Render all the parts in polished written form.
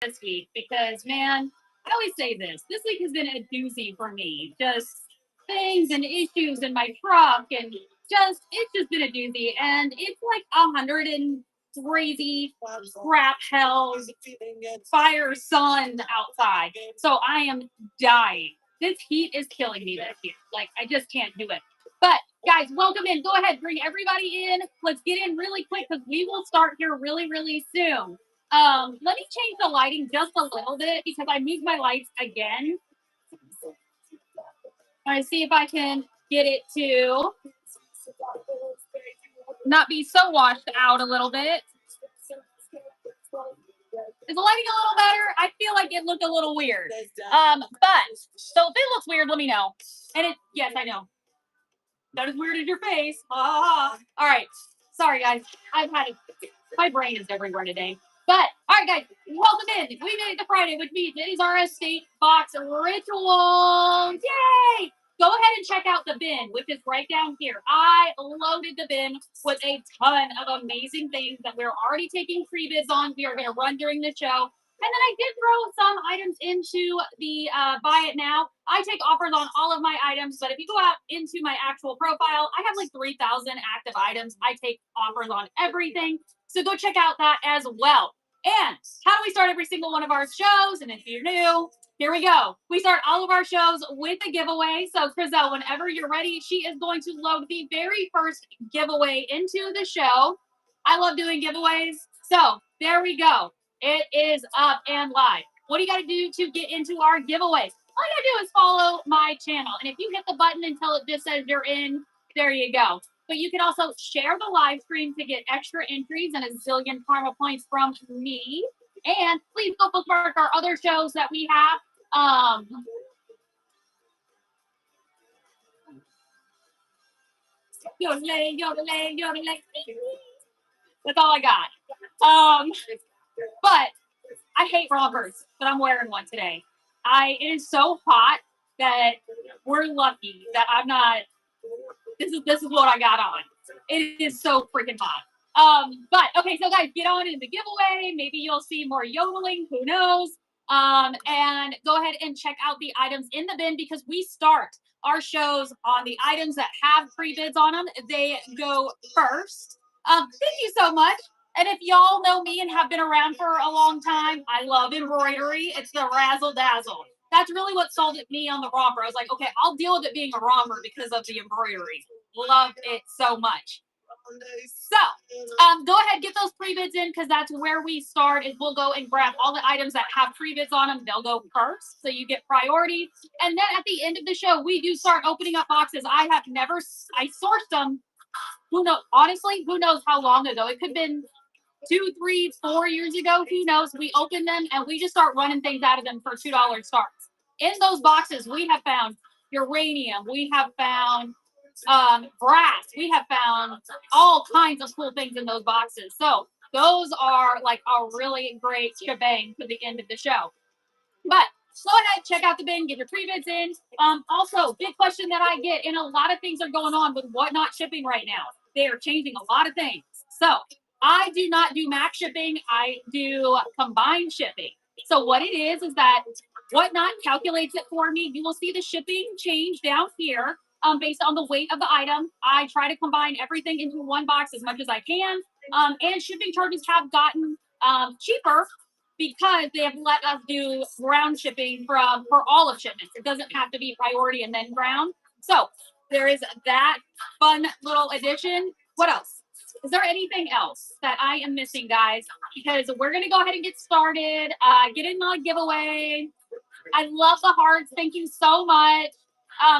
this week because, man, I always say this week has been a doozy for me. Just things and issues in my truck, and it's just been a doozy. And it's like 100 and crazy crap hell fire sun outside. So I am dying. This heat is killing me this year. Like, I just can't do it. But guys, welcome in. Go ahead, bring everybody in. Let's get in really quick because we will start here really, really soon. Let me change the lighting just a little bit because I moved my lights again. All right, see if I can get it to not be so washed out a little bit. Is the lighting a little better? I feel like it looked a little weird. But so if it looks weird, let me know. And yes, I know. Not as weird as your face. All right. Sorry, guys. My brain is everywhere today. But all right, guys, welcome in. We made it to Friday, which means it is our estate box ritual. Yay! Go ahead and check out the bin, which is right down here. I loaded the bin with a ton of amazing things that we're already taking free bids on. We are going to run during the show. And then I did throw some items into the buy it now. I take offers on all of my items, but if you go out into my actual profile, I have like 3,000 active items. I take offers on everything. So go check out that as well. And how do we start every single one of our shows? And if you're new, here we go. We start all of our shows with a giveaway. So Crizel, whenever you're ready, she is going to load the very first giveaway into the show. I love doing giveaways. So there we go. It is up and live. What do you got to do to get into our giveaways? All you got to do is follow my channel. And if you hit the button until it just says you're in, there you go. But you can also share the live stream to get extra entries and a zillion karma points from me. And please go bookmark our other shows that we have. Yodeling, yodeling, yodeling. That's all I got. But I hate rompers, but I'm wearing one today. It is so hot that we're lucky that I'm not. This is what I got on. It is so freaking hot. But okay, so guys, get on in the giveaway. Maybe you'll see more yodeling. Who knows? And go ahead and check out the items in the bin because we start our shows on the items that have free bids on them. They go first. Thank you so much. And if y'all know me and have been around for a long time, I love embroidery. It's the razzle dazzle. That's really what sold it me on the romper. I was like, okay, I'll deal with it being a romper because of the embroidery. Love it so much. So go ahead, get those pre-bids in because that's where we start is we'll go and grab all the items that have pre-bids on them. They'll go first, so you get priority. And then at the end of the show, we do start opening up boxes. I sourced them. Who knows? Honestly, who knows how long ago? It could have been 2, 3, 4 years ago. Who knows? We open them and we just start running things out of them for $2 starts. In those boxes, we have found uranium. We have found brass. We have found all kinds of cool things in those boxes. So those are like a really great shebang for the end of the show. But go ahead, check out the bin, get your pre-bids in. Also, big question that I get, and a lot of things are going on with Whatnot shipping right now. They are changing a lot of things. So I do not do max shipping. I do combined shipping. So what it is that Whatnot calculates it for me. You will see the shipping change down here based on the weight of the item. I try to combine everything into one box as much as I can. And shipping charges have gotten cheaper because they have let us do ground shipping for all of shipments. It doesn't have to be priority and then ground. So there is that fun little addition. What else? Is there anything else that I am missing, guys? Because we're going to go ahead and get started. Get in my giveaway. I love the hearts. Thank you so much.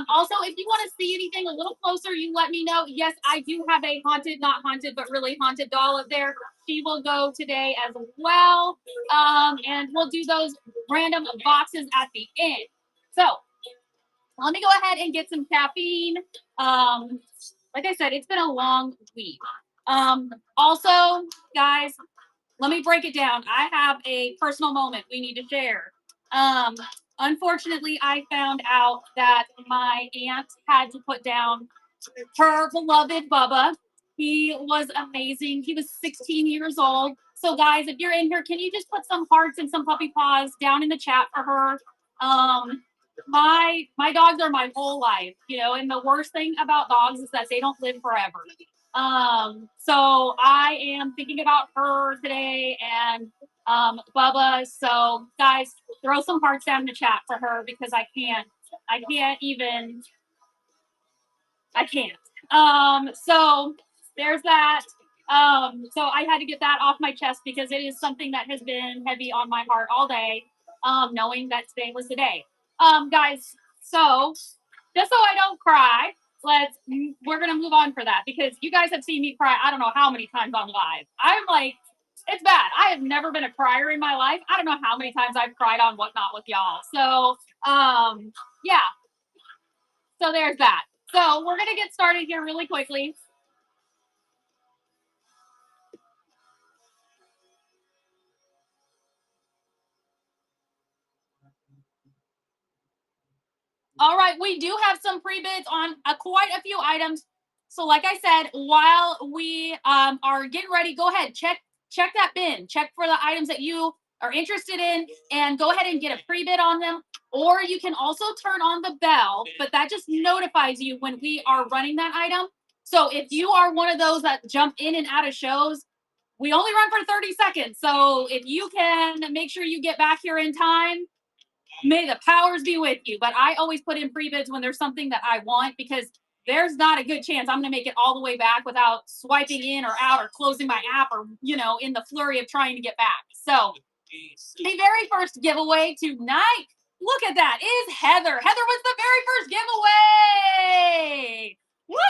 Also, if you want to see anything a little closer, you let me know. Yes, I do have a haunted, not haunted, but really haunted doll up there. She will go today as well. And we'll do those random boxes at the end. So let me go ahead and get some caffeine. Like I said, it's been a long week. Also, guys, let me break it down. I have a personal moment we need to share. Unfortunately, I found out that my aunt had to put down her beloved Bubba. He was amazing. He was 16 years old. So guys, if you're in here, can you just put some hearts and some puppy paws down in the chat for her? My dogs are my whole life, you know, and the worst thing about dogs is that they don't live forever. So I am thinking about her today and Bubba. So guys, throw some hearts down in the chat for her because I can't even I can't. So there's that. So I had to get that off my chest because it is something that has been heavy on my heart all day. Knowing that today was the day. Guys, so just so I don't cry, we're gonna move on for that because you guys have seen me cry I don't know how many times on live. I'm like, it's bad. I have never been a crier in my life. I don't know how many times I've cried on Whatnot with y'all. So yeah. So there's that. So we're gonna get started here really quickly. All right, we do have some pre-bids on quite a few items. So like I said, while we are getting ready, go ahead, check that bin. Check for the items that you are interested in and go ahead and get a pre-bid on them. Or you can also turn on the bell, but that just notifies you when we are running that item. So if you are one of those that jump in and out of shows, we only run for 30 seconds. So if you can make sure you get back here in time, may the powers be with you. But I always put in pre-bids when there's something that I want because there's not a good chance I'm going to make it all the way back without swiping in or out or closing my app or, you know, in the flurry of trying to get back. So the very first giveaway tonight, look at that, is Heather. Heather was the very first giveaway. What?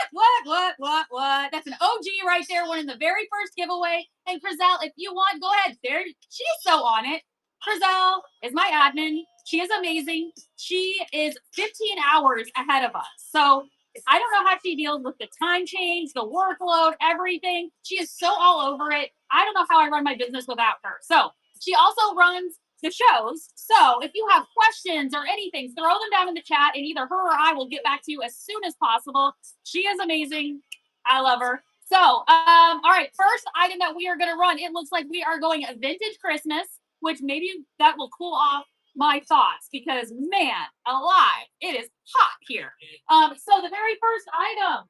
That's an OG right there, one in the very first giveaway. And Crizel, if you want, go ahead. There, she's so on it. Crizel is my admin. She is amazing. She is 15 hours ahead of us. So I don't know how she deals with the time change, the workload, everything. She is so all over it. I don't know how I run my business without her. So she also runs the shows. So if you have questions or anything, throw them down in the chat and either her or I will get back to you as soon as possible. She is amazing. I love her. So, all right, first item that we are going to run, it looks like we are going a vintage Christmas, which maybe that will cool off my thoughts because, man, alive, it is hot here. So the very first item.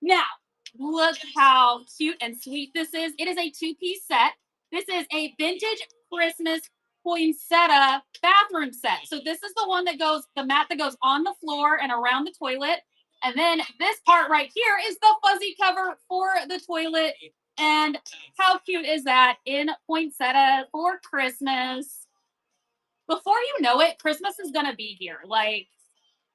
Now, look how cute and sweet this is. It is a two-piece set. This is a vintage Christmas poinsettia bathroom set. So this is the one that goes, the mat that goes on the floor and around the toilet. And then this part right here is the fuzzy cover for the toilet. And how cute is that in poinsettia for Christmas? Before you know it, Christmas is going to be here. Like,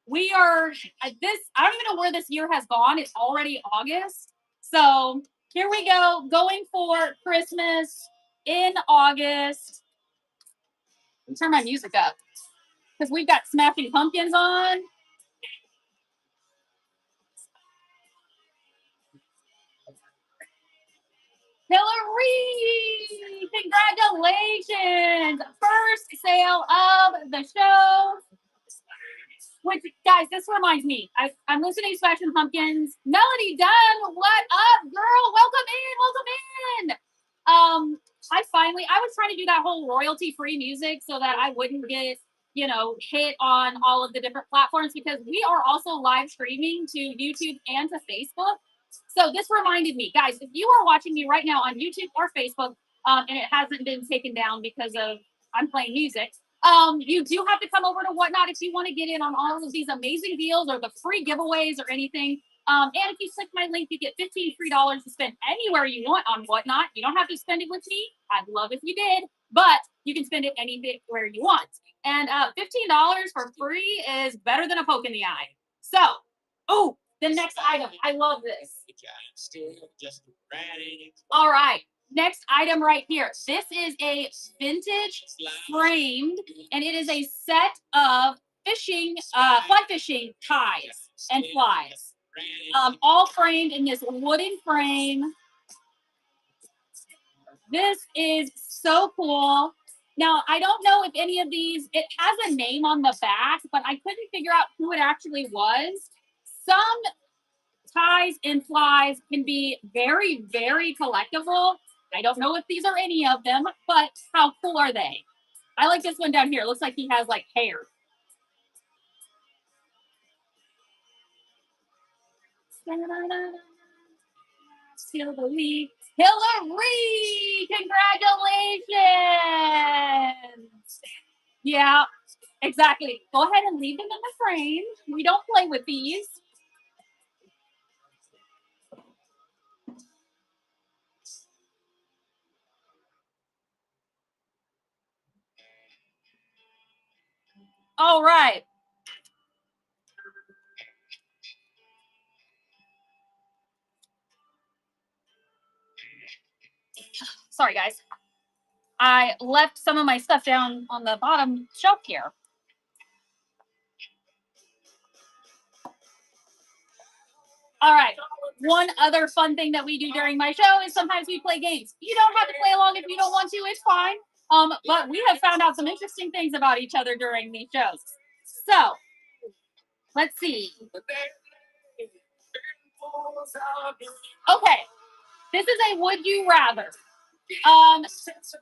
we are this, I don't even know where this year has gone. It's already August. So here we go, going for Christmas in August. Turn my music up because we've got Smashing Pumpkins on. Hillary, congratulations! First sale of the show. Which, guys, this reminds me. I'm listening to Smashing Pumpkins. Melody Dunn, what up, girl? Welcome in. I was trying to do that whole royalty-free music so that I wouldn't get, you know, hit on all of the different platforms because we are also live streaming to YouTube and to Facebook. So this reminded me, guys, if you are watching me right now on YouTube or Facebook, and it hasn't been taken down because of I'm playing music, you do have to come over to Whatnot if you want to get in on all of these amazing deals or the free giveaways or anything. And if you click my link, you get $15 free to spend anywhere you want on Whatnot. You don't have to spend it with me. I'd love if you did, but you can spend it anywhere you want. And $15 for free is better than a poke in the eye. So, oh, the next item. I love this. All right. Next item right here. This is a vintage framed, and it is a set of fishing, fly fishing ties and flies. All framed in this wooden frame. This is so cool. Now, I don't know if any of these, it has a name on the back, but I couldn't figure out who it actually was. Some ties and flies can be very, very collectible. I don't know if these are any of them, but how cool are they? I like this one down here. It looks like he has like hair. Hillary, Hillary, congratulations. Yeah, exactly. Go ahead and leave them in the frame. We don't play with these. All right. Sorry, guys. I left some of my stuff down on the bottom shelf here. All right. One other fun thing that we do during my show is sometimes we play games. You don't have to play along if you don't want to. It's fine. But we have found out some interesting things about each other during these shows. So let's see. Okay. This is a would you rather.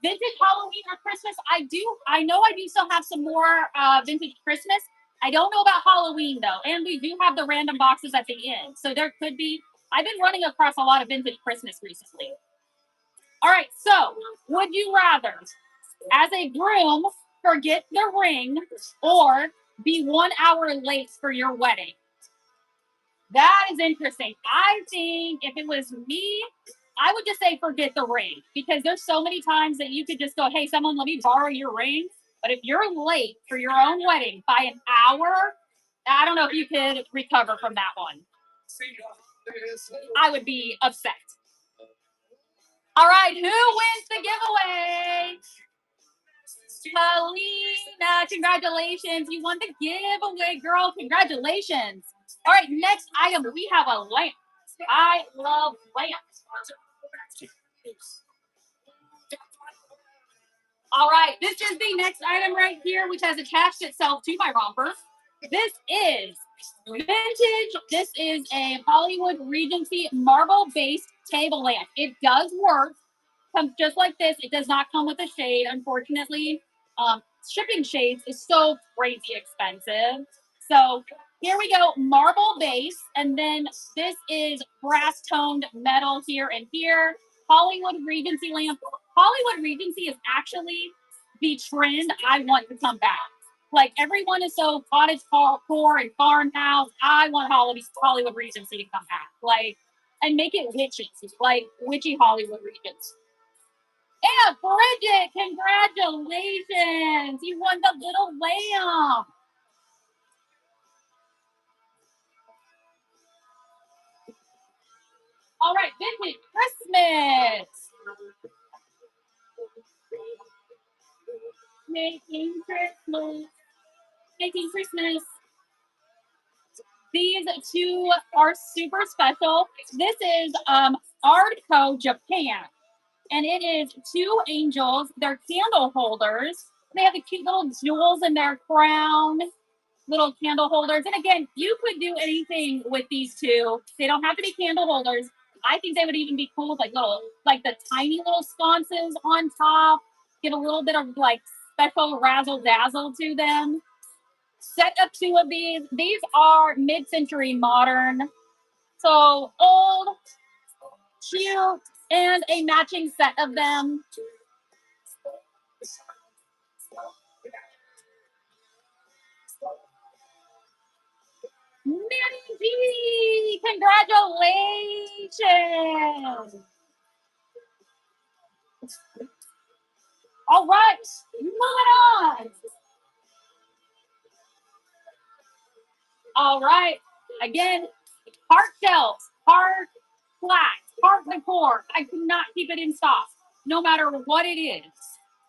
Vintage Halloween or Christmas. I know I do still have some more vintage Christmas. I don't know about Halloween though. And we do have the random boxes at the end. So there could be, I've been running across a lot of vintage Christmas recently. All right, so would you rather, as a groom, forget the ring or be 1 hour late for your wedding? That is interesting. I think if it was me, I would just say forget the ring because there's so many times that you could just go, hey, someone, let me borrow your ring. But if you're late for your own wedding by an hour, I don't know if you could recover from that one. I would be upset. All right, who wins the giveaway? Kalina, congratulations. You won the giveaway, girl. Congratulations. All right, next item, we have a lamp. I love lamps. All right, this is the next item right here, which has attached itself to my romper. This is vintage. This is a Hollywood Regency marble-based table lamp. It does work. Comes just like this. It does not come with a shade, unfortunately. Shipping shades is so crazy expensive. So here we go, marble base, and then this is brass toned metal here and here. Hollywood Regency lamp. Hollywood Regency is actually the trend I want to come back. Like everyone is so cottage core and farmhouse. I want Hollywood Regency to come back. Like and make it witchy, like witchy Hollywood Regency. Yeah, Bridget, congratulations. You won the little lamp. All right, vintage Christmas. Making Christmas. Making Christmas. These two are super special. This is Ardco Japan. And it is two angels. They're candle holders. They have the cute little jewels in their crown, little candle holders. And again, you could do anything with these two. They don't have to be candle holders. I think they would even be cool with like little, like the tiny little sconces on top. Give a little bit of like special razzle dazzle to them. Set up two of these. These are mid-century modern. So old, cute, and a matching set of them. Manny G, congratulations. All right, moving on. All right, again, heart shells, heart plaques, heart decor. I could not keep it in stock, no matter what it is.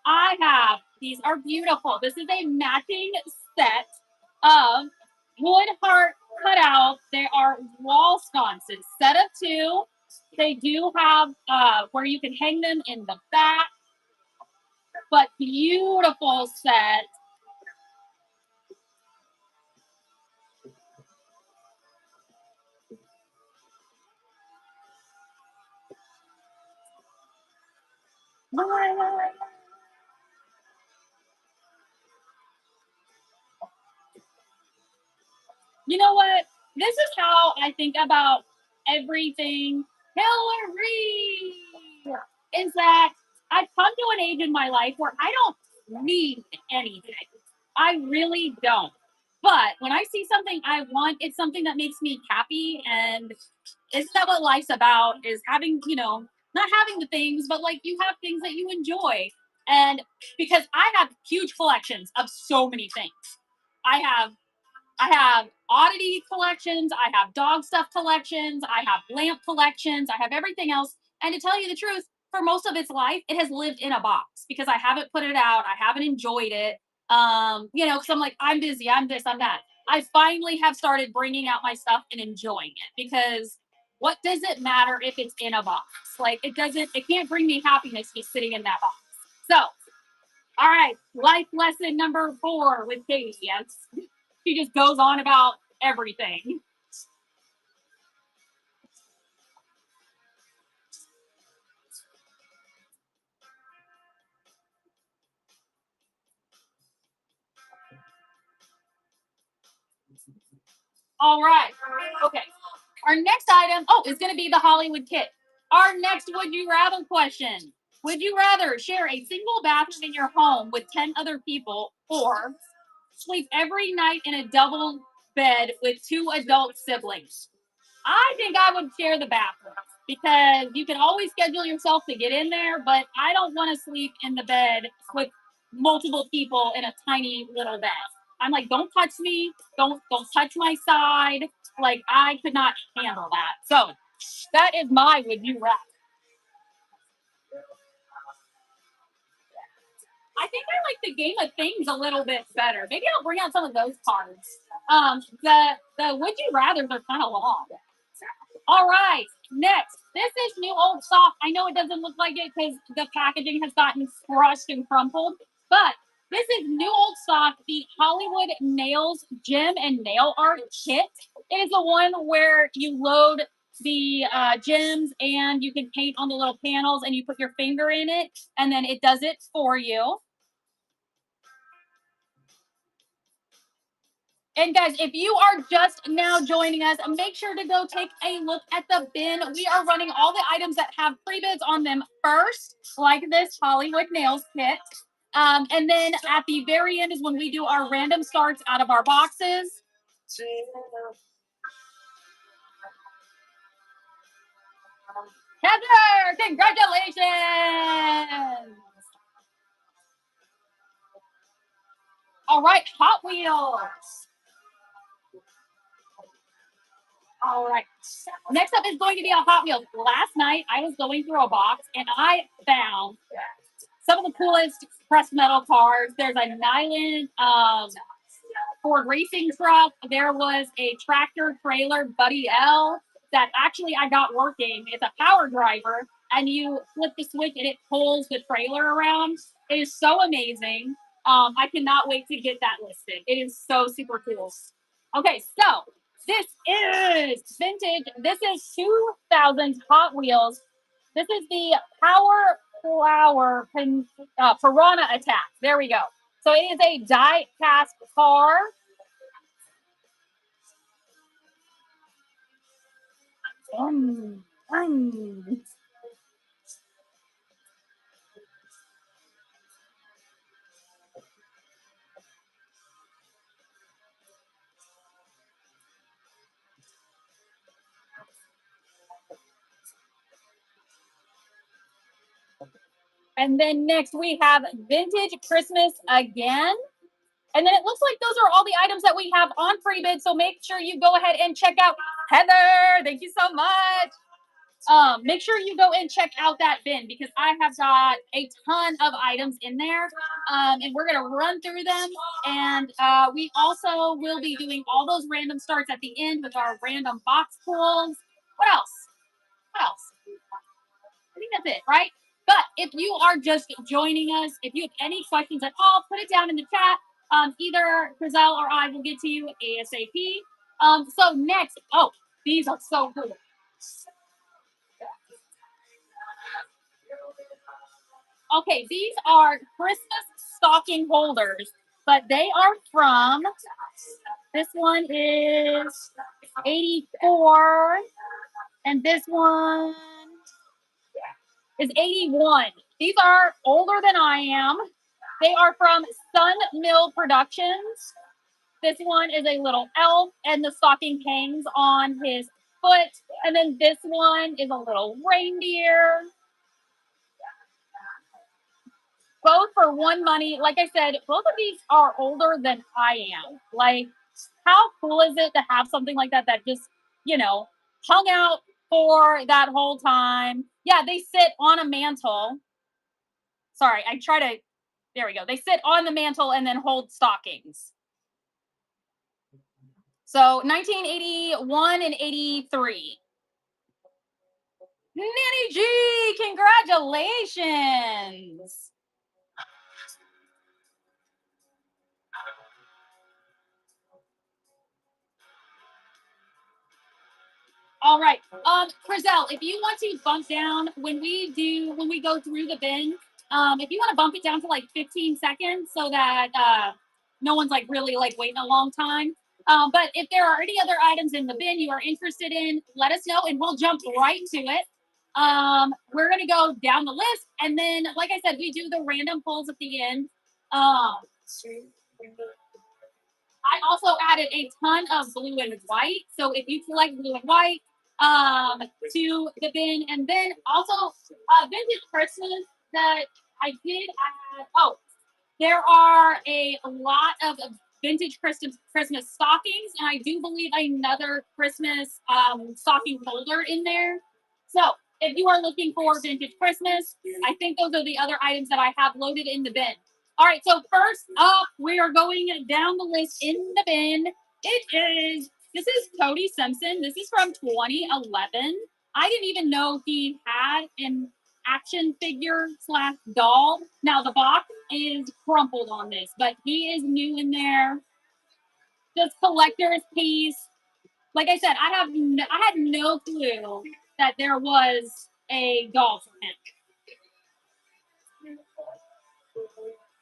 I have, these are beautiful. This is a matching set of wood heart cutouts. They are wall sconces, set of two. They do have where you can hang them in the back, but beautiful set. You know what? This is how I think about everything. Hillary is that I've come to an age in my life where I don't need anything. I really don't. But when I see something I want, it's something that makes me happy. And isn't that what life's about? Is having, not having the things, but like you have things that you enjoy. And because I have huge collections of so many things. I have I have oddity collections, I have dog stuff collections, I have lamp collections, I have everything else. And to tell you the truth, for most of its life, it has lived in a box because I haven't put it out, I haven't enjoyed it. Because I'm like, I'm busy, I'm this, I'm that. I finally have started bringing out my stuff and enjoying it because what does it matter if it's in a box? Like, it can't bring me happiness just sitting in that box. So, all right, life lesson number 4 with Katie. Yes, she just goes on about everything. All right. Okay. Our next item, is going to be the Hollywood kit. Our next would you rather question. Would you rather share a single bathroom in your home with 10 other people or sleep every night in a double bed with 2 adult siblings? I think I would share the bathroom because you can always schedule yourself to get in there, but I don't want to sleep in the bed with multiple people in a tiny little bed. I'm like, don't touch me, don't touch my side. Like I could not handle that. So that is my would you rather. I think I like the Game of Things a little bit better. Maybe I'll bring out some of those cards. The would you rather are kind of long. All right, next. This is new old sock. I know it doesn't look like it because the packaging has gotten crushed and crumpled, but this is new old sock, the Hollywood Nails Gem and Nail Art Kit. It is the one where you load the gems and you can paint on the little panels and you put your finger in it and then it does it for you. And guys, if you are just now joining us, make sure to go take a look at the bin. We are running all the items that have pre-bids on them first, like this Hollywood Nails kit. And then at the very end is when we do our random starts out of our boxes. Heather, congratulations! All right, Hot Wheels. All right. Next up is going to be a Hot Wheels. Last night I was going through a box and I found some of the coolest pressed metal cars. There's a Nyland Ford racing truck. There was a tractor trailer, Buddy L, that actually I got working. It's a power driver, and you flip the switch and it pulls the trailer around. It is so amazing. I cannot wait to get that listed. It is so super cool. Okay, so this is vintage. This is 2000s Hot Wheels. This is the Power Flower Piranha Attack. There we go. So it is a die cast car. Mm, mm. And then next we have Vintage Christmas again. And then it looks like those are all the items that we have on pre-bid. So make sure you go ahead and check out Heather. Thank you so much. Make sure you go and check out that bin because I have got a ton of items in there. And we're gonna run through them. And we also will be doing all those random starts at the end with our random box pulls. What else? What else? I think that's it, right? But if you are just joining us, if you have any questions at all, put it down in the chat. Either Griselle or I will get to you ASAP. So next, these are so cool. Okay, these are Christmas stocking holders, but they are from, this one is 84, and this one is 81. These are older than I am. They are from Sun Mill Productions. This one is a little elf, and the stocking hangs on his foot. And then this one is a little reindeer. Both for one money. Like I said, both of these are older than I am. Like, how cool is it to have something like that that just, you know, hung out for that whole time? Yeah, they sit on a mantle. Sorry, I try to, there we go. They sit on the mantle and then hold stockings. So 1981 and 83. Nanny G, congratulations. All right. Frizzell, if you want to bump down when we go through the bin, if you want to bump it down to like 15 seconds so that no one's like really like waiting a long time. But if there are any other items in the bin you are interested in, let us know and we'll jump right to it. We're gonna go down the list, and then, like I said, we do the random polls at the end. I also added a ton of blue and white. So if you select blue and white, to the bin, and then also vintage Christmas that I did add. Oh, there are a lot of vintage Christmas stockings, and I do believe another Christmas stocking holder in there. So if you are looking for vintage Christmas, I think those are the other items that I have loaded in the bin. All right, so first up, we are going down the list in the bin. This is Cody Simpson. This is from 2011. I didn't even know he had an action figure / doll. Now the box is crumpled on this, but he is new in there. Just collector's piece. Like I said, I had no clue that there was a doll for him.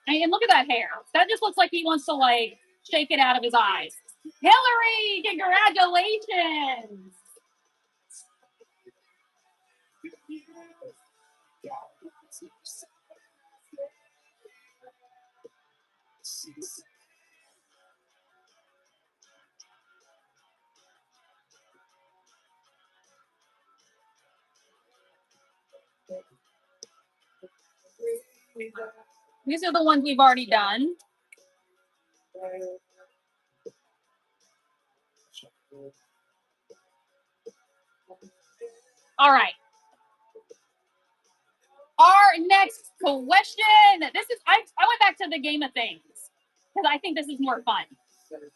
And look at that hair. That just looks like he wants to like shake it out of his eyes. Hillary, congratulations. These are the ones we've already done. All right. Our next question. This is I went back to the game of things because I think this is more fun.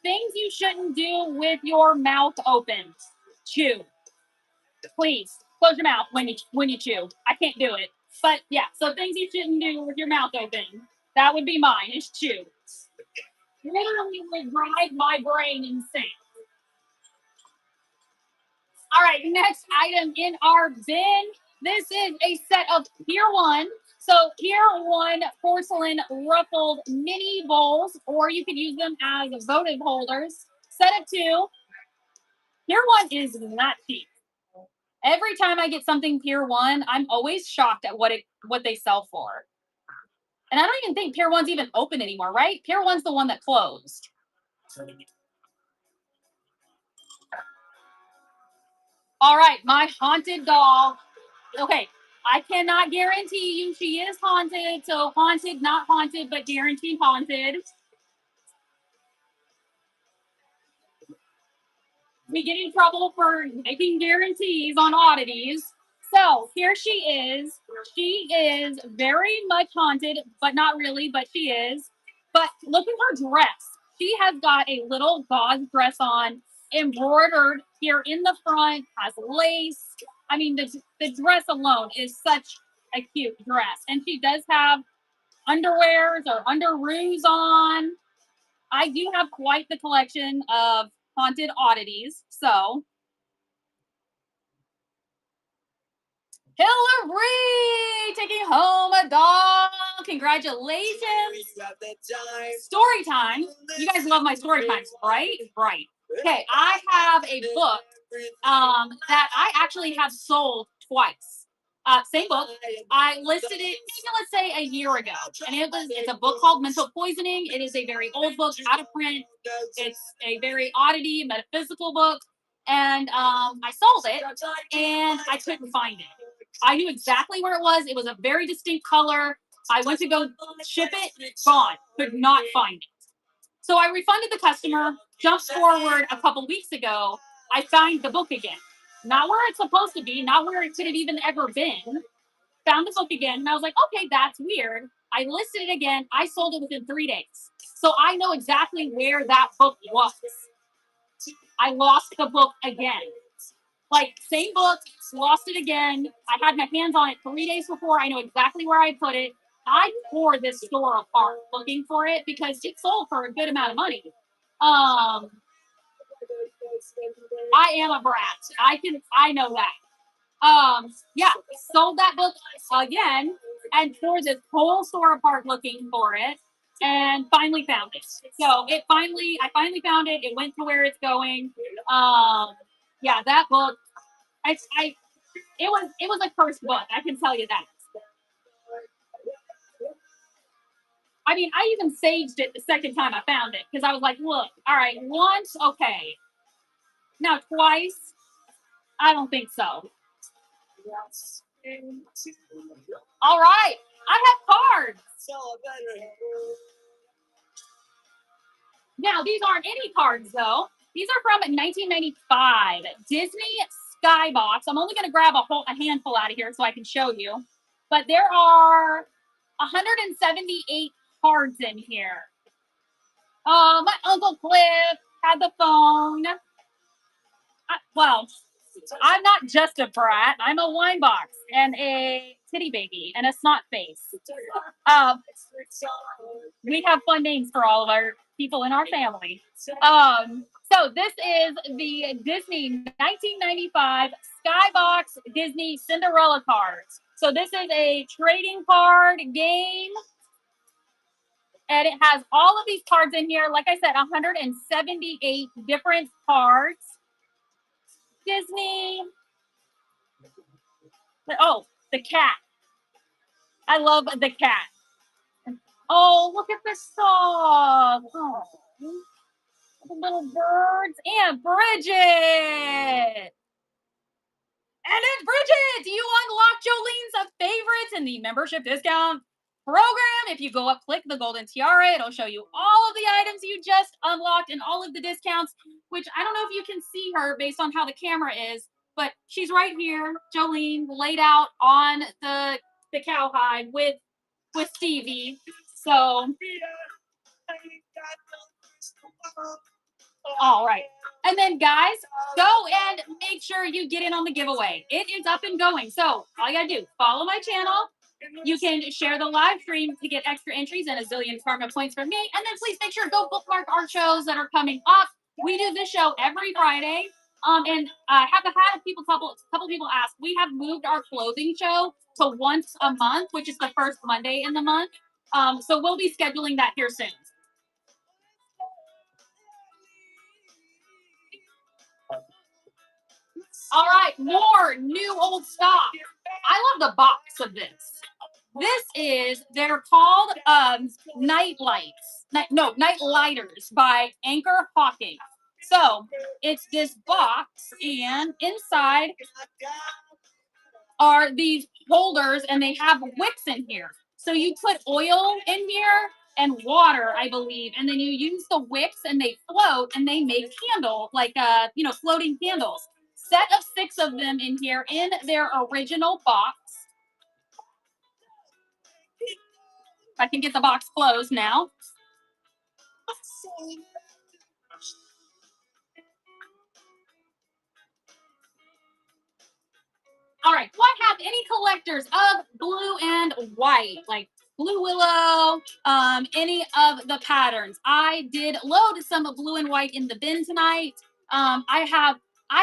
Things you shouldn't do with your mouth open. Chew. Please close your mouth when you chew. I can't do it. But yeah, so things you shouldn't do with your mouth open. That would be mine, is chew. Literally would drive my brain insane. All right, next item in our bin. This is a set of Pier 1. So Pier 1 porcelain ruffled mini bowls, or you could use them as votive holders. Set of 2. Pier 1 is not cheap. Every time I get something Pier 1, I'm always shocked at what they sell for. And I don't even think Pier 1's even open anymore, right? Pier 1's the one that closed. All right, my haunted doll. Okay, I cannot guarantee you she is haunted. So haunted, not haunted, but guaranteed haunted. We get in trouble for making guarantees on oddities. So here she is. She is very much haunted, but not really, but she is. But look at her dress. She has got a little gauze dress on, embroidered here in the front, has lace. I mean, the dress alone is such a cute dress. And she does have underwears or underoos on. I do have quite the collection of haunted oddities. So Hillary taking home a doll. Congratulations. Story time. You guys love my story times, right? Right. Okay, I have a book that I actually have sold twice. Same book. I listed it maybe let's say a year ago, and it's a book called Mental Poisoning. It is a very old book, out of print. It's a very oddity metaphysical book, and I sold it, and I couldn't find it. I knew exactly where it was. It was a very distinct color. I went to go ship it, gone. Could not find it. So I refunded the customer. Jump forward a couple weeks ago, I found the book again. Not where it's supposed to be, not where it could have even ever been. Found the book again, and I was like, okay, that's weird. I listed it again. I sold it within 3 days. So I know exactly where that book was. I lost the book again. Like, same book, lost it again. I had my hands on it 3 days before. I know exactly where I put it. I tore this store apart looking for it because it sold for a good amount of money. Um, I am a brat. I know that. Yeah, sold that book again and tore this whole store apart looking for it and finally found it. So I finally found it. It went to where it's going. Um, yeah, that book, I it was a cursed book. I can tell you that. I mean, I even saged it the second time I found it because I was like, look, all right, once, okay. Now twice, I don't think so. All right, I have cards. Now, these aren't any cards, though. These are from 1995 Disney Skybox. I'm only going to grab a handful out of here so I can show you. But there are 178 cards in here. My Uncle Cliff had the phone. Well, I'm not just a brat. I'm a wine box and a titty baby and a snot face. Um, we have fun names for all of our people in our family. So this is the Disney 1995 Skybox Disney Cinderella cards. So this is a trading card game, and it has all of these cards in here. Like I said, 178 different cards. Disney. Oh, the cat. I love the cat. Oh, look at this song. Oh, the little birds and Bridget. And it's Bridget. You unlock Jolene's favorites in the membership discount program. If you go up, click the golden tiara, it'll show you all of the items you just unlocked and all of the discounts, which I don't know if you can see her based on how the camera is, but she's right here, Jolene, laid out on the cowhide with Stevie. So, all right. And then, guys, go and make sure you get in on the giveaway. It is up and going. So, all you got to do, follow my channel. You can share the live stream to get extra entries and a zillion karma points from me. And then please make sure to go bookmark our shows that are coming up. We do this show every Friday. And I have had a couple people ask. We have moved our clothing show to once a month, which is the first Monday in the month. So we'll be scheduling that here soon. All right, more new old stock. I love the box of this. They're called Night Lights. Night Lighters by Anchor Hawking. So it's this box, and inside are these holders, and they have wicks in here. So you put oil in here and water, I believe, and then you use the wicks, and they float, and they make candle, like floating candles. Set of 6 of them in here in their original box. If I can get the box closed now. All right. Do I have any collectors of blue and white, like Blue Willow, any of the patterns? I did load some blue and white in the bin tonight. I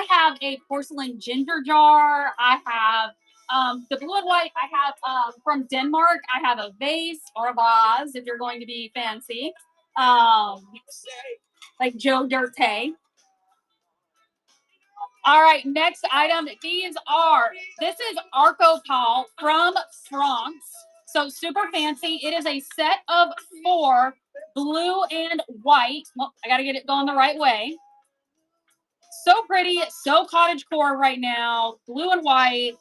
have a porcelain ginger jar. I have The blue and white I have from Denmark. I have a vase or a vase if you're going to be fancy. Like Joe Dirte. All right, next item. This is Arcopal from France. So super fancy. It is a set of 4, blue and white. Well, I got to get it going the right way. So pretty, so cottagecore right now. Blue and white.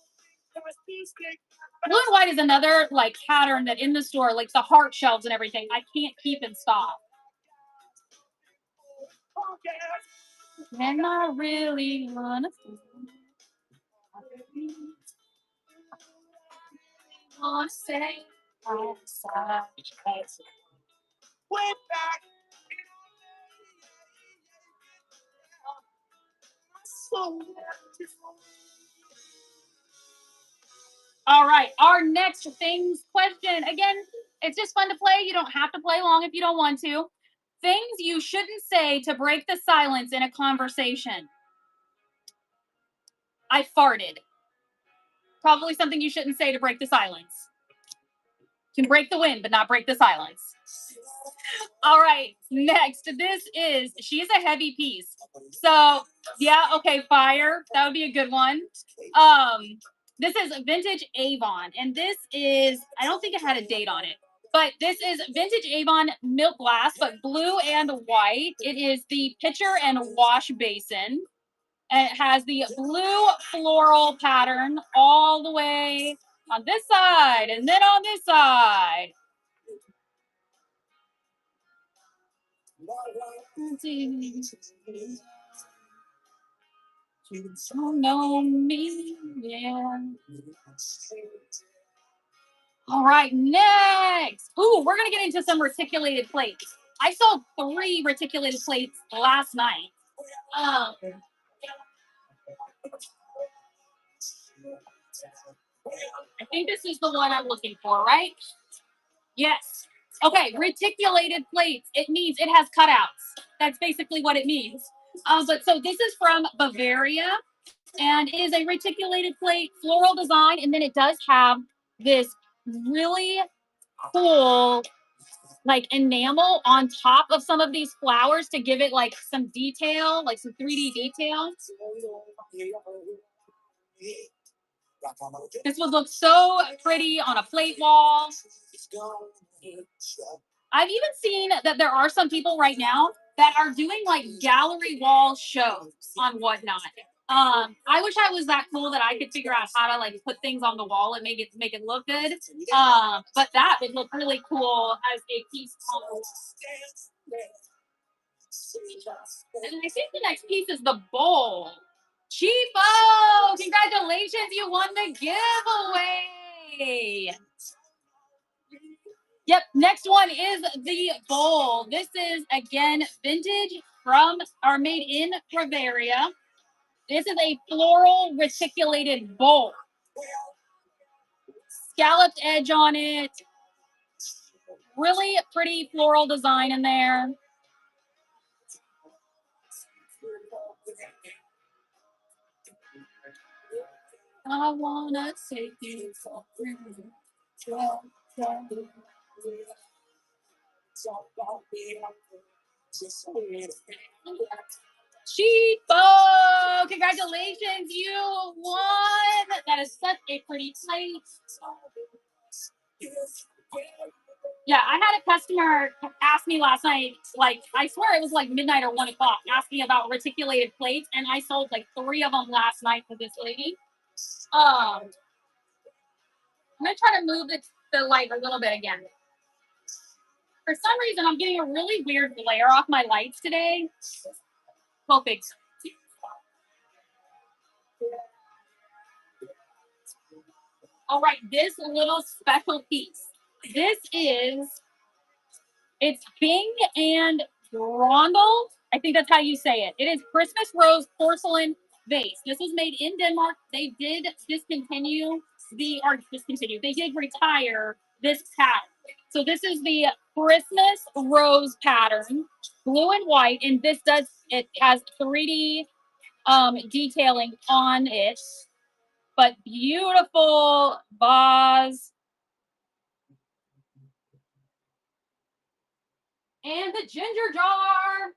Blue and white is another like pattern that in the store, like the heart shelves and everything, I can't keep in stock. And I really wanna say all right, our next things question. Again, it's just fun to play. You don't have to play long if you don't want to. Things you shouldn't say to break the silence in a conversation. I farted. Probably something you shouldn't say to break the silence. You can break the wind, but not break the silence. All right, next. She's a heavy piece. So, yeah, okay, fire. That would be a good one. This is vintage Avon, and I don't think it had a date on it, but this is vintage Avon milk glass, but blue and white. It is the pitcher and wash basin. And it has the blue floral pattern all the way on this side and then on this side. You don't know me, yeah. All right, next. Ooh, we're gonna get into some reticulated plates. I saw 3 reticulated plates last night. I think this is the one I'm looking for, right? Yes. Okay, reticulated plates. It means it has cutouts. That's basically what it means. But so this is from Bavaria, and it is a reticulated plate, floral design, and then it does have this really cool like enamel on top of some of these flowers to give it like some detail, like some 3D detail. This would look so pretty on a plate wall. I've even seen that there are some people right now that are doing like gallery wall shows on whatnot. I wish I was that cool that I could figure out how to like put things on the wall and make it look good. But that would look really cool as a piece. And I think the next piece is the bowl. Cheapo! Congratulations, you won the giveaway. Yep, next one is the bowl. This is again vintage made in Bavaria. This is a floral reticulated bowl. Scalloped edge on it. Really pretty floral design in there. I wanna take you for Cheapo! Congratulations, you won! That is such a pretty plate. Yeah, I had a customer ask me last night, like, I swear it was like midnight or 1 o'clock, asking about reticulated plates, and I sold like 3 of them last night for this lady. I'm gonna try to move the light a little bit again. For some reason, I'm getting a really weird glare off my lights today. Well, fix. All right, this little special piece. It's Bing and Rondel. I think that's how you say it. It is Christmas rose porcelain vase. This was made in Denmark. They did They did retire this pattern. So this is the Christmas rose pattern, blue and white, and it has 3D detailing on it. but beautiful vase. And the ginger jar.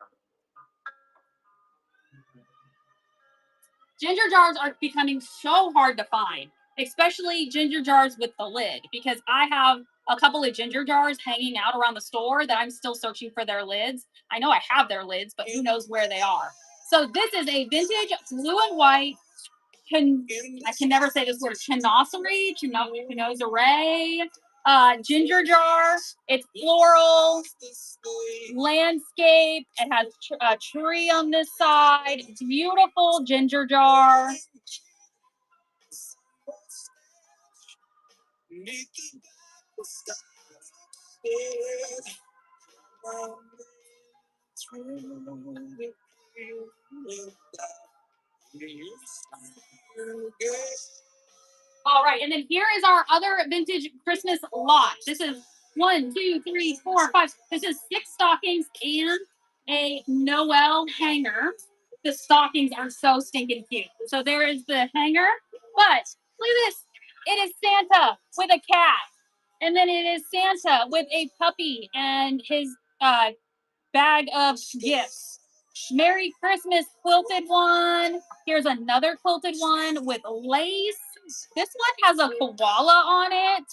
Ginger jars are becoming so hard to find, especially ginger jars with the lid, because I have a couple of ginger jars hanging out around the store that I'm still searching for their lids. I know I have their lids, but who knows where they are. So this is a vintage blue and white, I can never say this word, chinoiserie, ginger jar. It's floral, landscape. It has a tree on this side. It's beautiful ginger jar. All right, and then here is our other vintage Christmas lot. This is 1, 2, 3, 4, 5. This is 6 stockings and a Noel hanger. The stockings are so stinking cute. So there is the hanger, but look at this. It is Santa with a cat, and then it is Santa with a puppy and his bag of gifts. Merry Christmas quilted one. Here's another quilted one with lace. This one has a koala on it.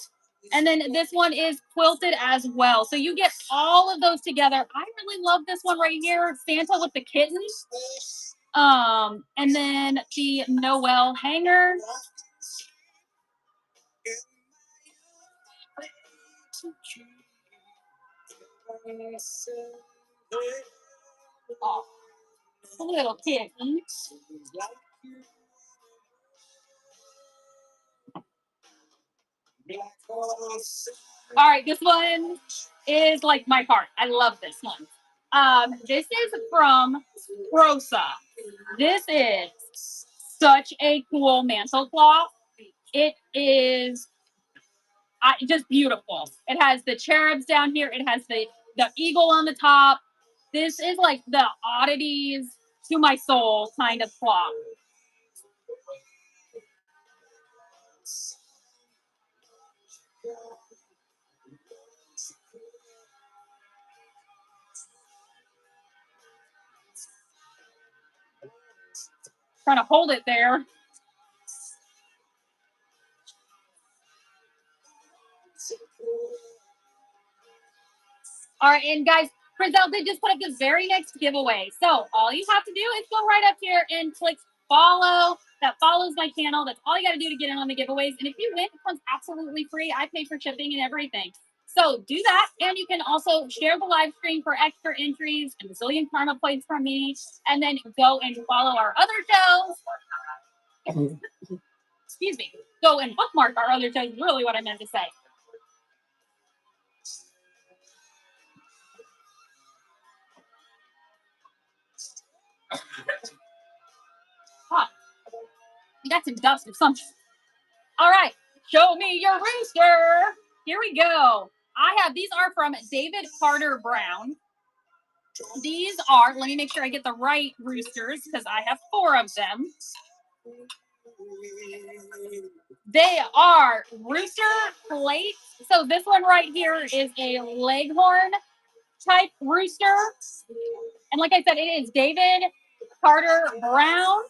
And then this one is quilted as well. So you get all of those together. I really love this one right here. Santa with the kittens. And then the Noel hanger. Oh, little kitten. All right, this one is like my heart. I love this one. This is from Rosa. This is such a cool mantle cloth. It is just beautiful. It has the cherubs down here. It has the eagle on the top. This is like the oddities to my soul kind of cloth. Trying to hold it there. All right, and guys, Frizzell did just put up this very next giveaway. So all you have to do is go right up here and click follow. That follows my channel. That's all you got to do to get in on the giveaways. And if you win, it comes absolutely free. I pay for shipping and everything. So do that. And you can also share the live stream for extra entries and a zillion karma points from me. And then go and follow our other shows. Excuse me. Go and bookmark our other shows is really what I meant to say. Huh. We got some dust or something. All right. Show me your rooster. Here we go. These are from David Carter Brown. These are, let me make sure I get the right roosters because I have 4 of them. They are rooster plates. So this one right here is a leghorn type rooster. And like I said, it is David Carter Brown.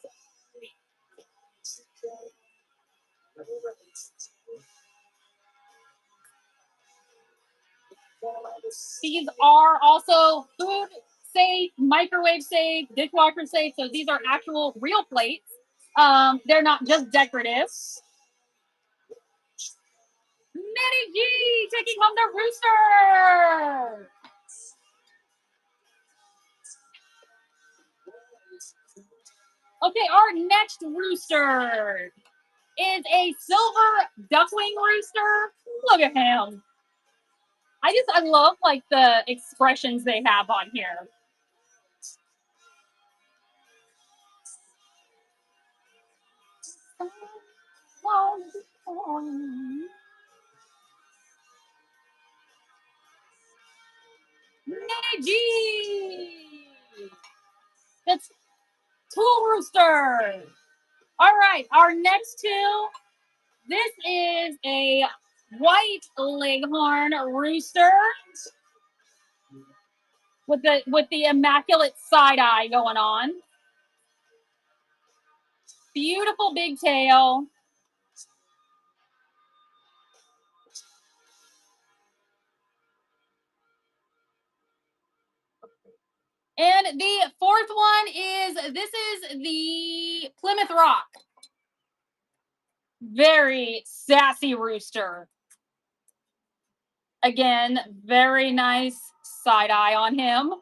These are also food safe, microwave safe, dishwasher safe. So these are actual real plates. They're not just decorative. Minnie G taking home the rooster. Okay, our next rooster is a silver duckling rooster. Look at him. I love like the expressions they have on here. Minnie G. That's Tool Rooster. All right, our next two. This is a white leghorn rooster with the immaculate side eye going on. Beautiful big tail. And the fourth one is, this is the Plymouth Rock. Very sassy rooster. Again, very nice side eye on him.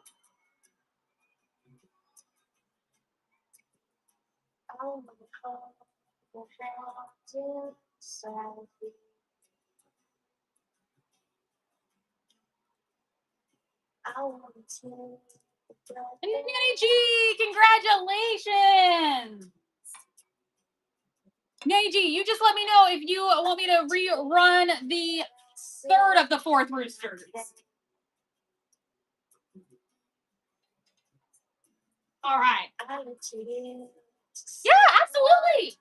Nanny G, congratulations! Nanny G, you just let me know if you want me to rerun the third of the fourth roosters. All right. Yeah, absolutely.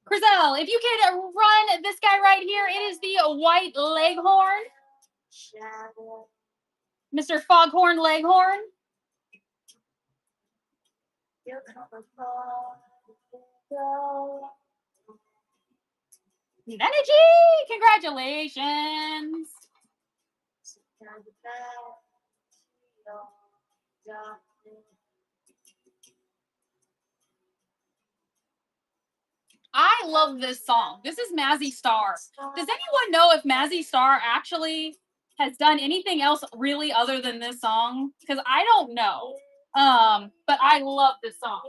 Chriselle, if you could run this guy right here, it is the white leghorn. Mr. Foghorn Leghorn. Energy! Congratulations! I love this song. This is Mazzy Star. Does anyone know if Mazzy Star actually has done anything else really other than this song? Because I don't know. But I love this song.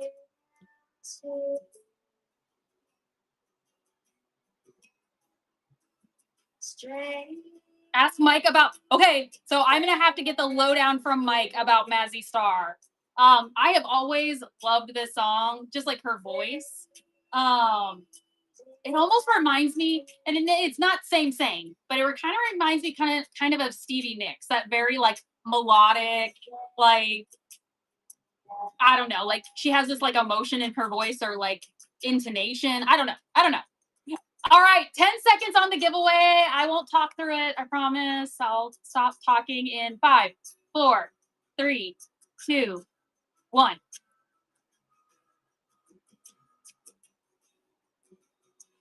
Ask Mike about. Okay, so I'm gonna have to get the lowdown from Mike about Mazzy Star. I have always loved this song, just like her voice. It almost reminds me, and it's not same, but it kind of reminds me kind of Stevie Nicks, that very like melodic, like, I don't know, like she has this like emotion in her voice or like intonation. I don't know. All right, 10 seconds on the giveaway. I won't talk through it, I promise. I'll stop talking in 5, 4, 3, 2, 1.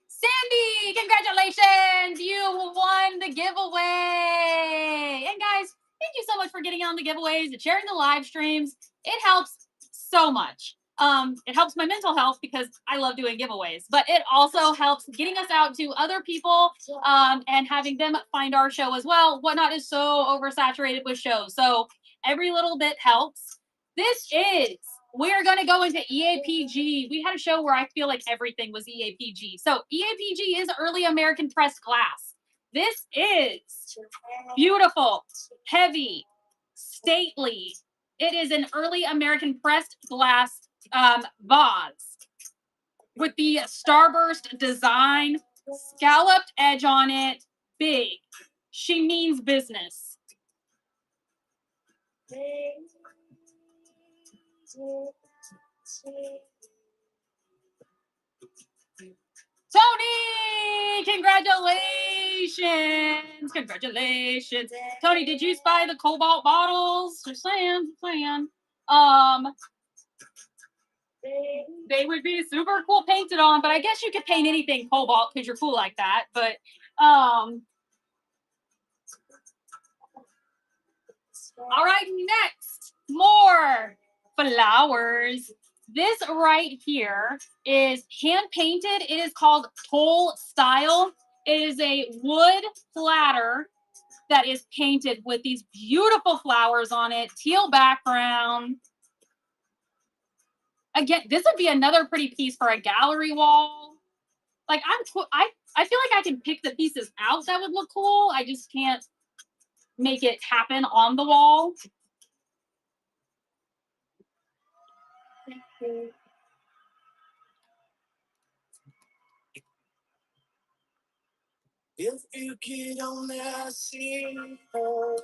Sandy, congratulations! You won the giveaway. And guys, thank you so much for getting on the giveaways and sharing the live streams. It helps so much. It helps my mental health because I love doing giveaways, but it also helps getting us out to other people and having them find our show as well. Whatnot is so oversaturated with shows, so every little bit helps. We're going to go into EAPG. We had a show where I feel like everything was EAPG. So EAPG is early American pressed glass. This is beautiful, heavy, stately. It is an early American pressed glass vase with the starburst design, scalloped edge on it, big. She means business. Tony, congratulations. Congratulations. Tony, did you spy the cobalt bottles? Just saying. They would be super cool painted on, but I guess you could paint anything cobalt because you're cool like that. But all right, next, more flowers. This right here is hand painted. It is called Toll Style. It is a wood platter that is painted with these beautiful flowers on it, teal background. Again, this would be another pretty piece for a gallery wall. Like I feel like I can pick the pieces out that would look cool. I just can't make it happen on the wall. If you get on there, see her.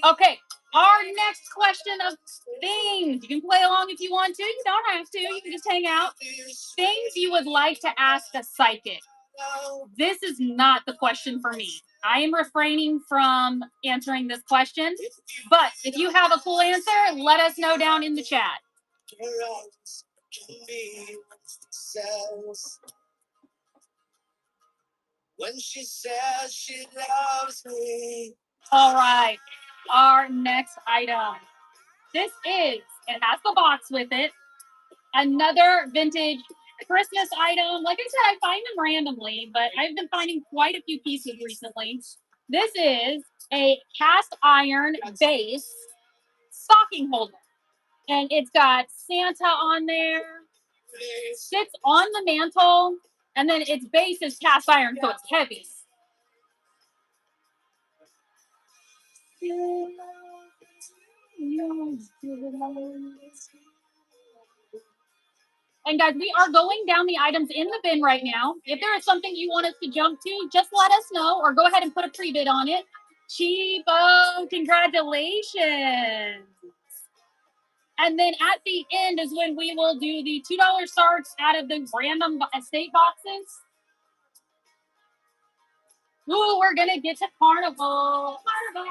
Okay, Our next question of things. You can play along if you want to. You don't have to. You can just hang out. Things you would like to ask a psychic. This is not the question for me. I am refraining from answering this question. But if you have a cool answer, let us know down in the chat. When she says she loves me. All right. Our next item. This is, it has the box with it, another vintage Christmas item. Like I said, I find them randomly, but I've been finding quite a few pieces recently. This is a cast iron base stocking holder. And it's got Santa on there. Sits on the mantle, and then its base is cast iron, so it's heavy. And guys, we are going down the items in the bin right now. If there is something you want us to jump to, just let us know or go ahead and put a pre-bid on it. Cheapo, congratulations. And then at the end is when we will do the $2 starts out of the random estate boxes. Ooh, we're going to get to Carnival. Carnival.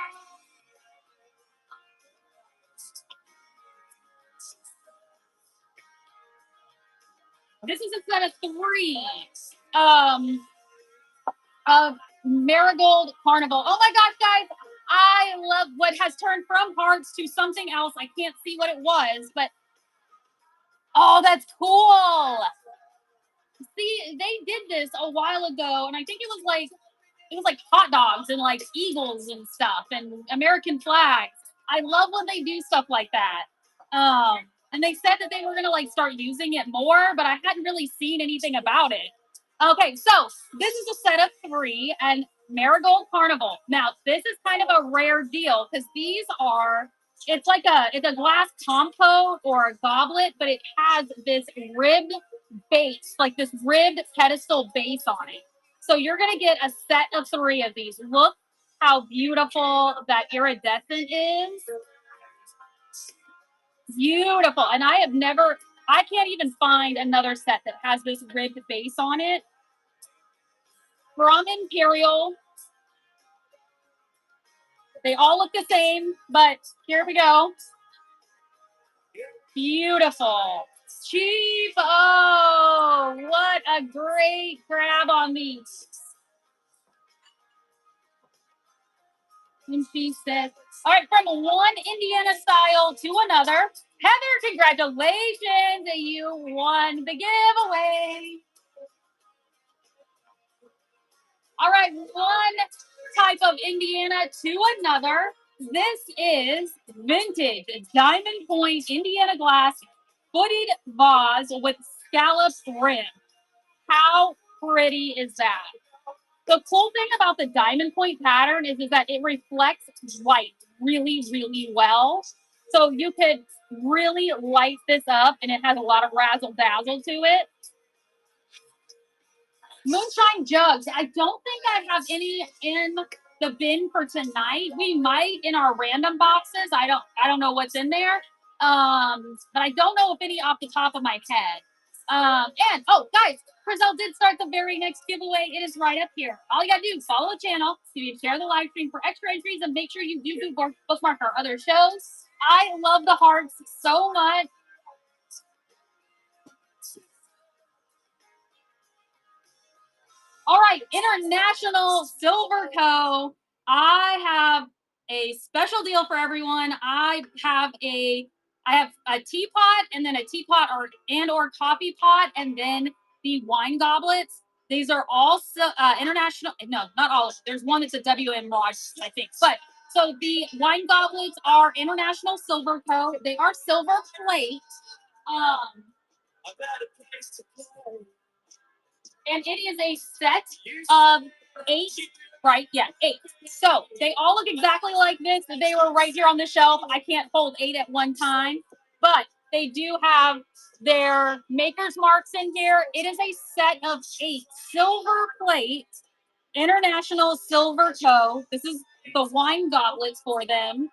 This is a set of 3 of Marigold Carnival. Oh my gosh, guys. I love what has turned from hearts to something else. I can't see what it was, but oh, that's cool. See, they did this a while ago, and I think it was like hot dogs and like eagles and stuff and American flags. I love when they do stuff like that. And they said that they were gonna like start using it more, but I hadn't really seen anything about it. Okay, so this is a set of 3 and Marigold Carnival. Now, this is kind of a rare deal because these are it's like it's a glass compote or a goblet, but it has this ribbed base, like this ribbed pedestal base on it. So you're gonna get a set of 3 of these. Look how beautiful that iridescent is. Beautiful. And I can't even find another set that has this ribbed base on it. From Imperial. They all look the same, but here we go. Beautiful. Cheap. Oh, what a great grab on these. And she says, all right, from one Indiana style to another. Heather, congratulations. You won the giveaway. All right, one type of Indiana to another. This is vintage Diamond Point Indiana glass footed vase with scalloped rim. How pretty is that? The cool thing about the Diamond Point pattern is that it reflects light really, really well. So you could really light this up, and it has a lot of razzle dazzle to it. Moonshine jugs. I don't think I have any in the bin for tonight. We might in our random boxes. I don't know what's in there. But I don't know if any off the top of my head. And oh guys, Frizzell did start the very next giveaway. It is right up here. All you gotta do is follow the channel, share the live stream for extra entries, and make sure you do bookmark our other shows. I love the hearts so much. All right, International Silver Co. I have a special deal for everyone. I have a teapot, and then a teapot or coffee pot, and then the wine goblets. These are all international. No, not all. There's one that's a WM Raj, I think. But so the wine goblets are International Silver Co. They are silver plate. And it is a set of 8, right? Yeah, 8. So they all look exactly like this. They were right here on the shelf. I can't hold 8 at one time, but they do have their maker's marks in here. It is a set of 8 silver plate, International Silver Co. This is the wine goblets for them.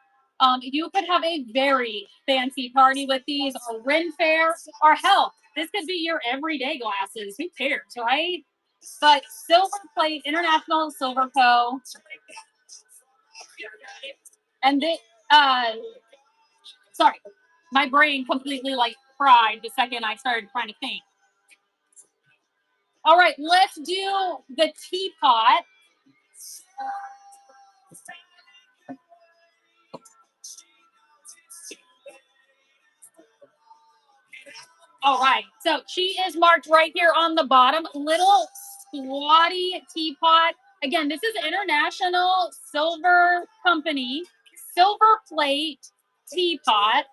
You could have a very fancy party with these, or Ren Fair, or hell, this could be your everyday glasses. Who cares, right? But Silver Plate International Silver Co. And they, uh, sorry, my brain completely like fried the second I started trying to think. All right, let's do the teapot. All right, so she is marked right here on the bottom. Little squatty teapot. Again, this is International Silver Company, Silver Plate Teapot.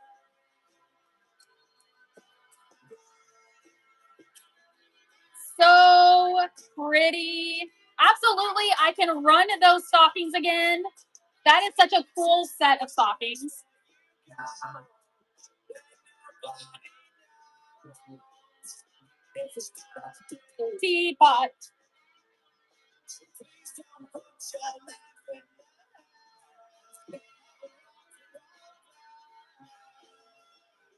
So pretty. Absolutely, I can run those stockings again. That is such a cool set of stockings. Teapot.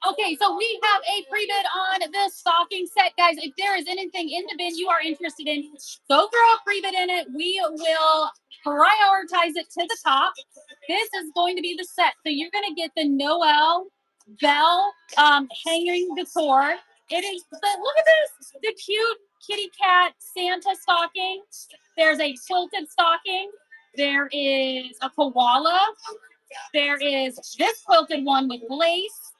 Okay, so we have a pre-bid on this stocking set, guys. If there is anything in the bin you are interested in, go throw a pre-bid in it. We will prioritize it to the top. This is going to be the set. So you're going to get the Noel Bell hanging decor. It is, look at this, the cute kitty cat Santa stocking. There's a quilted stocking. There is a koala. There is this quilted one with lace.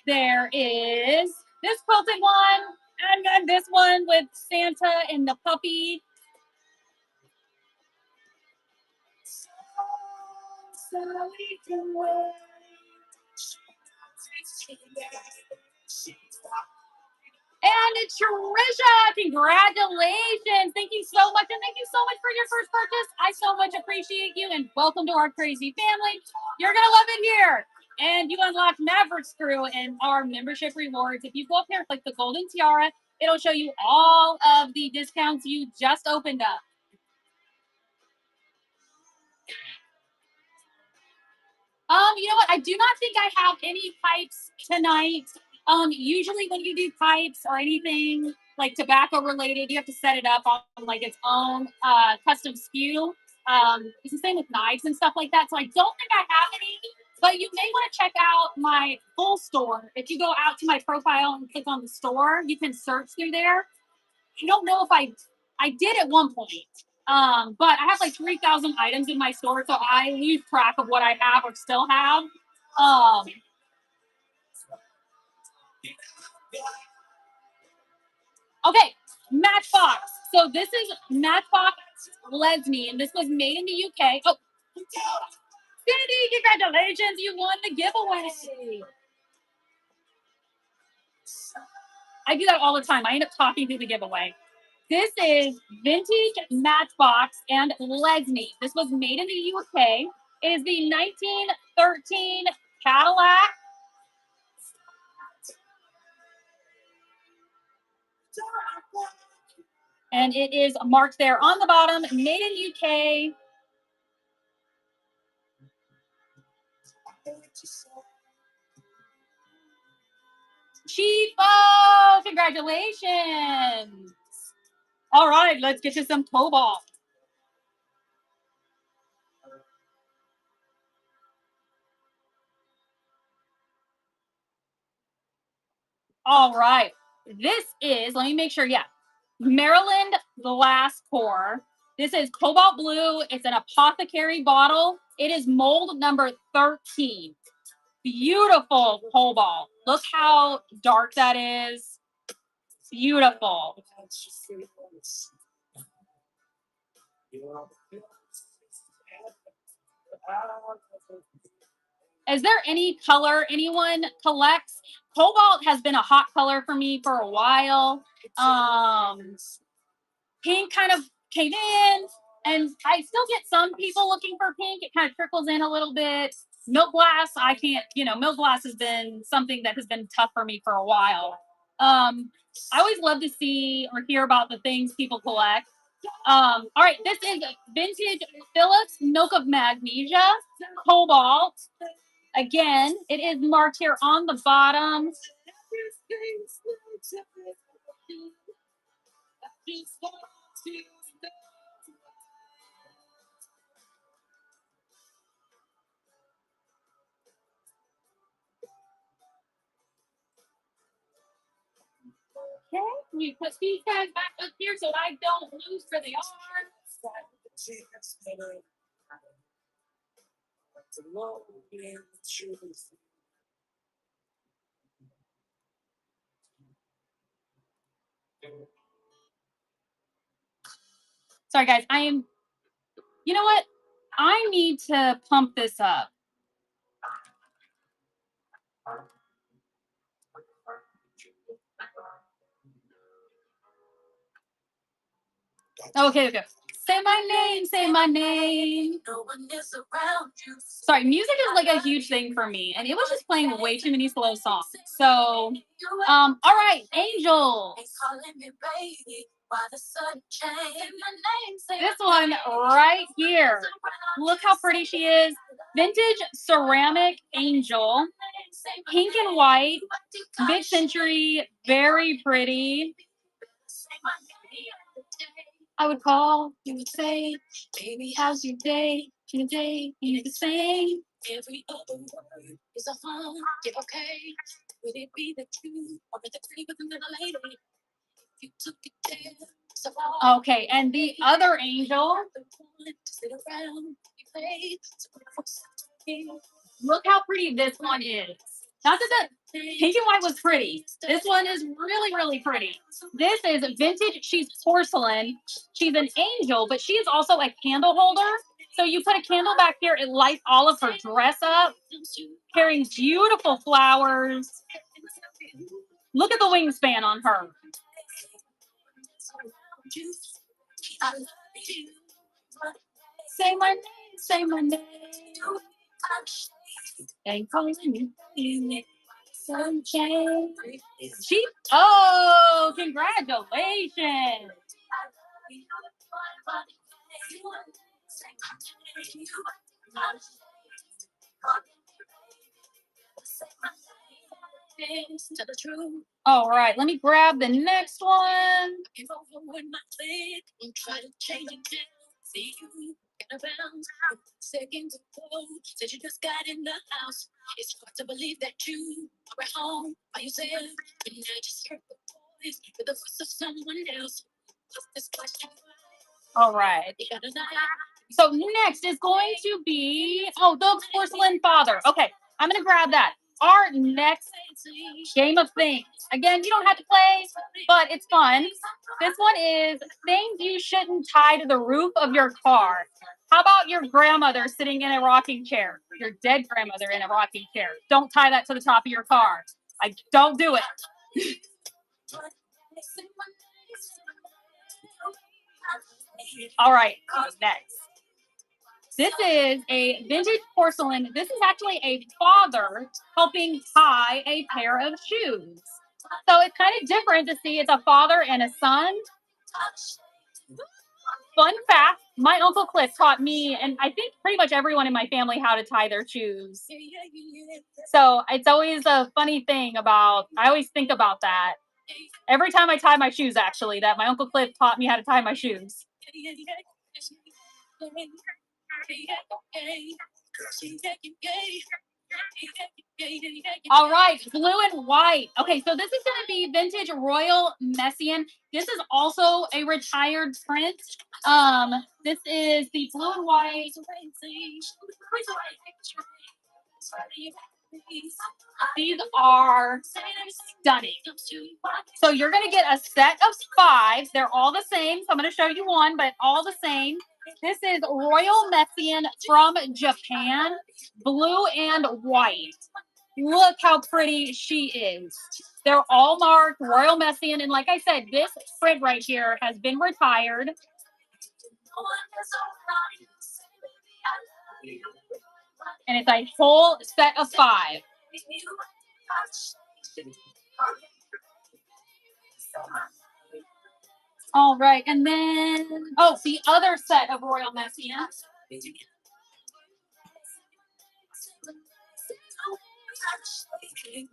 There is this quilted one, and then this one with Santa and the puppy. And Trisha, congratulations. Thank you so much. And thank you so much for your first purchase. I so much appreciate you. And welcome to our crazy family. You're going to love it here. And you unlock Mavericks Crew and our membership rewards. If you go up here, click the golden tiara, it'll show you all of the discounts you just opened up. You know what? I do not think I have any pipes tonight. Usually when you do pipes or anything like tobacco related, you have to set it up on like its own custom SKU. It's the same with knives and stuff like that. So I don't think I have any, but you may want to check out my full store. If you go out to my profile and click on the store, you can search through there. I don't know if I did at one point. But I have like 3,000 items in my store, so I lose track of what I have or still have. Okay, Matchbox. So this is Matchbox Lesney, and this was made in the UK. Oh, Cindy, congratulations! You won the giveaway. I do that all the time. I end up talking through the giveaway. This is vintage Matchbox and Lesney. This was made in the UK. It is the 1913 Cadillac. And it is marked there on the bottom, made in UK. Chiefo, congratulations. All right, let's get you some Cobalt. All right, this is, let me make sure, yeah, Maryland Glass Core. This is Cobalt Blue. It's an apothecary bottle. It is mold number 13. Beautiful Cobalt. Look how dark that is. Beautiful. Is there any color anyone collects? Cobalt has been a hot color for me for a while. Pink kind of came in, and I still get some people looking for pink. It kind of trickles in a little bit. Milk glass, I can't, milk glass has been something that has been tough for me for a while. I always love to see or hear about the things people collect. All right, this is vintage Phillips Milk of Magnesia, Cobalt. Again, it is marked here on the bottom. Okay, we put these guys back up here so I don't lose where they are. Sorry, guys. You know what? I need to pump this up. Okay. Say my name, say my name. No one is around you. Sorry, music is like a huge thing for me, and it was just playing way too many slow songs. So, all right, Angel. This one right here. Look how pretty she is. Vintage ceramic angel, pink and white, mid-century, very pretty. I would call, you would say, baby, how's your day? Today ain't the same. Every other word is a yeah, okay. Would it be the truth or the tree with another lady? You took it there. Okay, and the other angel. Look how pretty this one is. Not that the pink and white was pretty. This one is really, really pretty. This is vintage. She's porcelain. She's an angel, but she is also a candle holder. So you put a candle back here, it lights all of her dress up, carrying beautiful flowers. Look at the wingspan on her. Say my name, say my name. And calling you. Sunshine. Oh, congratulations. All right, let me grab the next one. Seconds ago, said you just got in the house. It's hard to believe that you are at home by yourself. And I just heard the voice with the voice of someone else. All right. So next is going to be the porcelain father. Okay, I'm gonna grab that. Our next game of things. Again, you don't have to play, but it's fun. This one is things you shouldn't tie to the roof of your car. How about your grandmother sitting in a rocking chair? Your dead grandmother in a rocking chair. Don't tie that to the top of your car. Don't do it. All right, next. This is a vintage porcelain. This is actually a father helping tie a pair of shoes. So it's kind of different to see it's a father and a son. Fun fact, my Uncle Cliff taught me, and I think pretty much everyone in my family, how to tie their shoes. So it's always a funny thing I always think about that. Every time I tie my shoes, actually, that my Uncle Cliff taught me how to tie my shoes. All right, blue and white. Okay, so this is going to be vintage Royal Messian. This is also a retired prince. This is the blue and white. These are stunning. So you're going to get a set of 5. They're all the same. So I'm going to show you one, but all the same. This is Royal Messian from Japan, blue and white. Look how pretty she is. They're all marked Royal Messian. And like I said, this print right here has been retired. And it's a whole set of 5. All right, and then the other set of Royal Messian.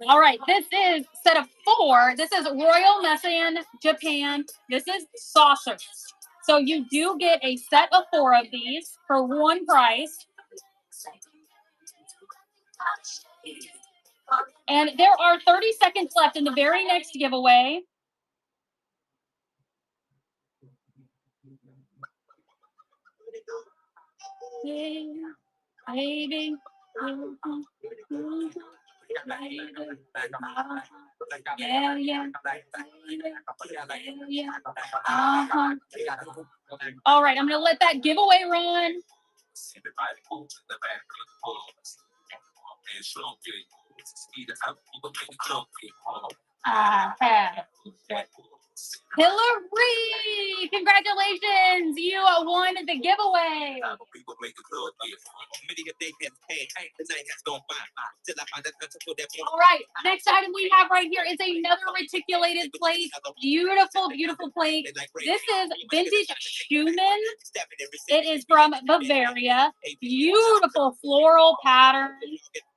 All right, this is set of 4. This is Royal Mesan, Japan. This is saucers. So you do get a set of 4 of these for one price. And there are 30 seconds left in the very next giveaway. Baby. Yeah, yeah. Yeah. Uh-huh. All right, I'm going to let that giveaway run. Hillary, congratulations! You won the giveaway. All right, next item we have right here is another reticulated plate. Beautiful, beautiful plate. This is vintage Schumann. It is from Bavaria. Beautiful floral pattern,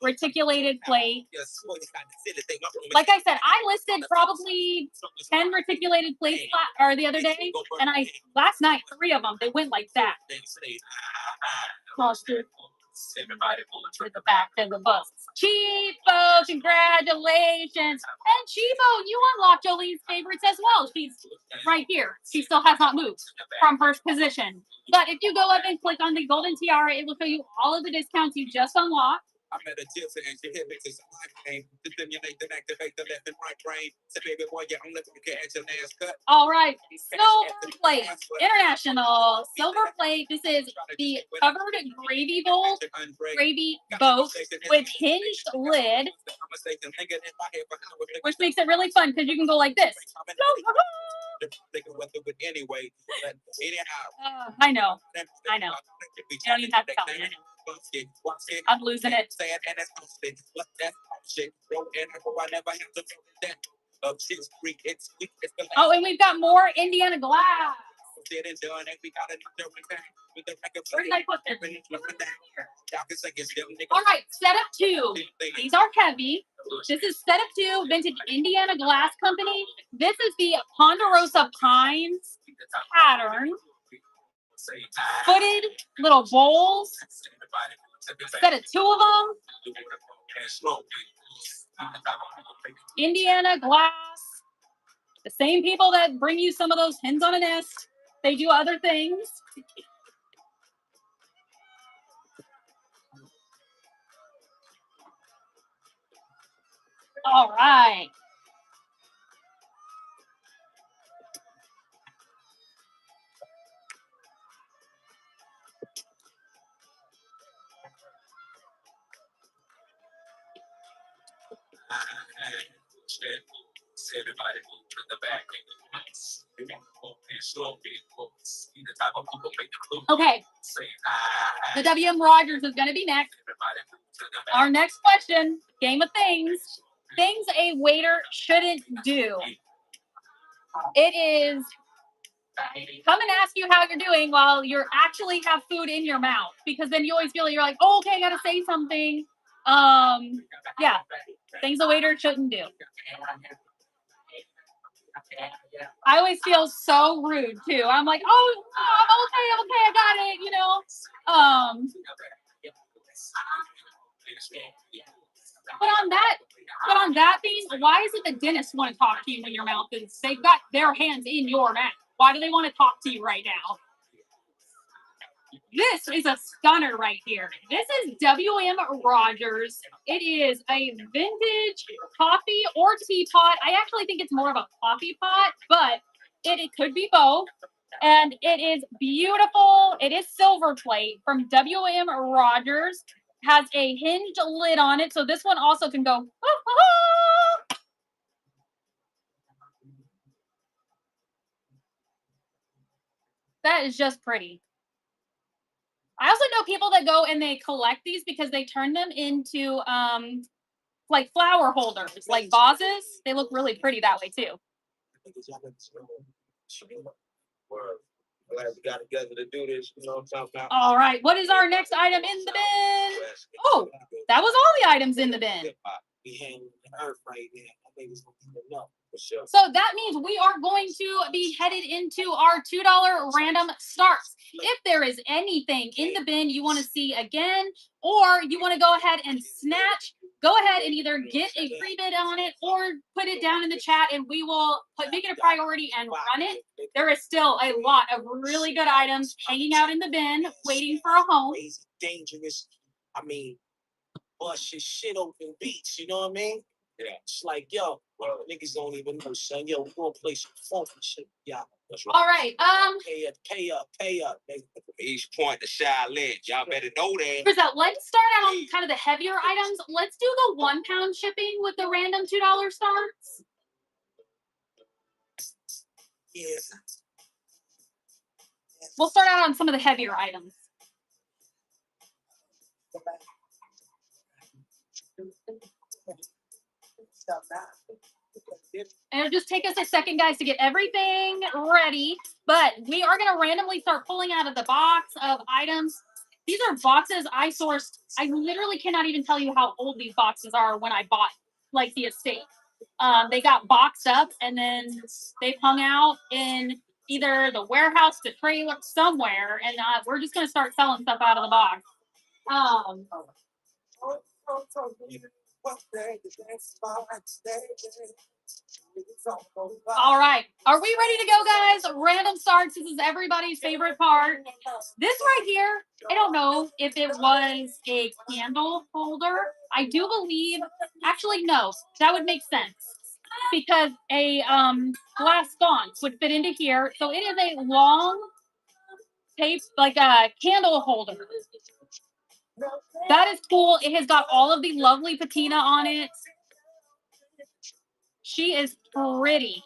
reticulated plate. Like I said, I listed probably 10 reticulated plates the other day, and last night 3 of them they went like that. With the back of the bus. Cheapo, congratulations. And Cheapo, you unlocked Jolene's favorites as well. She's right here. She still has not moved from her position. But if you go up and click on the golden tiara, it will show you all of the discounts you just unlocked. I met a gypsy and she hit me to to stimulate and activate the left and right brain. So baby boy, you're only looking at your nails cut. All right, silver plate, international silver plate. This is the covered gravy bowl, gravy boat with hinged lid, which makes it really fun because you can go like this. I know. You don't even have to tell me. I'm losing it. Oh, and we've got more Indiana glass. Where did I put this? All right, set up 2. These are heavy. This is set up 2, vintage Indiana Glass Company. This is the Ponderosa Pines pattern. Footed little bowls. Set of 2 of them. Indiana Glass. The same people that bring you some of those hens on a nest. They do other things. All right. Everybody move to the back. Okay. The W.M. Rogers is going to be next. Our next question, game of things. Things a waiter shouldn't do. It is come and ask you how you're doing while you actually have food in your mouth. Because then you always feel like you're like, oh, okay, I got to say something. Yeah. Things a waiter shouldn't do. I always feel so rude too. I'm like, oh, okay, I got it, But on that thing, why is it the dentist want to talk to you when your mouth is? They've got their hands in your mouth. Why do they want to talk to you right now? This is a stunner right here. This is W.M. Rogers. It is a vintage coffee or teapot. I actually think it's more of a coffee pot, but it could be both. And it is beautiful. It is silver plate from W.M. Rogers. Has a hinged lid on it. So this one also can go. That is just pretty. I also know people that go and they collect these because they turn them into like flower holders, like vases. They look really pretty that way too. Glad we got together to do this. You know what I'm talking about? All right. What is our next item in the bin? Oh, that was all the items in the bin. We hanging the earth right now. I think it's gonna be enough for sure. So that means we are going to be headed into our $2 random starts. If there is anything in the bin you want to see again, or you want to go ahead and snatch, go ahead and either get a free bid on it or put it down in the chat and we will make it a priority and run it. There is still a lot of really good items hanging out in the bin, waiting for a home. Crazy, dangerous. I mean, bust your shit open beats. You know what I mean? Yeah. It's like, yo, niggas don't even know, son. Yo, we gonna play some funky shit. Yeah. That's right. All right. Pay up. East Point to Shaolin. Y'all better know that. Chriselle, let's start out on kind of the heavier items. Let's do the 1 pound shipping with the random $2 starts. Yeah. We'll start out on some of the heavier items. And it'll just take us a second, guys, to get everything ready. But we are going to randomly start pulling out of the box of items. These are boxes I sourced. I literally cannot even tell you how old these boxes are when I bought, like, the estate. They got boxed up, and then they've hung out in either the warehouse, the trailer, somewhere. And we're just going to start selling stuff out of the box. All right. Are we ready to go, guys? Random starts. This is everybody's favorite part. This right here, I don't know if it was a candle holder. I do believe, actually, no, that would make sense because a glass sconce would fit into here. So it is a long tape, like a candle holder. That is cool. It has got all of the lovely patina on it. She is pretty.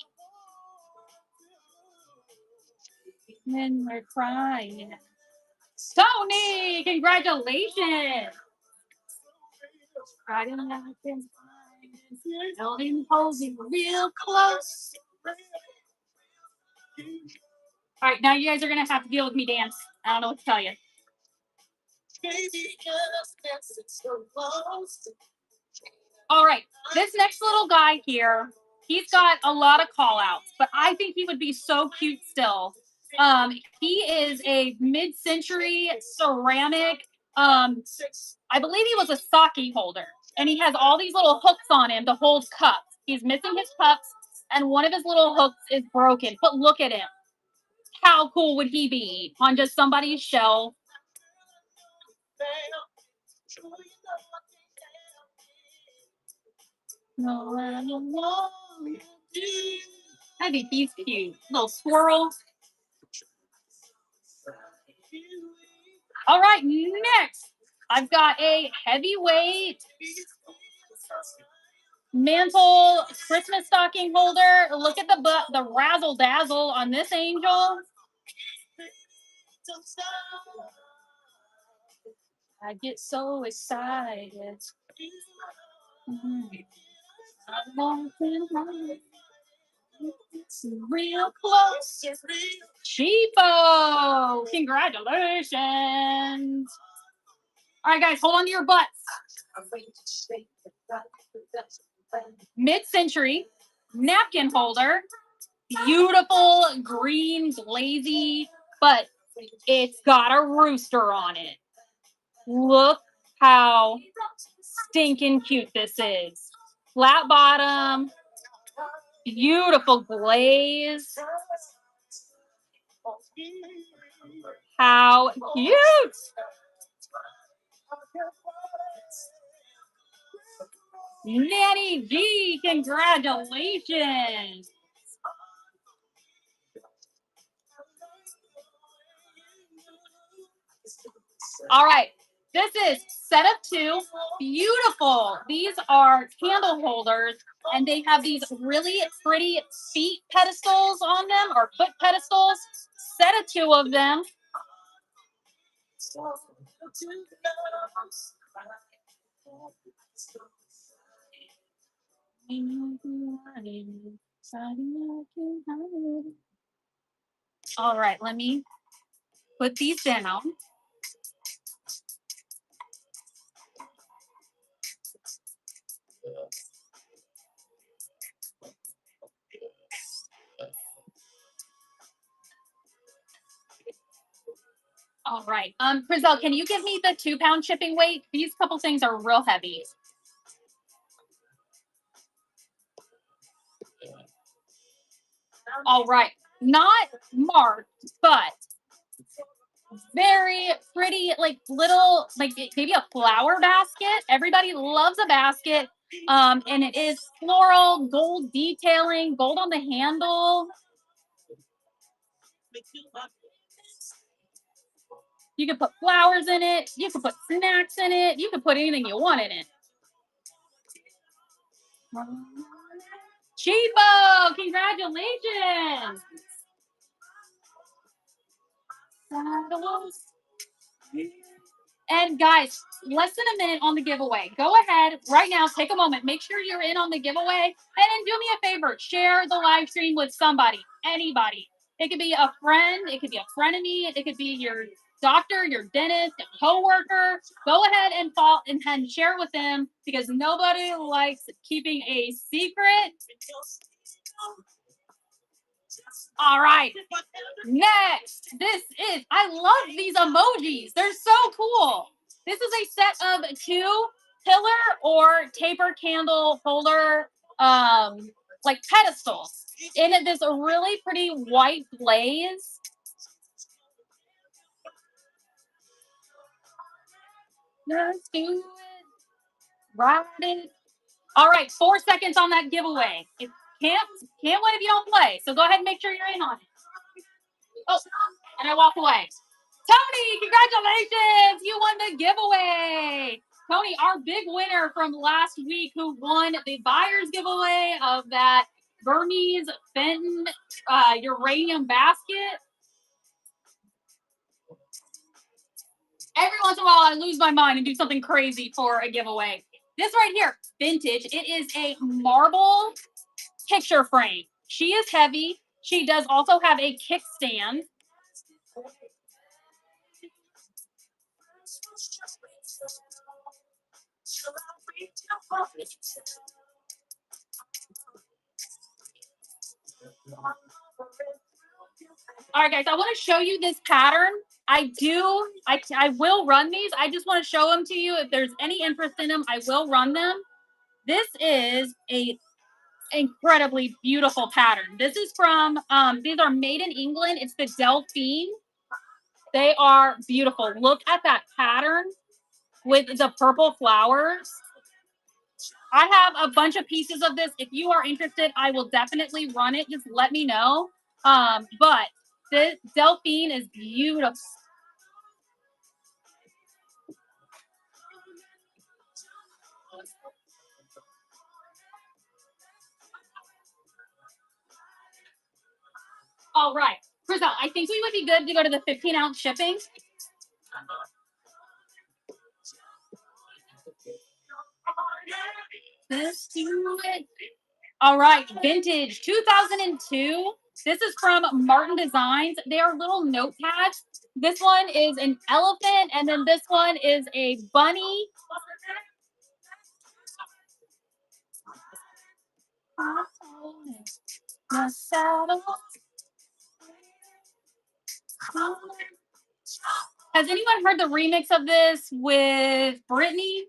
Men are crying. Tony, congratulations. Riding like this. Held him holding real close. All right, now you guys are going to have to deal with me dance. I don't know what to tell you. All right, this next little guy here, he's got a lot of call outs, but I think he would be so cute still. He is a mid-century ceramic, I believe he was a sake holder, and he has all these little hooks on him to hold cups. He's missing his cups, and one of his little hooks is broken, but look at him. How cool would he be on just somebody's shelf? I think he's cute. Little squirrel. All right, next, I've got a heavyweight mantle Christmas stocking holder. Look at the razzle dazzle on this angel. I get so excited. It's real close. Cheapo! Congratulations! All right, guys, hold on to your butts. Mid-century napkin holder. Beautiful green glazy, but it's got a rooster on it. Look how stinking cute this is. Flat bottom, beautiful glaze. How cute! Nanny G, congratulations! All right, this is set of 2. Beautiful. These are candle holders, and they have these really pretty feet pedestals on them, or foot pedestals. Set of 2 of them. All right, let me put these down. All right. Frizzell, can you give me the 2-pound shipping weight? These couple things are real heavy. All right. Not marked, but very pretty, like little, like maybe a flower basket. Everybody loves a basket. And it is floral, gold detailing, gold on the handle. You can put flowers in it. You can put snacks in it. You can put anything you want in it. Cheapo, congratulations. And guys, less than a minute on the giveaway. Go ahead right now, take a moment, make sure you're in on the giveaway, and then do me a favor, share the live stream with somebody, anybody. It could be a friend, it could be a frenemy, it could be your doctor, your dentist, a coworker. Go ahead and share it with them because nobody likes keeping a secret. All right. Next, I love these emojis. They're so cool. This is a set of 2 pillar or taper candle holder, like pedestals. In it, this really pretty white glaze. Let's do it. Ride it. All right, 4 seconds on that giveaway. Can't win if you don't play. So go ahead and make sure you're in on it. Oh, and I walk away. Tony, congratulations! You won the giveaway. Tony, our big winner from last week who won the buyer's giveaway of that Burmese Fenton uranium basket. Every once in a while, I lose my mind and do something crazy for a giveaway. This right here, vintage. It is a marble picture frame. She is heavy. She does also have a kickstand. All right, guys, I want to show you this pattern. I will run these. I just want to show them to you. If there's any interest in them, I will run them. This is a incredibly beautiful pattern. This is from, these are made in England. It's the Delphine. They are beautiful. Look at that pattern with the purple flowers. I have a bunch of pieces of this. If you are interested, I will definitely run it. Just let me know. But this Delphine is beautiful. All right, Frizzell, I think we would be good to go to the 15-ounce shipping. Let's do it. All right, vintage 2002. This is from Martin Designs. They are little notepads. This one is an elephant, and then this one is a bunny. Has anyone heard the remix of this with Britney?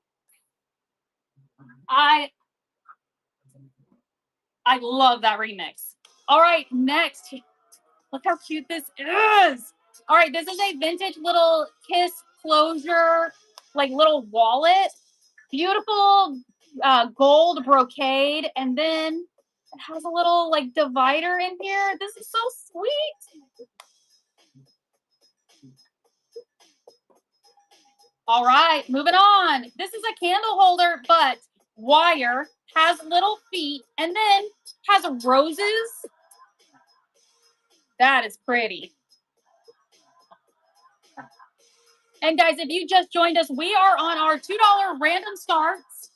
I love that remix. All right, next. Look how cute this is. All right, this is a vintage little kiss closure, like little wallet. Beautiful gold brocade. And then it has a little like divider in here. This is so sweet. All right, moving on. This is a candle holder, but wire, has little feet, and then has roses. That is pretty. And guys, if you just joined us, we are on our $2 random starts.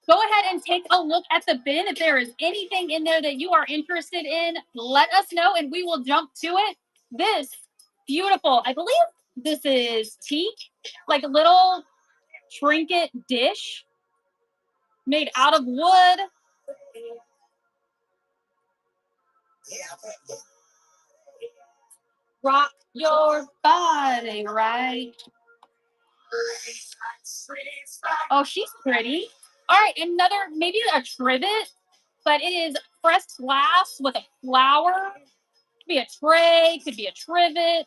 Go ahead and take a look at the bin. If there is anything in there that you are interested in, let us know and we will jump to it. This beautiful, I believe this is teak, like a little trinket dish made out of wood. Rock your body right. Oh, she's pretty. All right, another, maybe a trivet, but it is pressed glass with a flower. Could be a tray, could be a trivet.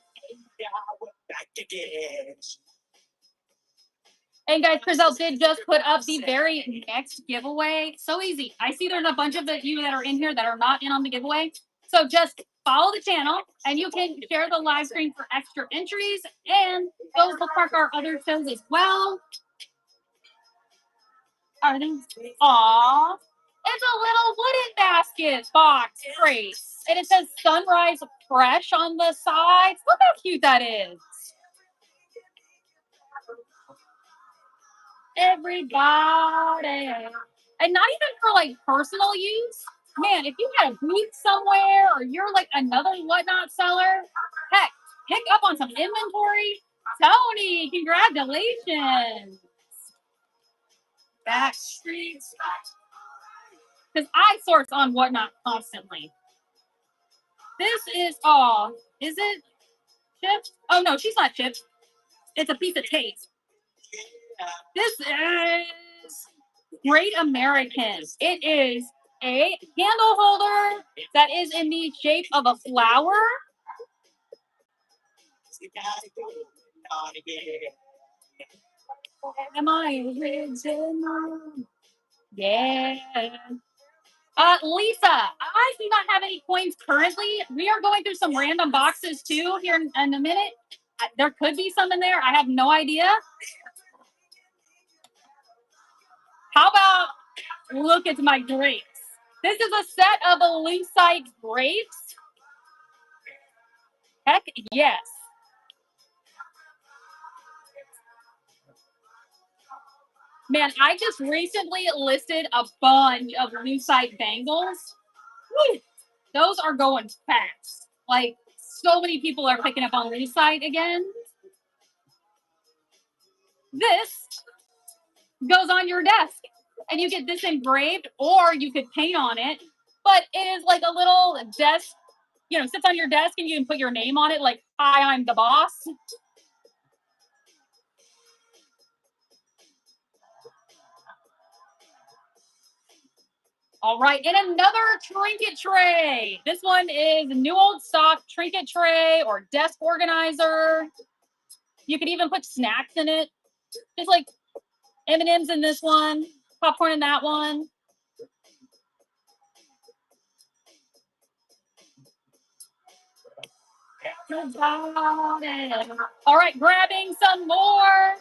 And guys, Chriselle did just put up the very next giveaway. So easy. I see there's a bunch of you that are in here that are not in on the giveaway. So just follow the channel and you can share the live stream for extra entries and go bookmark our other shows as well. Are they? Aw. It's a little wooden basket box crate. And it says Sunrise Fresh on the side. Look how cute that is. Everybody. And not even for like personal use. Man, if you had a booth somewhere or you're like another whatnot seller, heck, pick up on some inventory. Tony, congratulations. Backstreet. Because I source on whatnot constantly. This is all. Is it chips? Oh no, she's not chips. It's a piece of tape. This is Great American. It is a candle holder that is in the shape of a flower. Am I original? Yeah. Lisa, I do not have any coins currently. We are going through some random boxes too here in a minute. There could be some in there. I have no idea. How about look at my grapes? This is a set of Lucite grapes. Heck yes. Man, I just recently listed a bunch of Lucite bangles. Woo! Those are going fast. Like, so many people are picking up on Lucite again. This goes on your desk and you get this engraved or you could paint on it. But it is like a little desk, sits on your desk and you can put your name on it like, hi, I'm the boss. All right, and another trinket tray. This one is new old stock trinket tray or desk organizer. You could even put snacks in it. Just like M&Ms in this one, popcorn in that one. All right, grabbing some more.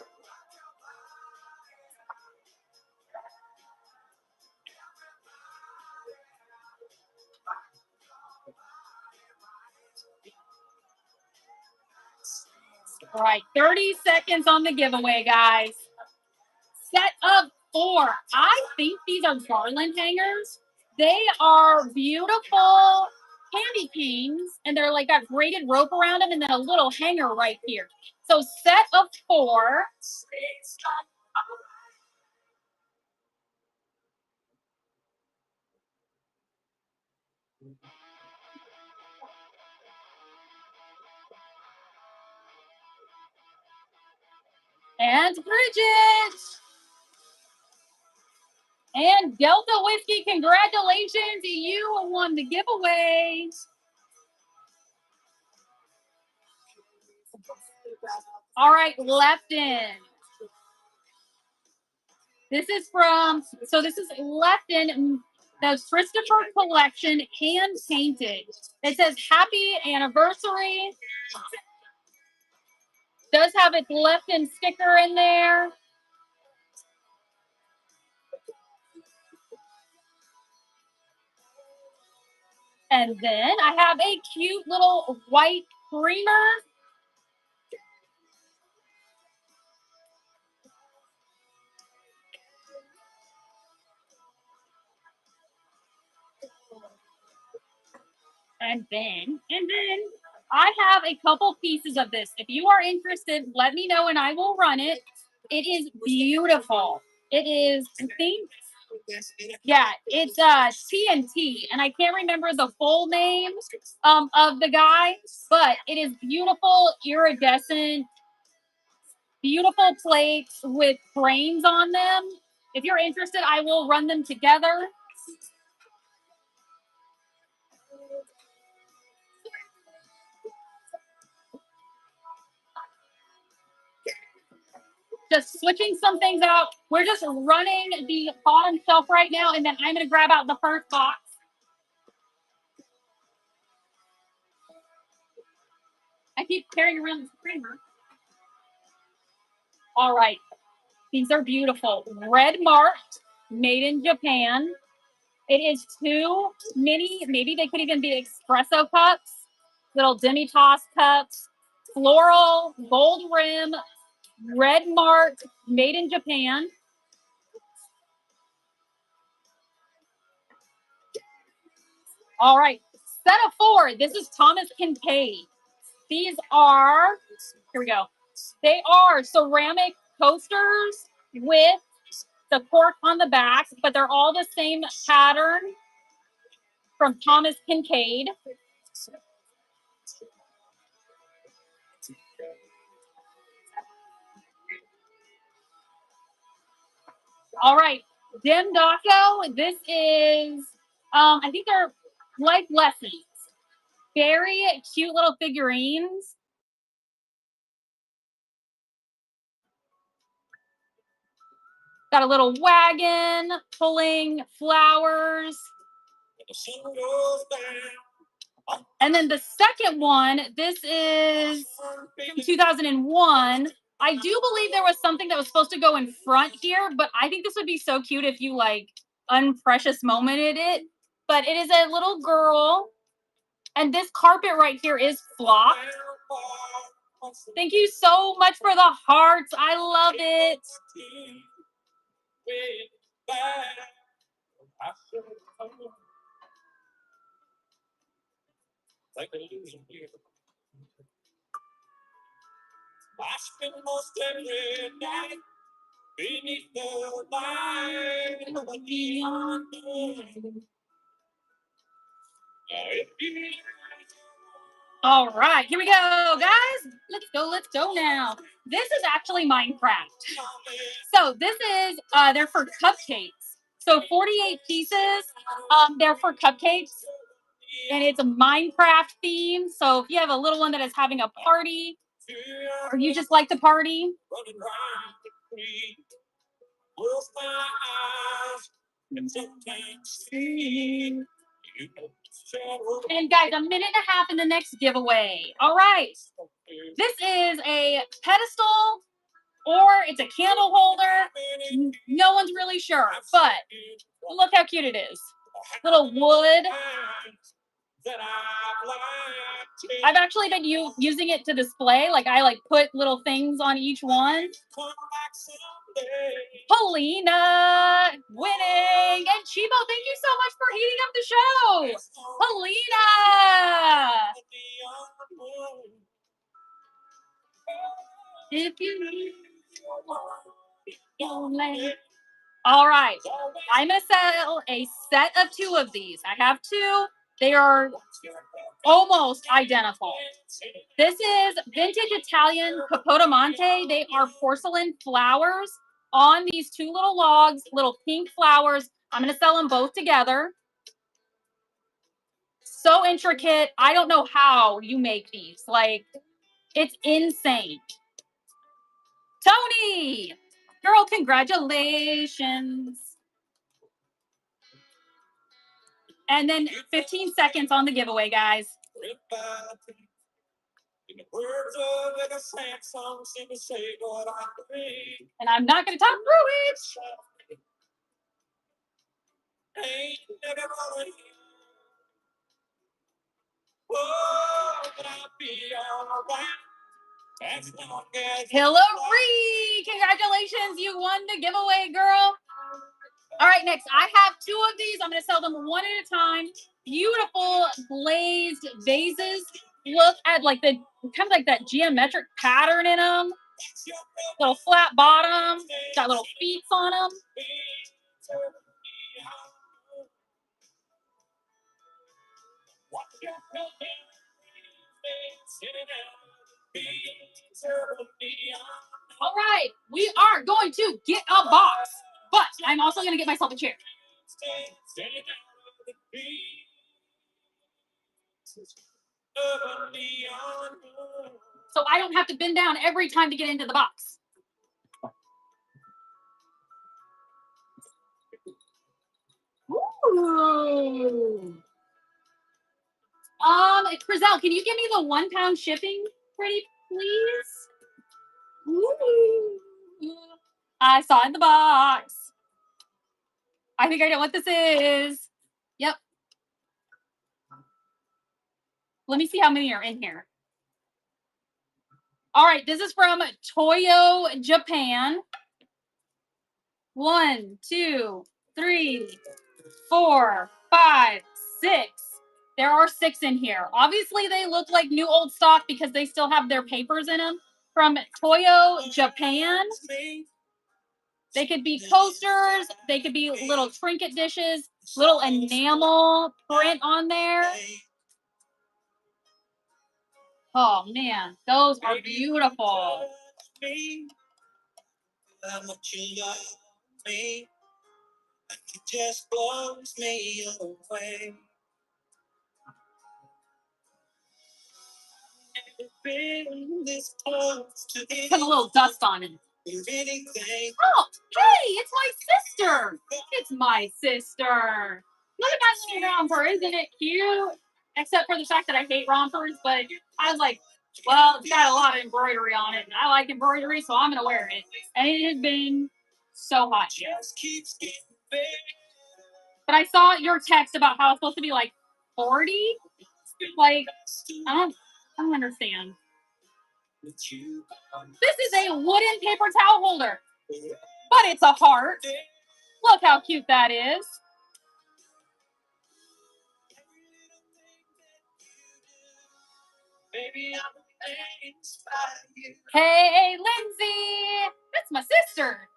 All right, 30 seconds on the giveaway, guys. Set of 4. I think these are garland hangers. They are beautiful candy canes, and they're like got braided rope around them and then a little hanger right here. So set of 4. And Bridget. And Delta Whiskey, congratulations. You won the giveaway. All right, Lefton. This is Lefton, the Christopher Collection, hand painted. It says happy anniversary. Does have its Lefton sticker in there. And then I have a cute little white creamer. And then I have a couple pieces of this. If you are interested, let me know and I will run it. It is beautiful. It is, I think, yeah, it's TNT, and I can't remember the full name of the guy, but it is beautiful, iridescent, beautiful plates with frames on them. If you're interested, I will run them together. Just switching some things out. We're just running the bottom shelf right now, and then I'm going to grab out the first box. I keep carrying around the streamer. All right. These are beautiful. Red marked, made in Japan. It is 2 mini, maybe they could even be espresso cups, little demi-tasse cups, floral, gold rim, red marked, made in Japan. All right, set of 4. This is Thomas Kincaid. These are, here we go. They are ceramic coasters with the cork on the back, but they're all the same pattern from Thomas Kincaid. All right, Dim Daco. This is, I think they're life lessons. Very cute little figurines. Got a little wagon pulling flowers. And then the second one, this is 2001. I do believe there was something that was supposed to go in front here, but I think this would be so cute if you like unprecious momented it. But it is a little girl. And this carpet right here is flocked. Thank you so much for the hearts. I love it. I spend most every night beneath the light of a neon moon. All right, here we go, guys. Let's go now. This is actually Minecraft. So this is they're for cupcakes. So 48 pieces. They're for cupcakes, and it's a Minecraft theme. So if you have a little one that is having a party, or you just like to party, and guys, a minute and a half in the next giveaway. All right. This is a pedestal or it's a candle holder. No one's really sure, but look how cute it is. Little wood. I've actually been using it to display. Like I put little things on each one. Polina winning. And Chibo, thank you so much for heating up the show. Polina. If you need all right. I'm going to sell a set of 2 of these. I have 2. They are almost identical. This is vintage Italian Capodamonte. They are porcelain flowers on these 2 little logs, little pink flowers. I'm going to sell them both together. So intricate. I don't know how you make these. Like, it's insane. Tony! Girl, congratulations. And then 15 seconds on the giveaway, guys. And I'm not going to talk through it. Hillary, congratulations. You won the giveaway, girl. All right, next, I have 2 of these. I'm going to sell them one at a time. Beautiful glazed vases. Look at like the kind of like that geometric pattern in them. Little flat bottom. Got little feet on them. All right, we are going to get a box, but I'm also going to get myself a chair. So I don't have to bend down every time to get into the box. Ooh. Frizzell, can you give me the 1 pound shipping, pretty please? Ooh. I saw in the box. I think I know what this is. Yep. Let me see how many are in here. All right, this is from Toyo, Japan. 1, 2, 3, 4, 5, 6. There are 6 in here. Obviously, they look like new old stock because they still have their papers in them. From Toyo, Japan. They could be coasters. They could be little trinket dishes, little enamel print on there. Oh, man. Those are beautiful. Just blows me away. Put a little dust on it. Oh, hey, it's my sister. It's my sister. Look at my little romper. Isn't it cute? Except for the fact that I hate rompers, but I was like, well, it's got a lot of embroidery on it, and I like embroidery, so I'm going to wear it. And it has been so hot. But I saw your text about how it's supposed to be like 40. Like, I don't understand. This is a wooden paper towel holder, but it's a heart. Look how cute that is. Hey, Lindsay, that's my sister.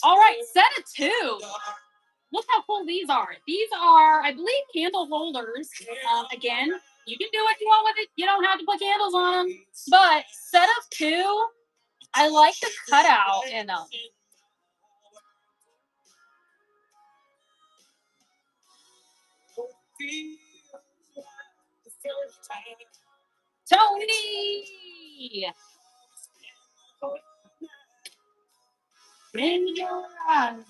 All right, set of 2. Look how cool these are. These are, I believe, candle holders. Again, you can do what you want with it. You don't have to put candles on them. But set of 2, I like the cutout in them. Tony! In your eyes.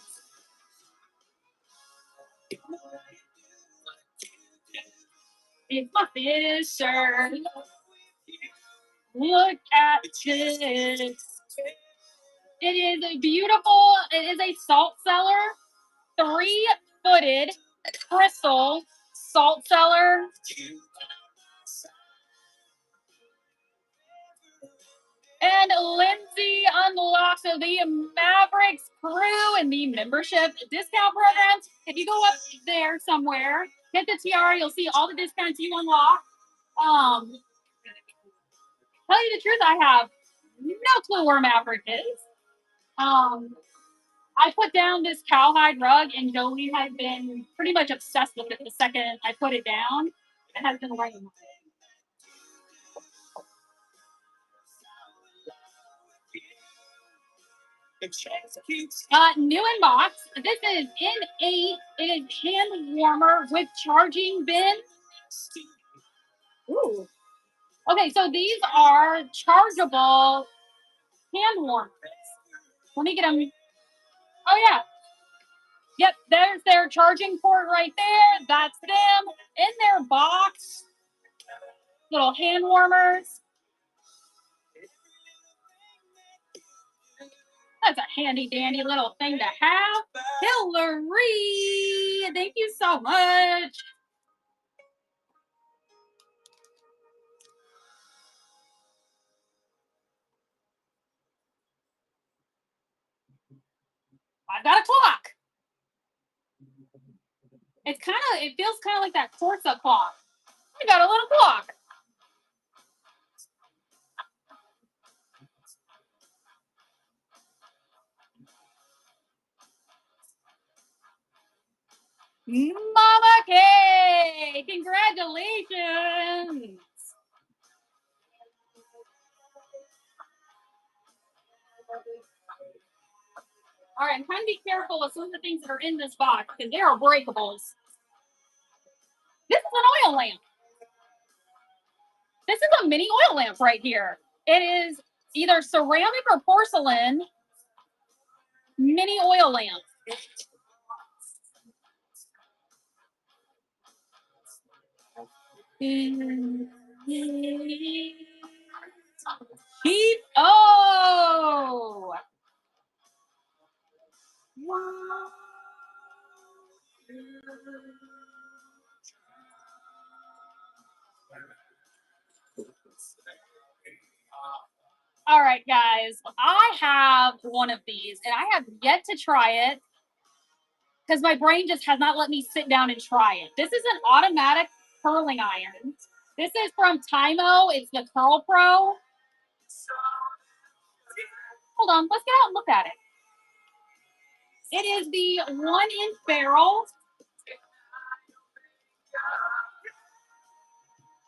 It's my fisher. Look at this. It is a beautiful, it is a salt cellar. 3-footed crystal salt cellar. And Lindsay unlocks the Mavericks crew and the membership discount programs. If you go up there somewhere, hit the tiara, you'll see all the discounts you unlock. Tell you the truth, I have no clue where Maverick is. I put down this cowhide rug, and Joey has been pretty much obsessed with it the second I put it down. It has been right in my head. New in box. This is N8. It is hand warmer with charging bin. Ooh. Okay, so these are chargeable hand warmers. Let me get them. Oh, yeah. Yep, there's their charging port right there. That's them in their box. Little hand warmers. That's a handy dandy little thing to have. Hillary, thank you so much. I've got a clock. It feels kind of like that Corsa clock. I got a little clock. Mama K! Congratulations! All right, I'm trying to be careful with some of the things that are in this box because they are breakables. This is an oil lamp. This is a mini oil lamp right here. It is either ceramic or porcelain mini oil lamp. Oh! Wow. All right, guys, I have one of these and I have yet to try it because my brain just has not let me sit down and try it. This is an automatic curling iron. This is from Tymo. It's the Curl Pro. Hold on, let's get out and look at it. It is the 1-inch barrel.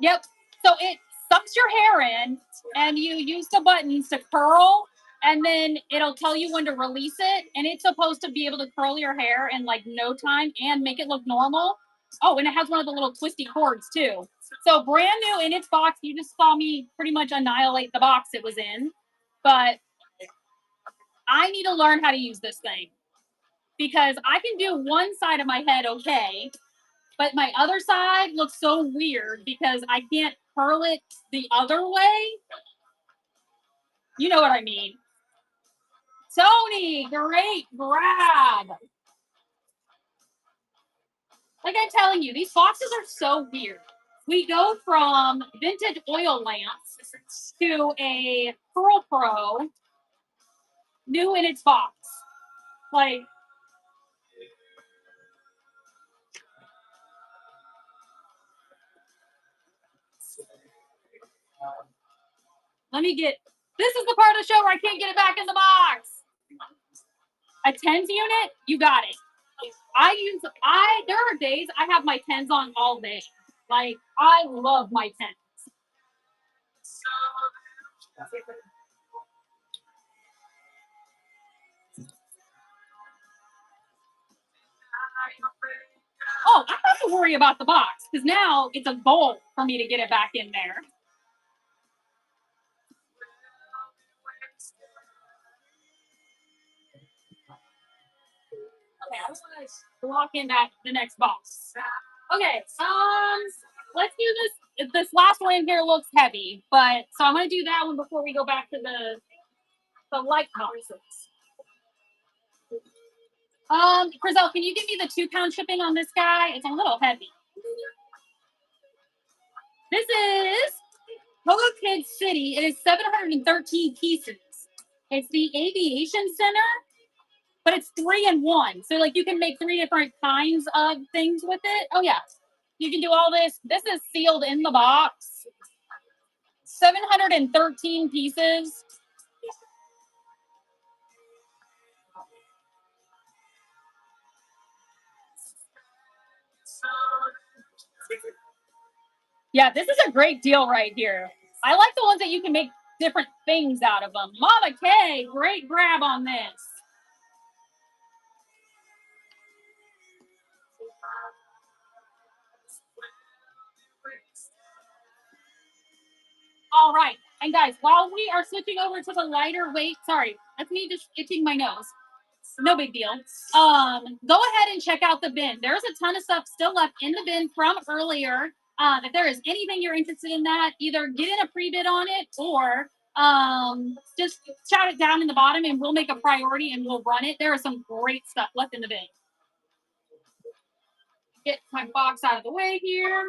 Yep. So it sucks your hair in, and you use the buttons to curl, and then it'll tell you when to release it, and it's supposed to be able to curl your hair in like no time and make it look normal. Oh, and it has one of the little twisty cords too. So brand new in its box. You just saw me pretty much annihilate the box it was in, but I need to learn how to use this thing because I can do one side of my head okay, but my other side looks so weird because I can't curl it the other way. You know what I mean. Tony, great grab. Like I'm telling you, these boxes are so weird. We go from vintage oil lamps to a Curl Pro new in its box. Like, let me get, this is the part of the show where I can't get it back in the box. A TENS unit, you got it. There are days I have my TENS on all day. Like, I love my TENS. Oh, I don't have to worry about the box because now it's a goal for me to get it back in there. Okay, I want to lock in the next box. Okay, let's do this. This last one here looks heavy, but so I'm gonna do that one before we go back to the light boxes. Frizzell, can you give me the 2-pound shipping on this guy? It's a little heavy. This is Pogo Kid City. It is 713 pieces. It's the Aviation Center, but it's 3-in-1. So like you can make 3 different kinds of things with it. Oh yeah, you can do all this. This is sealed in the box. 713 pieces. Yeah, this is a great deal right here. I like the ones that you can make different things out of them. Mama K, great grab on this. All right. And guys, while we are switching over to the lighter weight, sorry, that's me just itching my nose. No big deal. Go ahead and check out the bin. There's a ton of stuff still left in the bin from earlier. If there is anything you're interested in that, either get in a pre-bid on it or just shout it down in the bottom and we'll make a priority and we'll run it. There is some great stuff left in the bin. Get my box out of the way here.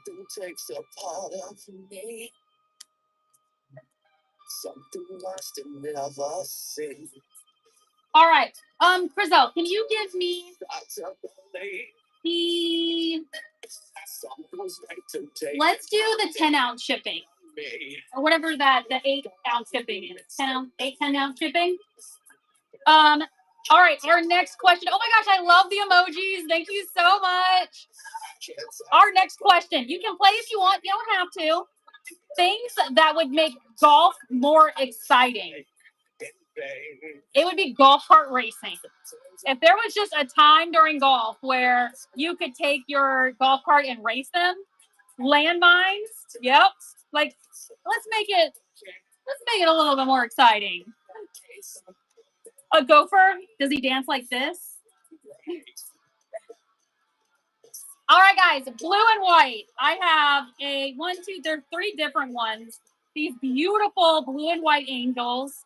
Something takes a part of me. Something lost and never seen. All right. Frizzell, can you give me the... Let's do the 10-ounce shipping. Or whatever that, the 8-ounce shipping is. 10-ounce shipping. All right, our next question. Oh my gosh, I love the emojis. Thank you so much. Our next question. You can play if you want. You don't have to. Things that would make golf more exciting. It would be golf cart racing. If there was just a time during golf where you could take your golf cart and race them, landmines, yep. Like, let's make it a little bit more exciting. A gopher? Does he dance like this? All right, guys, blue and white. I have there's 3 different ones. These beautiful blue and white angels.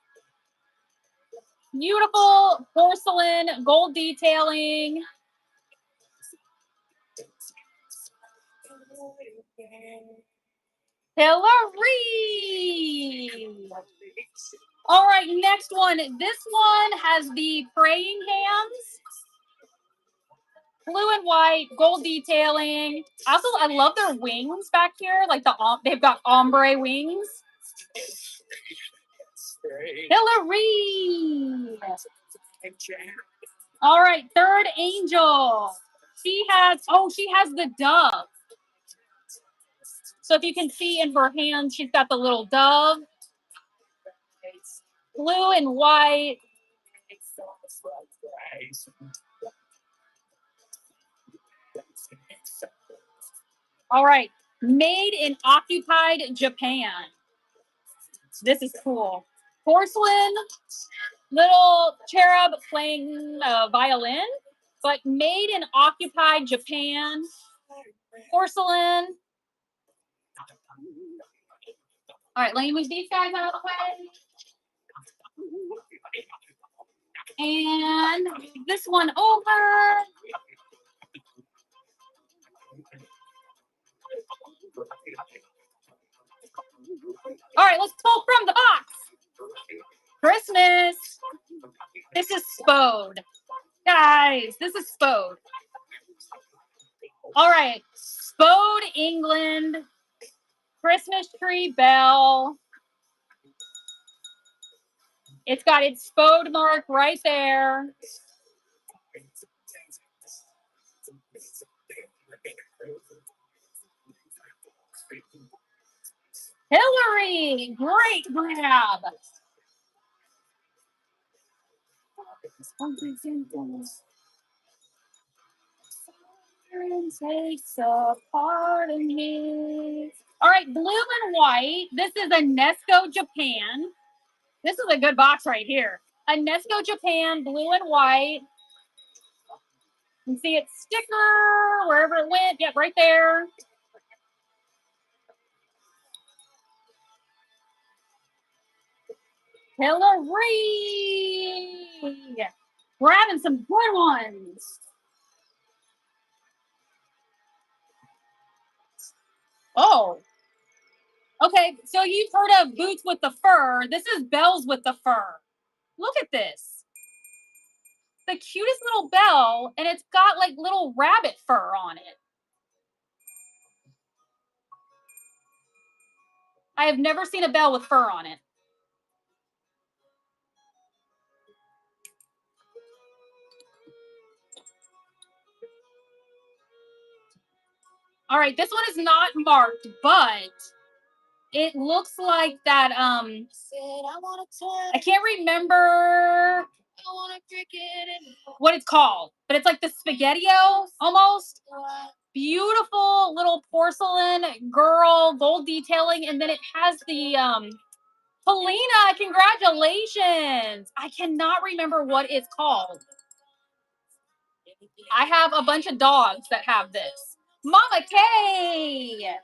Beautiful porcelain, gold detailing. Hillary. All right, next one. This one has the praying hands. Blue and white, gold detailing. Also, I love their wings back here. Like they've got ombre wings. Hillary. All right, third angel. She has the dove. So if you can see in her hand, she's got the little dove. Blue and white. All right, made in occupied Japan. This is cool. Porcelain, little cherub playing violin, but made in occupied Japan. Porcelain. All right, let me move these guys out of the way. And this one over. All right, let's pull from the box. Christmas. This is Spode. Guys, this is Spode. All right, Spode, England. Christmas tree bell. It's got its Spode mark right there. Hillary, great grab. Takes a part of me. All right, blue and white. This is a Nesco Japan. This is a good box right here. A Nesco Japan, blue and white. You can see its sticker wherever it went. Yep, right there. Hillary! Grabbing some good ones. Oh. Okay, so you've heard of boots with the fur. This is bells with the fur. Look at this. The cutest little bell, and it's got like little rabbit fur on it. I have never seen a bell with fur on it. All right, this one is not marked, but it looks like that. I can't remember what it's called, but it's like the Spaghetti-O almost. Beautiful little porcelain girl, gold detailing, and then it has the Polina, congratulations! I cannot remember what it's called. I have a bunch of dogs that have this. Mama K!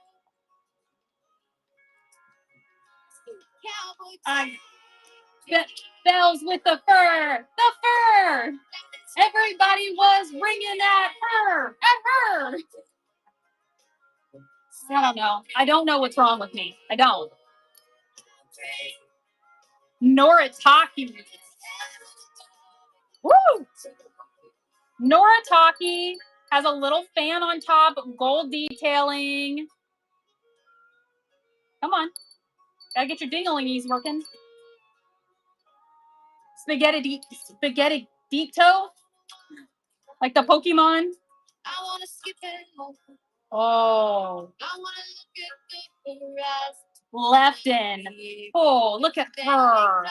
Bells with the fur! The fur! Everybody was ringing at her! At her! I don't know. I don't know what's wrong with me. I don't. Noritake. Woo! Noritake has a little fan on top, gold detailing. Come on. Gotta get your dingalingies working. Spaghetti Dito? Like the Pokemon? Oh. Lefton. Oh, look at her.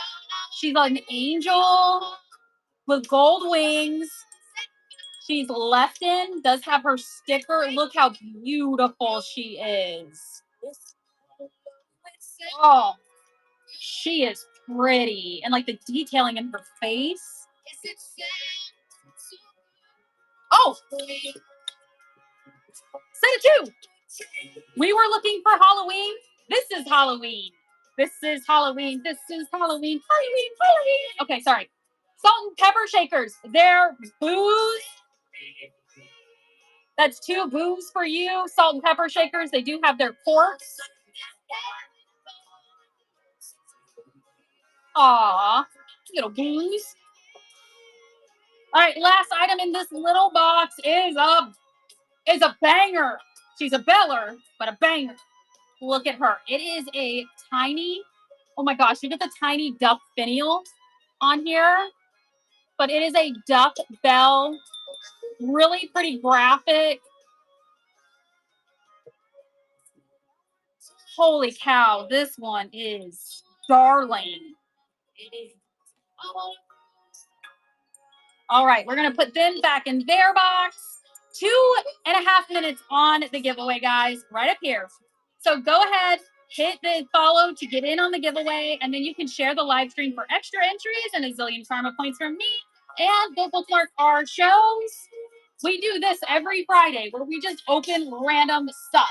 She's an angel with gold wings. She's Lefton, does have her sticker. Look how beautiful she is. Oh, she is pretty. And like the detailing in her face. Oh, set it too. We were looking for Halloween. This is Halloween. This is Halloween. This is Halloween. Halloween. Halloween. Okay, sorry. Salt and pepper shakers. They're booze. That's 2 booze for you. Salt and pepper shakers. They do have their corks. Aw, little booze. All right, last item in this little box is a banger. She's a beller, but a banger. Look at her. It is a tiny, oh my gosh, look at the tiny duck finial on here. But it is a duck bell. Really pretty graphic. Holy cow, this one is darling. All right, we're going to put them back in their box. 2.5 minutes on the giveaway, guys, right up here. So go ahead, hit the follow to get in on the giveaway, and then you can share the live stream for extra entries and a zillion karma points from me. And go bookmark our shows. We do this every Friday where we just open random stuff.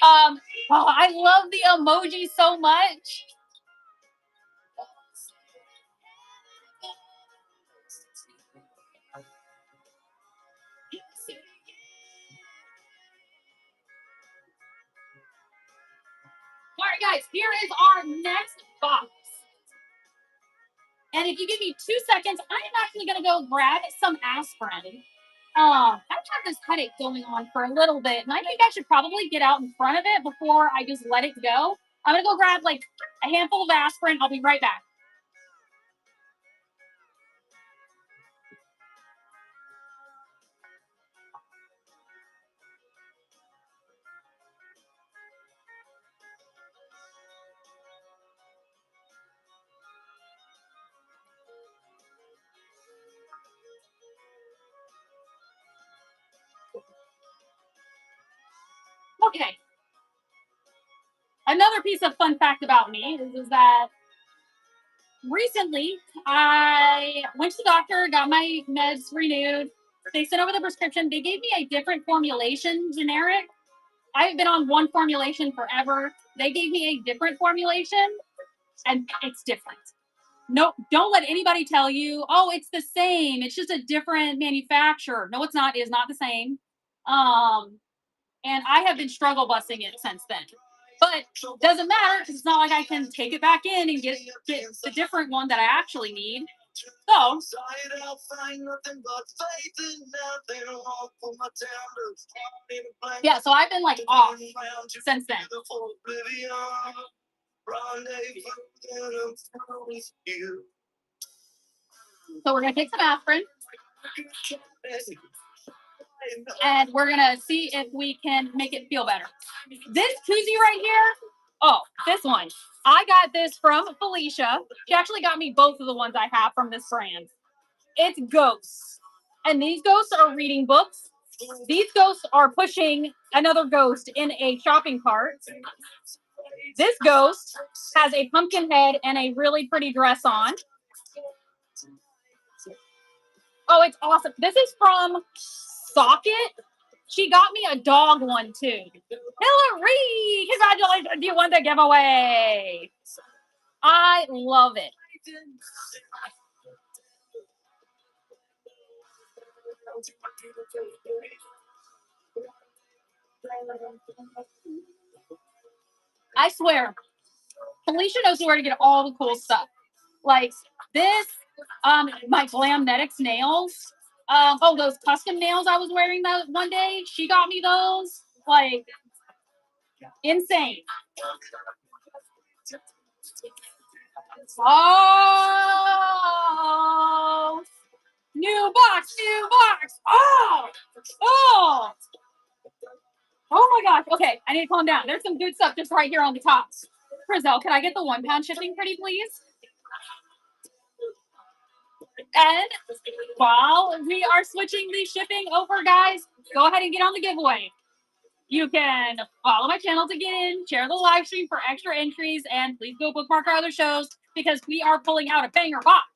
I love the emoji so much. All right, guys, here is our next box. And if you give me 2 seconds, I am actually going to go grab some aspirin. I've had this headache going on for a little bit, and I think I should probably get out in front of it before I just let it go. I'm going to go grab like a handful of aspirin. I'll be right back. Okay. Another piece of fun fact about me is that recently I went to the doctor, got my meds renewed. They sent over the prescription. They gave me a different formulation, generic. I've been on one formulation forever. They gave me a different formulation, and it's different. No, don't let anybody tell you, oh, it's the same. It's just a different manufacturer. No, it's not. It is not the same. And I have been struggle busting it since then. But doesn't matter because it's not like I can take it back in and get the different one that I actually need. So, yeah, so I've been like off since then. So we're going to take some aspirin. And we're going to see if we can make it feel better. This koozie right here, oh, this one. I got this from Felicia. She actually got me both of the ones I have from this brand. It's ghosts. And these ghosts are reading books. These ghosts are pushing another ghost in a shopping cart. This ghost has a pumpkin head and a really pretty dress on. Oh, it's awesome. This is from Socket. She got me a dog one too. Hillary, congratulations, you won the giveaway. I love it. I swear, Felicia knows where to get all the cool stuff. Like this, my Glamnetics nails. Oh, those custom nails I was wearing that one day. She got me those. Like insane. Oh, new box, new box. Oh, oh, oh my gosh. Okay, I need to calm down. There's some good stuff just right here on the top. Frizzell, can I get the £1 shipping pretty please? And while we are switching the shipping over, guys, go ahead and get on the giveaway. You can follow my channel to get in, share the live stream for extra entries, and please go bookmark our other shows because we are pulling out a banger box.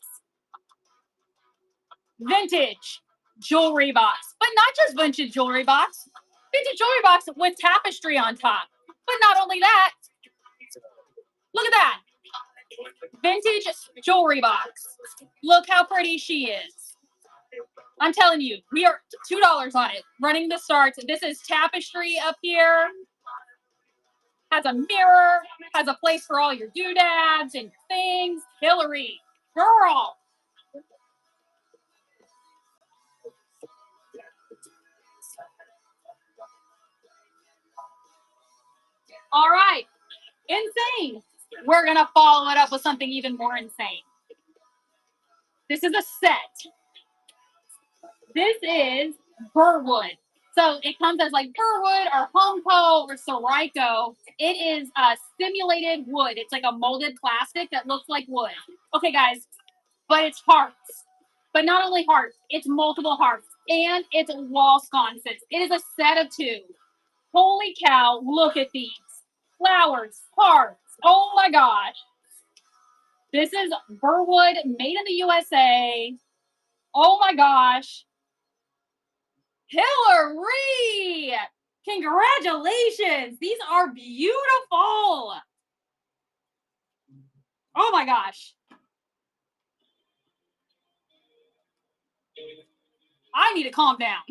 Vintage jewelry box, but not just vintage jewelry box. Vintage jewelry box with tapestry on top. But not only that, look at that. Vintage jewelry box. Look how pretty she is. I'm telling you, we are $2 on it. Running the starts. This is tapestry up here. Has a mirror. Has a place for all your doodads and your things. Hillary, girl. All right. Insane. We're going to follow it up with something even more insane. This is a set. This is Burwood. So it comes as like Burwood or Homeco or Soraiko. It is simulated wood. It's like a molded plastic that looks like wood. Okay, guys, but it's hearts. But not only hearts, it's multiple hearts. And it's wall sconces. It is a set of 2. Holy cow, look at these. Flowers, hearts. Oh my gosh. This is Burwood, made in the USA. Oh my gosh. Hillary! Congratulations! These are beautiful. Oh my gosh. I need to calm down.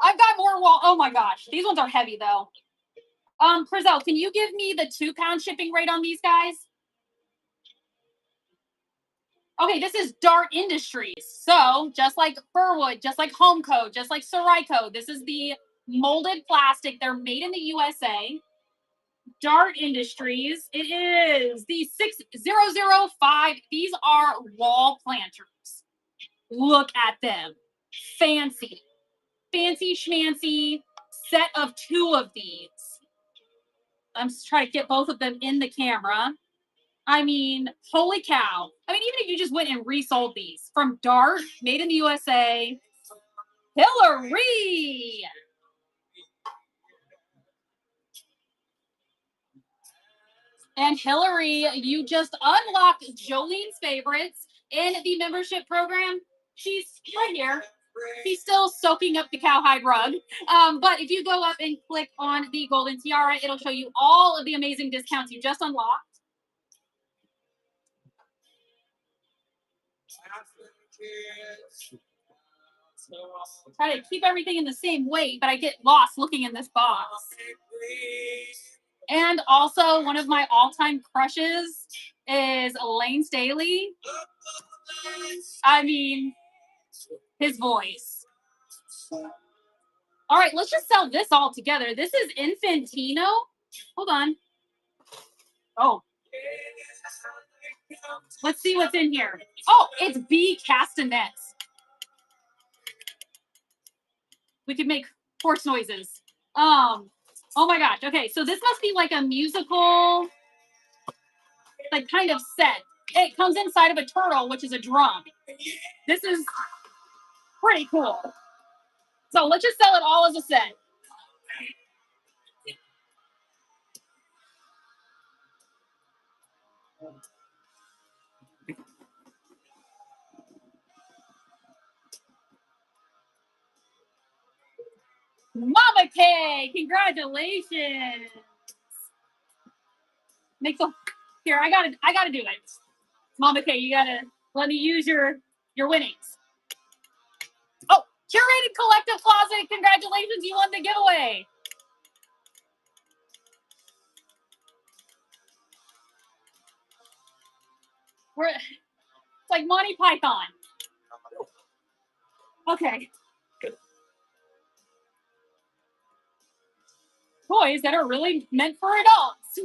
I've got more wall. Oh my gosh. These ones are heavy though. Frizzell, can you give me the £2 shipping rate on these guys? Okay, this is Dart Industries. So just like Burwood, just like Homeco, just like Soraiko, this is the molded plastic. They're made in the USA. Dart Industries. It is the 6005. These are wall planters. Look at them. Fancy. Fancy schmancy set of 2 of these. I'm just trying to get both of them in the camera. I mean, holy cow. I mean, even if you just went and resold these from Dart, made in the USA. Hillary! And Hillary, you just unlocked Jolene's favorites in the membership program. She's right here. She's still soaking up the cowhide rug. But if you go up and click on the golden tiara, it'll show you all of the amazing discounts you just unlocked. Try to keep everything in the same weight, but I get lost looking in this box. And also, one of my all-time crushes is Lane Staley. I mean, his voice. All right, let's just sell this all together. This is Infantino. Hold on. Oh. Let's see what's in here. Oh, it's B. Castanets. We could make horse noises. Oh my gosh. Okay, so this must be like a musical, like kind of set. It comes inside of a turtle, which is a drum. This is pretty cool. So let's just sell it all as a set. Mama K, congratulations. Make some here. I gotta do it. Mama K, you gotta let me use your your winnings. Oh, Curated Collective Closet, congratulations, you won the giveaway. It's like Monty Python. Okay. Toys that are really meant for adults.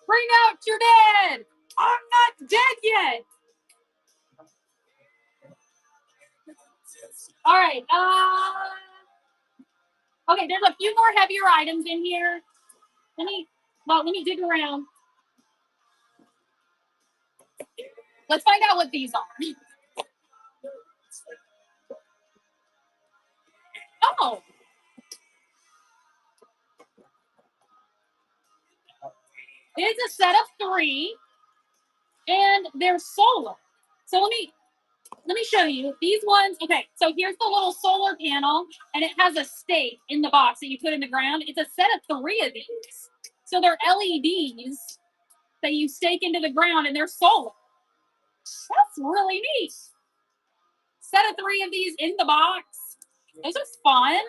Bring out your dead. I'm not dead yet. All right. Okay, there's a few more heavier items in here. Let me dig around. Let's find out what these are. Oh. It's a set of 3, and they're solar. So let me show you these ones. Okay, so here's the little solar panel, and it has a stake in the box that you put in the ground. It's a set of 3 of these. So they're LEDs that you stake into the ground, and they're solar. That's really neat. Set of 3 of these in the box. Those are fun.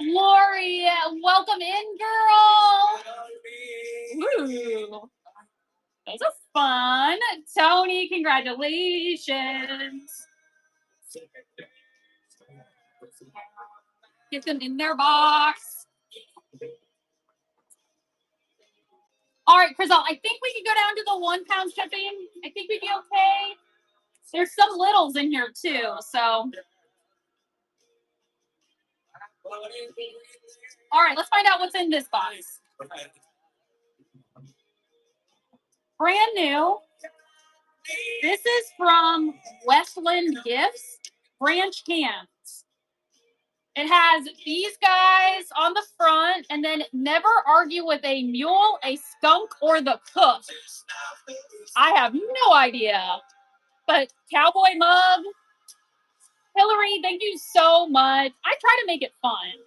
Lori, welcome in, girl. Ooh. Those are fun. Tony, congratulations. Get them in their box. All right, Crystal, I think we can go down to the 1 pound shipping. I think we'd be okay. There's some littles in here too, so. All right, let's find out what's in this box. Brand new. This is from Westland Gifts, Branch Cans. It has these guys on the front, and then never argue with a mule, a skunk, or the cook. I have no idea. But cowboy mug. Hillary, thank you so much. I try to make it fun.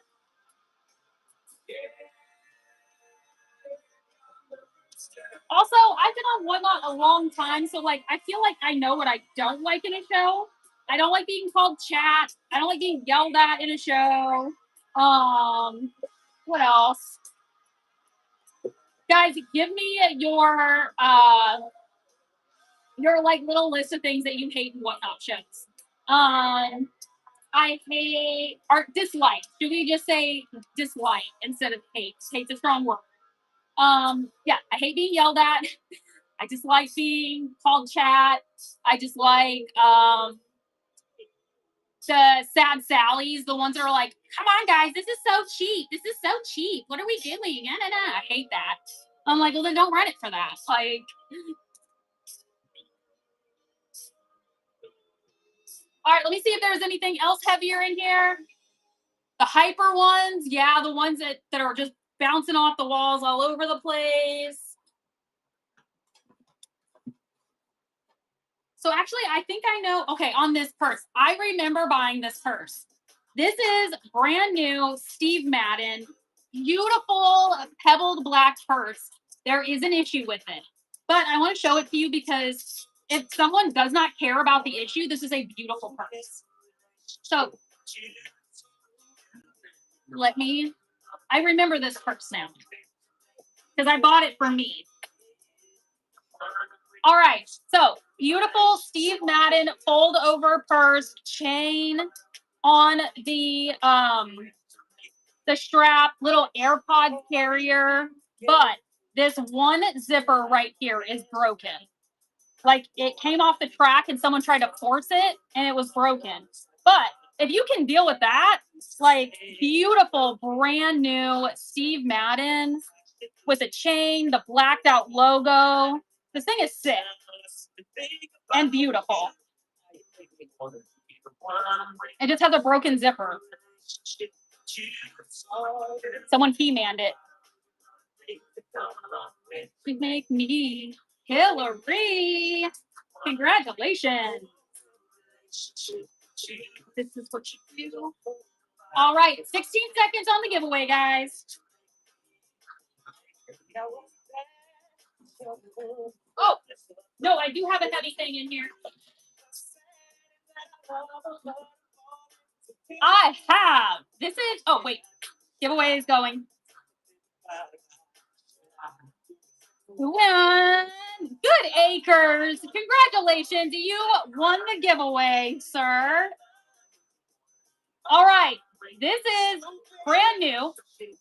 Also, I've been on Whatnot a long time, so like I feel like I know what I don't like in a show. I don't like being called chat. I don't like being yelled at in a show. What else? Guys, give me your like little list of things that you hate in Whatnot shows. I hate or dislike. Should we just say dislike instead of hate? Hate's a strong word. Yeah, I hate being yelled at. I dislike being called chat. I dislike the sad Sallies, the ones that are like, come on guys, this is so cheap. This is so cheap. What are we doing? I hate that. I'm like, well then don't run it for that. Like all right, let me see if there's anything else heavier in here. The hyper ones, yeah, the ones that are just bouncing off the walls all over the place. So actually, I think I know. Okay, on this purse, I remember buying this purse. This is brand new Steve Madden, beautiful pebbled black purse. There is an issue with it, but I want to show it to you because if someone does not care about the issue, this is a beautiful purse. So I remember this purse now because I bought it for me. All right, so beautiful Steve Madden fold over purse, chain on the strap, little AirPod carrier, but this one zipper right here is broken. Like it came off the track and someone tried to force it and it was broken. But if you can deal with that, like beautiful brand new Steve Madden with a chain, the blacked out logo. This thing is sick and beautiful. It just has a broken zipper. Someone He-manned it. You make me Hillary. Congratulations. This is what you do. All right, 16 seconds on the giveaway, guys. Oh, no, I do have a heavy thing in here. I have. This is, oh, wait. Giveaway is going. Who won? Good Acres. Congratulations. You won the giveaway, sir. All right. This is brand new.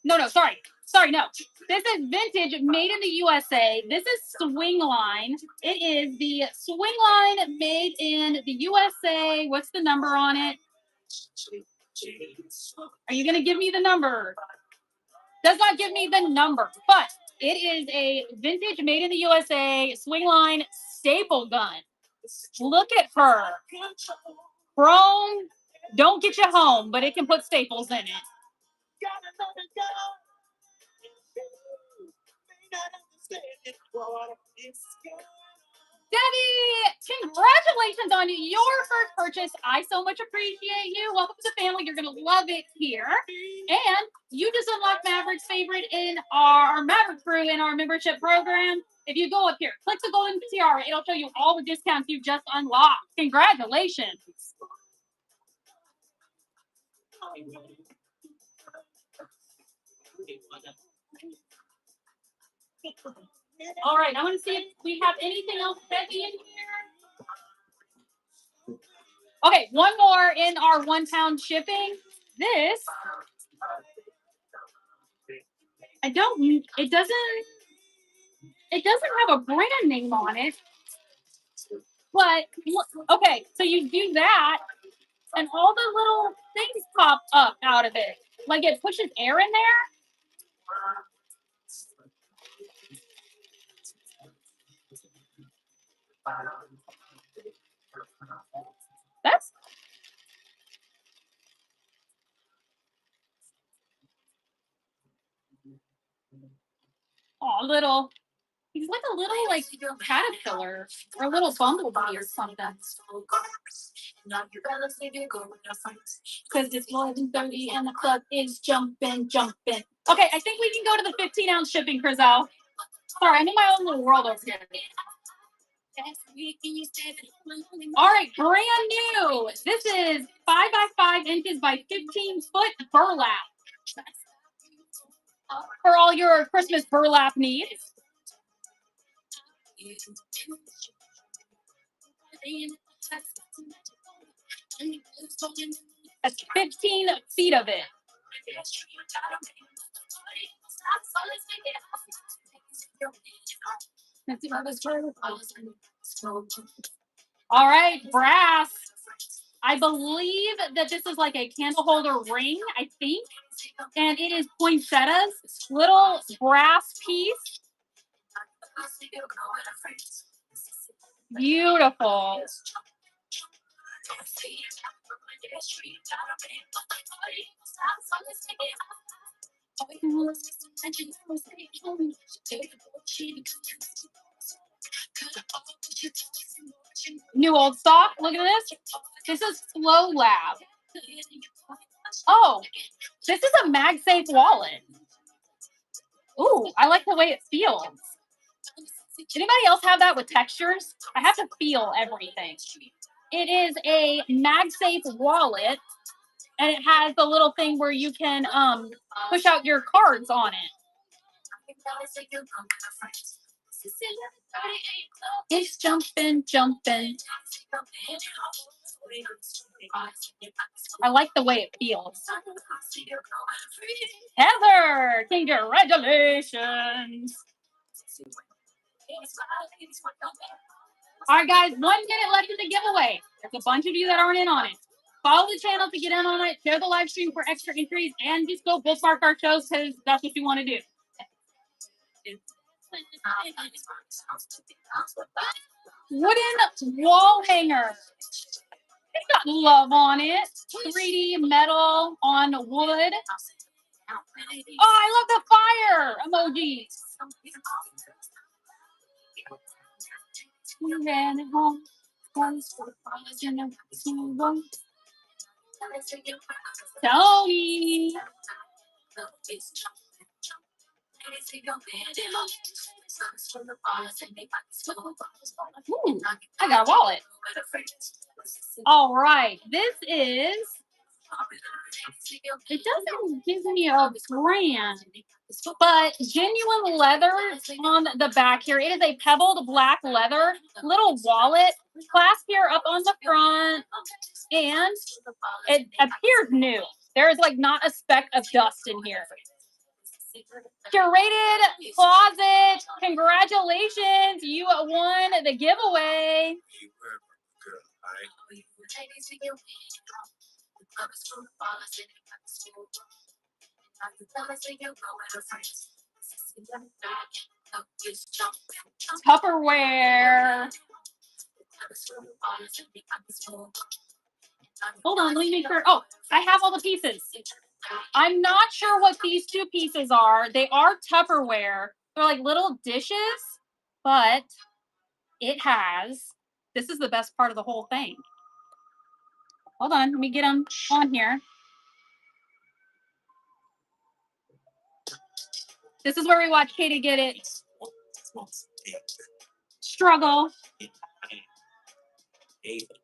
No, sorry. No. This is vintage, made in the USA. This is Swing Line. It is the Swing Line made in the USA. What's the number on it? Are you going to give me the number? Does not give me the number, but it is a vintage, made in the USA Swing Line staple gun. Look at her. Chrome, don't get you home, but it can put staples in it. Debbie, congratulations on your first purchase. I so much appreciate you. Welcome to the family. You're going to love it here. And you just unlocked Maverick's favorite in our Maverick crew in our membership program. If you go up here, click the golden tiara. It'll show you all the discounts you've just unlocked. Congratulations. All right, I want to see if we have anything else heavy in here. Okay, one more in our 1 pound shipping. This, it doesn't have a brand name on it. But, okay, so you do that, and all the little things pop up out of it. Like it pushes air in there. That's little. He's like a little caterpillar or a little bumblebee or something. Because it's more than 30 and the club is jumping. Okay, I think we can go to the 15-ounce shipping, Crizel. Sorry, I'm in my own little world over here. All right, brand new. This is 5 by 5 inches by 15-foot burlap. For all your Christmas burlap needs. That's 15 feet of it. All right, brass. I believe that this is like a candle holder ring, I think. And it is poinsettias, little brass piece. Beautiful. New old stock. Look at this. This is Flow Lab. Oh, this is a MagSafe wallet. Ooh, I like the way it feels. Anybody else have that with textures? I have to feel everything. It is a MagSafe wallet, and it has the little thing where you can push out your cards on it. It's jumping. I like the way it feels. Heather, congratulations. All right, guys, 1 minute left in the giveaway. There's a bunch of you that aren't in on it. Follow the channel to get in on it. Share the live stream for extra entries, and just go bookmark our shows because that's what you want to do. Wooden wall hanger. It's got love on it. 3D metal on wood. Oh, I love the fire emojis. We ran home. Tony. Ooh, I got a wallet. All right, this is. It doesn't give me a brand, but genuine leather on the back here. It is a pebbled black leather little wallet, clasp here up on the front, and it appears new. There is like not a speck of dust in here. Curated closet. Congratulations. You won the giveaway. Tupperware. Hold on, let me make sure. Oh, I have all the pieces. I'm not sure what these two pieces are. They are Tupperware. They're like little dishes, but it has. This is the best part of the whole thing. Hold on, let me get them on here. This is where we watch Katie get it. Struggle.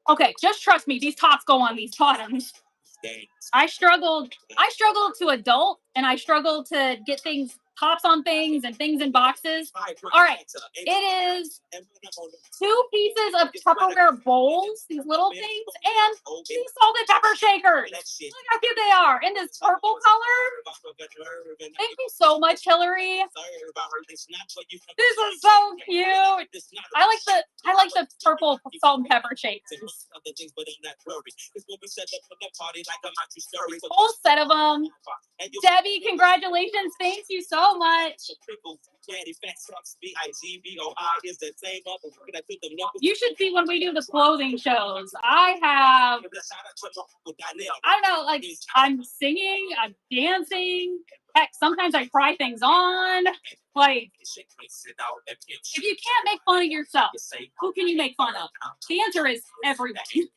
Okay, just trust me. These tops go on these bottoms. I struggled to adult, and I struggled to get things, tops on things and things in boxes. All right, it is 2 pieces of Tupperware bowls, these little things, and these salted pepper shakers. Look how cute they are in this purple color. Thank you so much, Hillary. This is so cute. I like the purple salt and pepper shakers. Whole set of them. Debbie, congratulations. Thank you so much. You should see when we do the clothing shows. I don't know, like I'm singing, I'm dancing. Heck, sometimes I try things on. Like, if you can't make fun of yourself, who can you make fun of? The answer is everybody.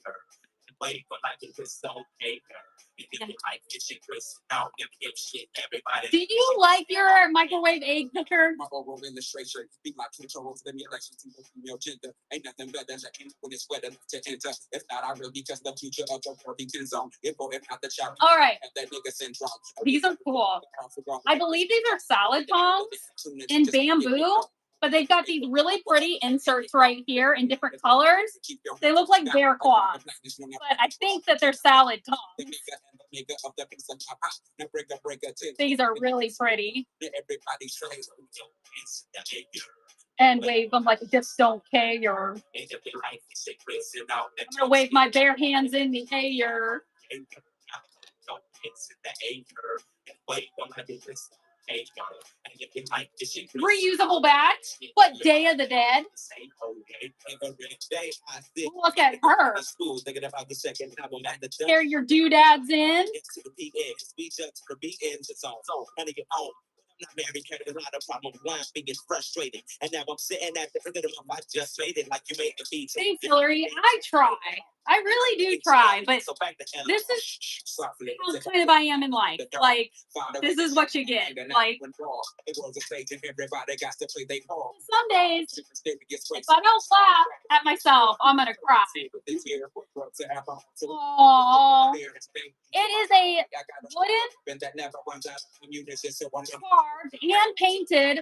Do you like your microwave egg cooker? Ain't nothing better than when it's weather to enter. If not, I will be just the future of the Worthington zone. All right. These are cool. I believe these are salad tongs in bamboo, but they've got these really pretty inserts right here in different colors. They look like bear claws, but I think that they're salad tongs. These are really pretty. And wave them like just don't care. I'm gonna wave my bare hands in the air. Reusable bats. What Day of the Dead? Look at her. Tear your doodads in. Not married, carried a lot of problems. Why I'm being frustrated, and now I'm sitting at the end of my. I just made it like you made the beat. Thanks, Hillary. I try. I really do try, but this is how kind of I am in life. Like, this is what you get. Like, some days, if I don't laugh at myself, I'm gonna cry. Aww. It is a wooden, carved, hand painted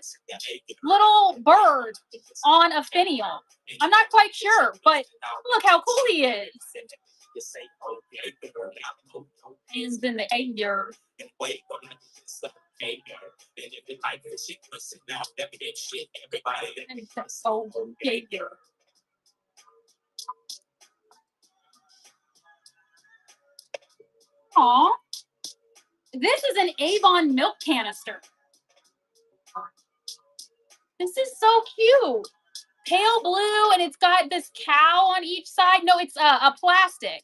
little bird on a finial. I'm not quite sure, but look how cool he is. He's been the 8 years. Aw. This is an Avon milk canister. This is so cute. Pale blue, and it's got this cow on each side. No, it's a plastic.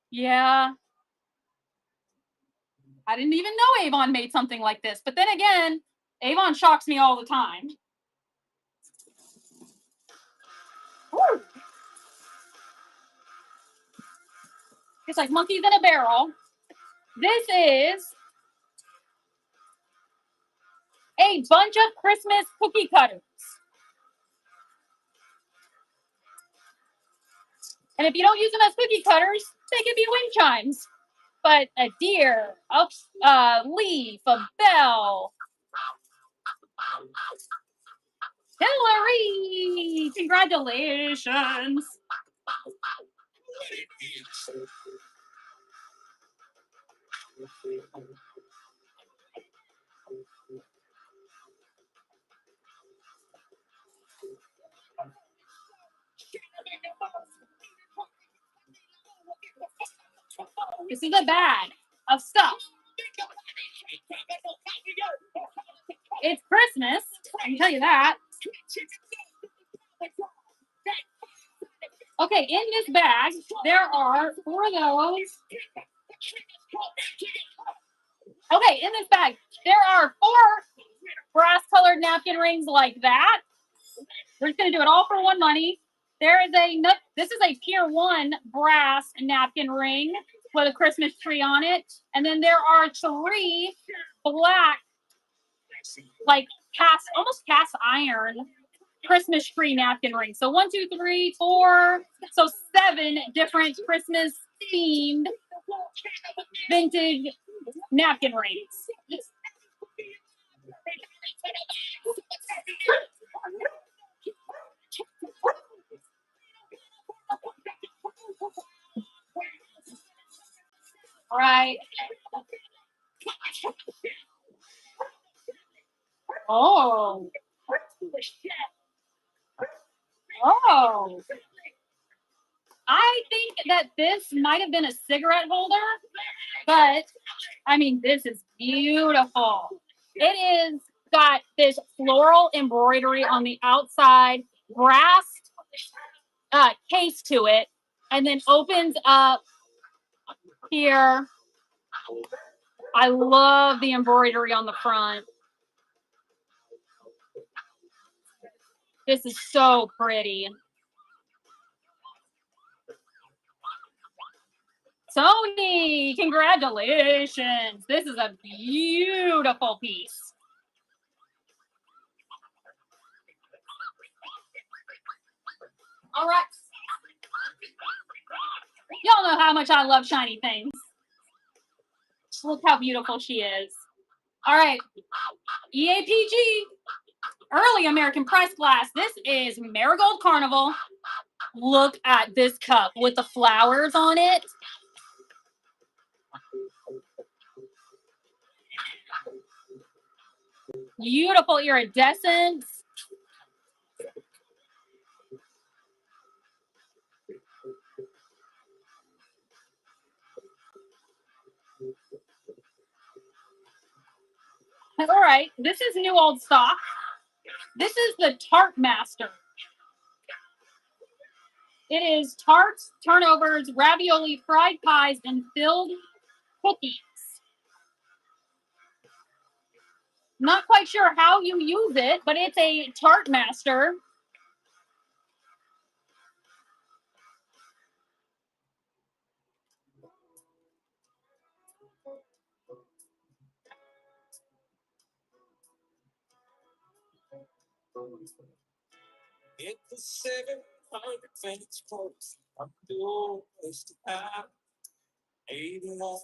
Yeah. I didn't even know Avon made something like this. But then again, Avon shocks me all the time. Woo. It's like monkeys in a barrel. This is a bunch of Christmas cookie cutters. And if you don't use them as cookie cutters, they can be wind chimes. But a deer, a leaf, a bell. Hillary! Congratulations! This is a bag of stuff. It's Christmas, I can tell you that. Okay, in this bag, there are 4 of those. Okay, in this bag, there are 4 brass-colored napkin rings like that. We're just going to do it all for one money. There is this is a Pier 1 brass napkin ring with a Christmas tree on it. And then there are 3 black, like almost cast iron Christmas tree napkin rings. So 1, 2, 3, 4. So 7 different Christmas themed vintage napkin rings. All right. Oh. Oh. I think that this might have been a cigarette holder, but I mean, this is beautiful. It is got this floral embroidery on the outside, brass case to it, and then opens up here. I love the embroidery on the front. This is so pretty. Sony, congratulations. This is a beautiful piece. All right. Y'all know how much I love shiny things. Look how beautiful she is. All right. EAPG, Early American Press Glass. This is Marigold Carnival. Look at this cup with the flowers on it. Beautiful iridescence. All right, this is new old stock. This is the Tart Master. It is tarts, turnovers, ravioli, fried pies, and filled cookies. Not quite sure how you use it, but it's a Tart Master.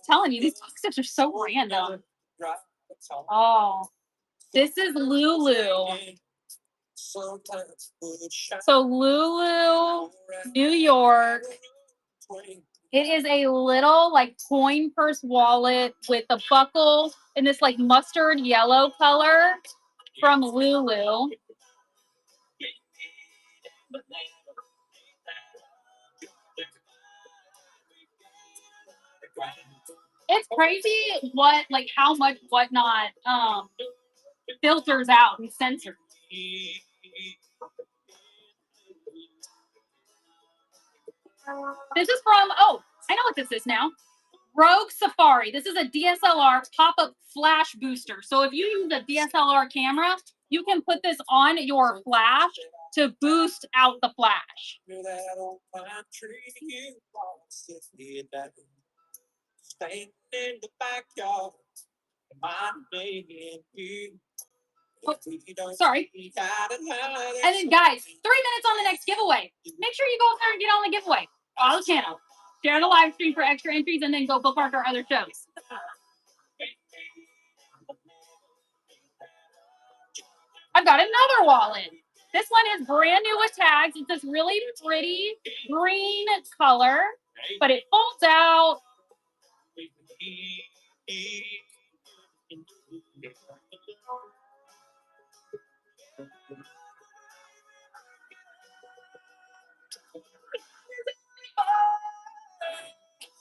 Telling you, these boxes are so random. Oh, this is Lulu. So Lulu, New York. It is a little like coin purse wallet with a buckle in this like mustard yellow color from Lulu. It's crazy how much whatnot filters out and censors. This is from, I know what this is now. Rogue Safari. This is a DSLR pop-up flash booster. So if you use a DSLR camera, you can put this on your flash to boost out the flash. Standing in the backyard, my baby. Sorry. And then, guys, 3 minutes on the next giveaway. Make sure you go up there and get on the giveaway. Follow the channel. Share the live stream for extra entries, and then go bookmark our other shows. I've got another wallet. This one is brand new with tags. It's this really pretty green color, but it folds out.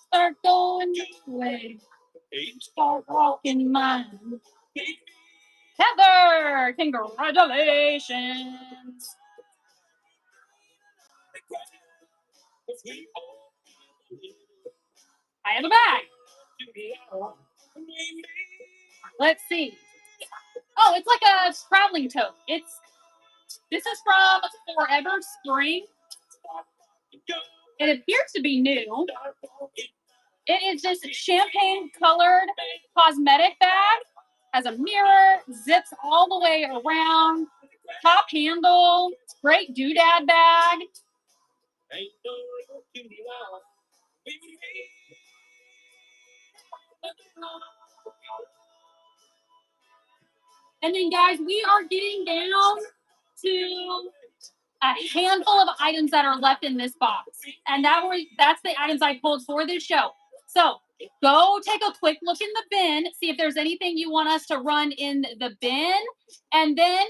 Start going away. Start walking mine. Heather, congratulations. I have a bag. Let's see. Oh, it's like a traveling tote. This is from Forever Spring. It appears to be new. It is this champagne colored cosmetic bag. Has a mirror, zips all the way around, top handle, great doodad bag. And then, guys, we are getting down to a handful of items that are left in this box. And that's the items I pulled for this show. So go take a quick look in the bin, see if there's anything you want us to run in the bin. And then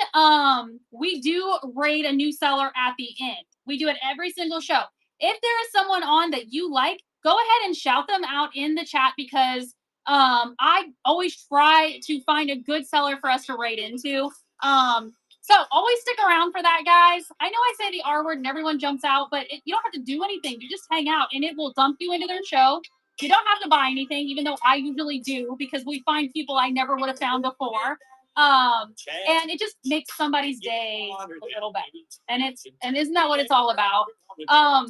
we do raid a new seller at the end. We do it every single show. If there is someone on that you like, go ahead and shout them out in the chat, because I always try to find a good seller for us to raid into. So always stick around for that, guys. I know I say the R word and everyone jumps out, but you don't have to do anything. You just hang out, and it will dump you into their show. You don't have to buy anything, even though I usually do, because we find people I never would have found before. And it just makes somebody's day a little better. And isn't that what it's all about? So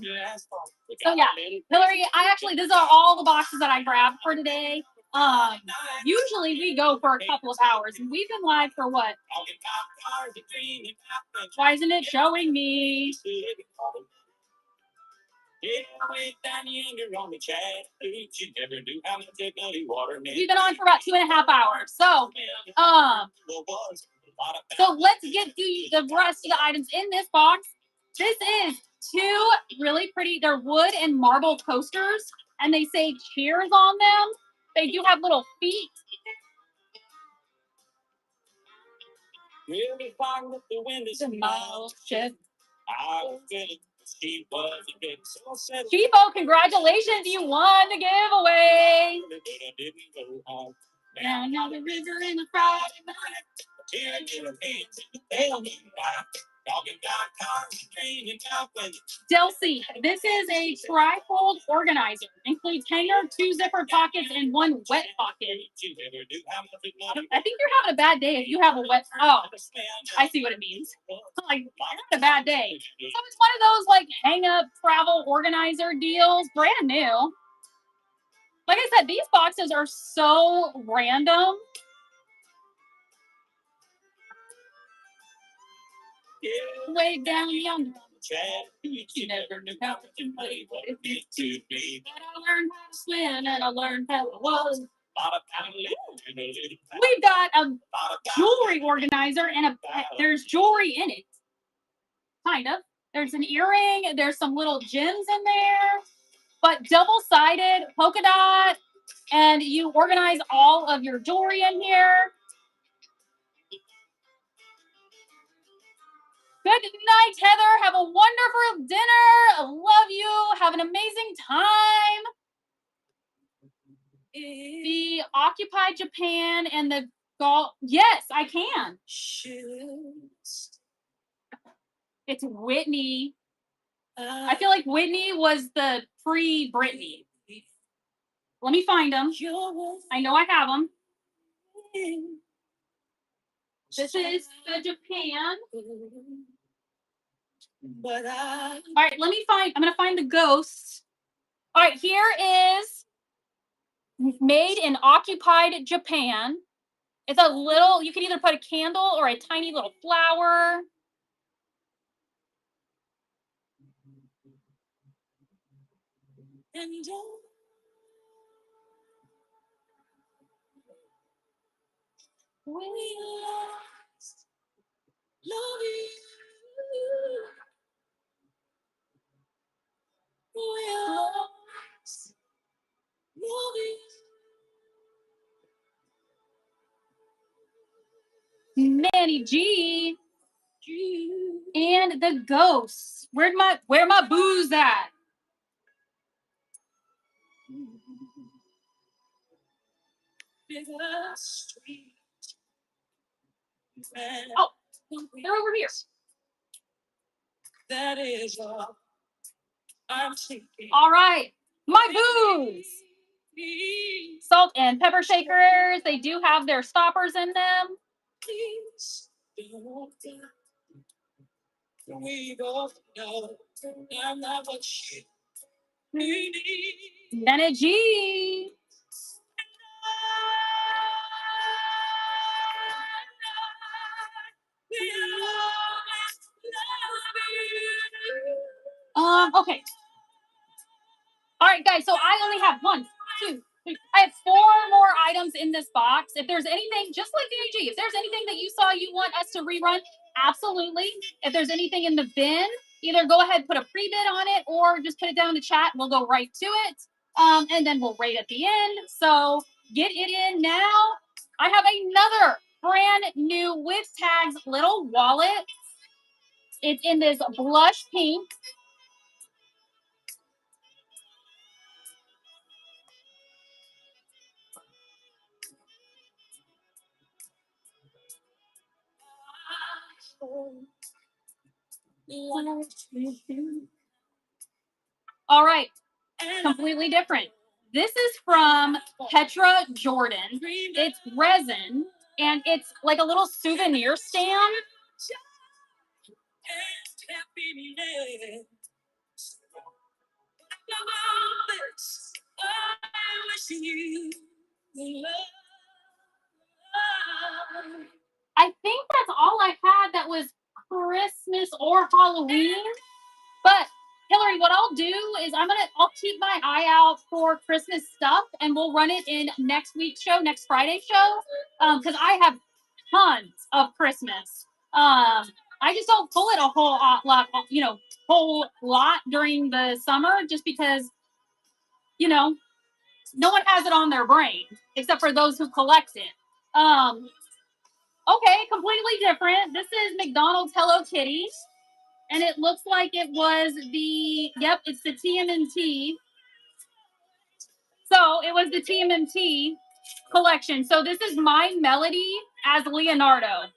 yeah, Hillary, these are all the boxes that I grabbed for today. Usually we go for a couple of hours, and we've been live for what? Why isn't it showing me? We've been on for about 2.5 hours. So let's get the rest of the items in this box. This is 2 really pretty, they're wood and marble coasters, and they say cheers on them. They do have little feet. Chivo, congratulations, you won the giveaway. Now the river in the Friday night. Delcy, this is a trifold organizer. Includes hanger, 2 zipper pockets, and 1 wet pocket. I think you're having a bad day if you have a wet. Oh, I see what it means. Like, you're having a bad day. So it's one of those like hang up travel organizer deals, brand new. Like I said, these boxes are so random. Way down yonder. You never knew how to play what it meant to be. But I learned how to swim, and I learned how it was. We've got a jewelry organizer, and there's jewelry in it. Kind of. There's an earring. There's some little gems in there, but double-sided, polka dot, and you organize all of your jewelry in here. Good night, Heather. Have a wonderful dinner. I love you. Have an amazing time. The Occupy Japan and the golf. Yes, I can. It's Whitney. I feel like Whitney was the pre-Britney. Let me find them. I know I have them. This is the Japan. All right, I'm going to find the ghosts. All right, here is Made in occupied Japan. It's a little, you can either put a candle or a tiny little flower. We lost loving you. We lost loving you. Manny G. And the Ghosts. Where my booze at? Oh, they're over here. That is all I'm thinking. All right, my booze. Salt and pepper shakers. They do have their stoppers in them. Please don't. We both know I'm not what you need. Energy. Okay. All right, guys. So I only have 1, 2, 3. I have 4 more items in this box. If there's anything, just like the AG, if there's anything that you saw you want us to rerun, absolutely. If there's anything in the bin, either go ahead, put a pre-bid on it, or just put it down in the chat. We'll go right to it. And then we'll rate at the end. So get it in now. I have another brand new with tags little wallet. It's in this blush pink. All right, completely different. This is from Petra Jordan. It's resin, and it's like a little souvenir stand. I think that's all I had that was Christmas or Halloween. But Hillary, what I'll do is I'll keep my eye out for Christmas stuff, and we'll run it in next week's show, next Friday's show, because I have tons of Christmas. I just don't pull it a whole lot during the summer, just because, no one has it on their brain except for those who collect it. Okay, completely different. This is McDonald's Hello Kitty. And it looks like it was it's the TMNT. So it was the TMNT collection. So this is My Melody as Leonardo.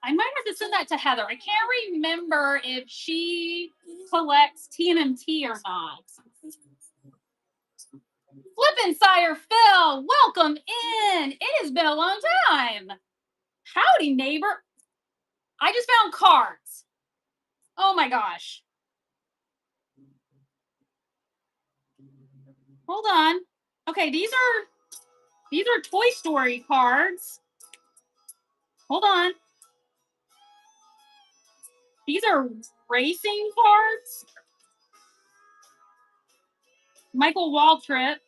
I might have to send that to Heather. I can't remember if she collects TMNT or not. Flippin' Sire Phil, welcome in. It has been a long time. Howdy, neighbor. I just found cards. Oh my gosh. Hold on. Okay, these are Toy Story cards. Hold on. These are racing cards. Michael Waltrip.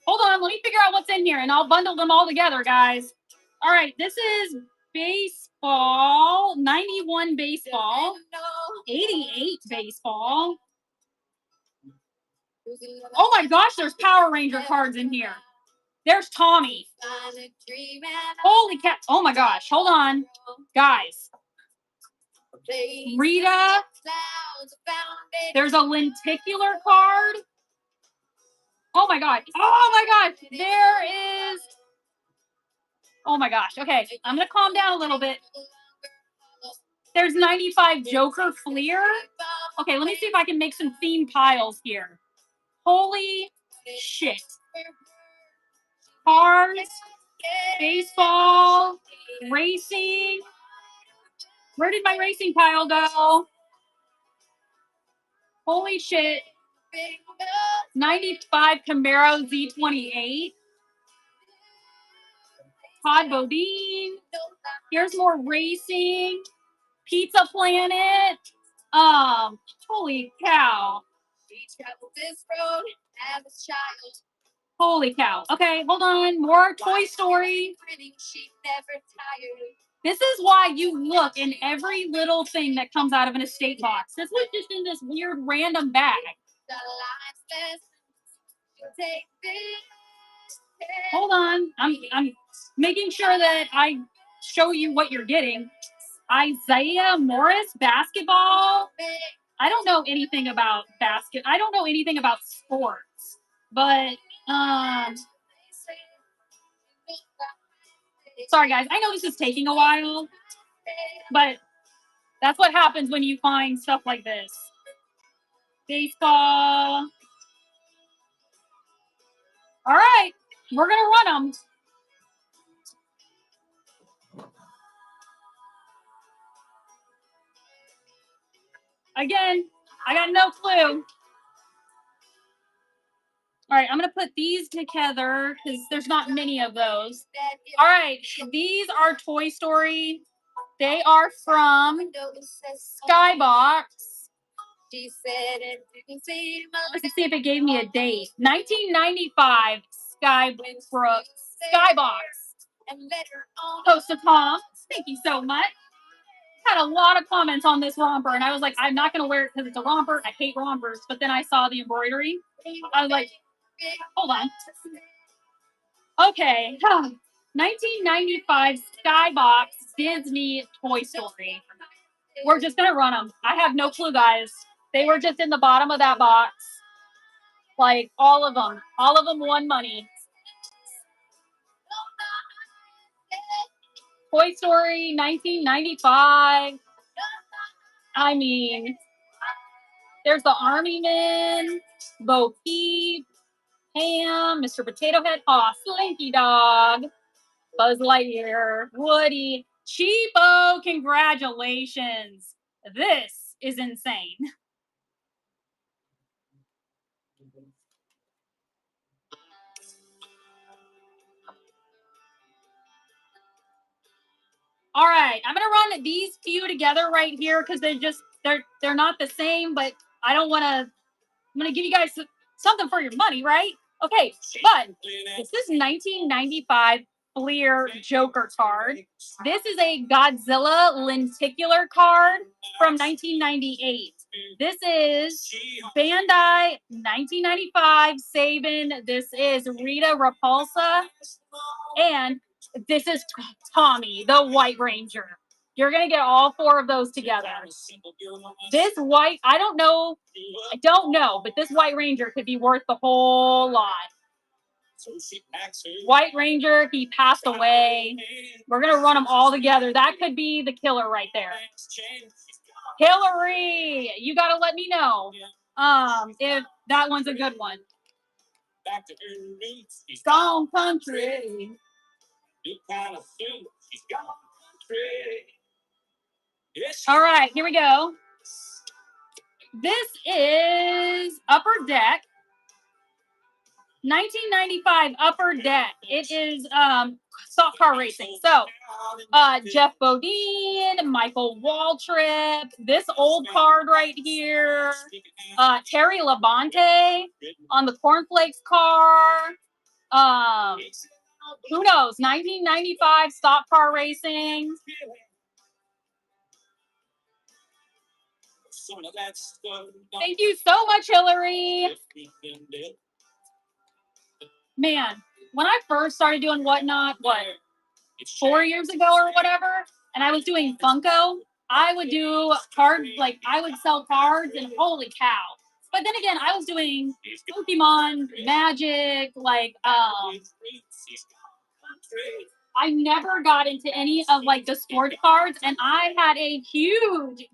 Hold on, let me figure out what's in here, and I'll bundle them all together, guys. All right, this is baseball, 91 baseball, 88 baseball. Oh my gosh, there's Power Ranger cards in here. There's Tommy. Holy cat. Oh my gosh, hold on. Guys. Rita. There's a lenticular card. Oh my god. Oh my gosh. There is. Oh my gosh. Okay. I'm going to calm down a little bit. There's 95 Joker Fleer. Okay. Let me see if I can make some theme piles here. Holy shit. cars, baseball, racing. Where did my racing pile go? Holy shit. 95 Camaro Z28. Todd Bodine. Here's more racing. Pizza Planet. Holy cow. Holy cow. Okay, hold on. More Toy Story. This is why you look in every little thing that comes out of an estate box. This was just in this weird random bag. Hold on. I'm making sure that I show you what you're getting. Isaiah Morris basketball. I don't know anything about I don't know anything about sports, but sorry guys, I know this is taking a while, but that's what happens when you find stuff like this. Baseball. All right, we're gonna run them. Again, I got no clue. All right, I'm going to put these together because there's not many of those. All right, these are Toy Story. They are from Skybox. Let's see if it gave me a date. 1995, Skybox. Host of Tom. Thank you so much. Had a lot of comments on this romper, and I was like, I'm not going to wear it because it's a romper. I hate rompers. But then I saw the embroidery. I was like, hold on. Okay. 1995 Skybox Disney Toy Story. We're just going to run them. I have no clue, guys. They were just in the bottom of that box. Like, all of them. All of them won money. Toy Story 1995. I mean, there's the Army Men, Bo Peep, Ham, Mr. Potato Head, Aw, Slinky Dog, Buzz Lightyear, Woody, Cheapo, congratulations. This is insane. All right, I'm gonna run these few together right here because they're not the same, but I don't want to. I'm gonna give you guys something for your money, right? Okay, but this is 1995 Fleer Joker card. This is a Godzilla lenticular card from 1998. This is Bandai 1995 Saban. This is Rita Repulsa. And this is Tommy, the White Ranger. You're going to get all four of those together. This white, I don't know, but this White Ranger could be worth the whole lot. White Ranger, he passed away. We're going to run them all together. That could be the killer right there. Hillary, you got to let me know if that one's a good one. Gone country. All right, here we go. This is Upper Deck. 1995 Upper Deck. It is stock car racing. So Jeff Bodine, Michael Waltrip, this old card right here, Terry Labonte on the Cornflakes car. Who knows? 1995 stock car racing. Thank you so much, Hillary. Man, when I first started doing Whatnot, 4 years ago or whatever, and I was doing Funko, I would do cards, like I would sell cards, and holy cow. But then again, I was doing Pokemon, Magic, like I never got into any of like the sports cards, and I had a huge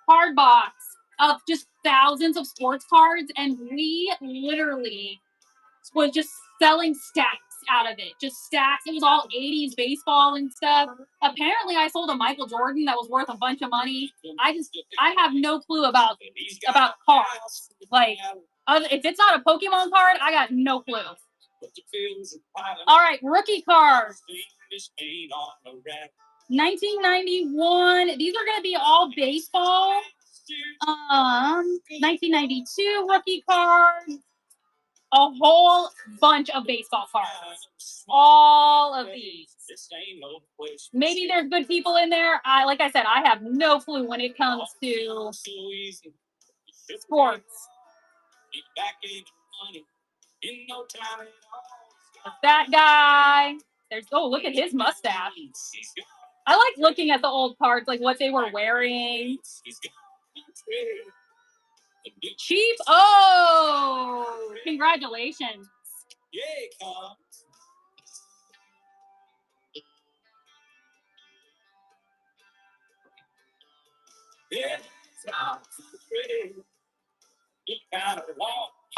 card box of just thousands of sports cards, and we literally was just selling stacks out of it. Just stacks. It was all 80s baseball and stuff. Apparently, I sold a Michael Jordan that was worth a bunch of money. I have no clue about cards. Like, if it's not a Pokemon card, I got no clue. All right, rookie cards. 1991. These are going to be all baseball. 1992 rookie cards. A whole bunch of baseball cards. All of these. Maybe there's good people in there. Like I said, I have no clue when it comes to sports. That guy. Look at his mustache. I like looking at the old cards, like what they were wearing. Chief O! Congratulations.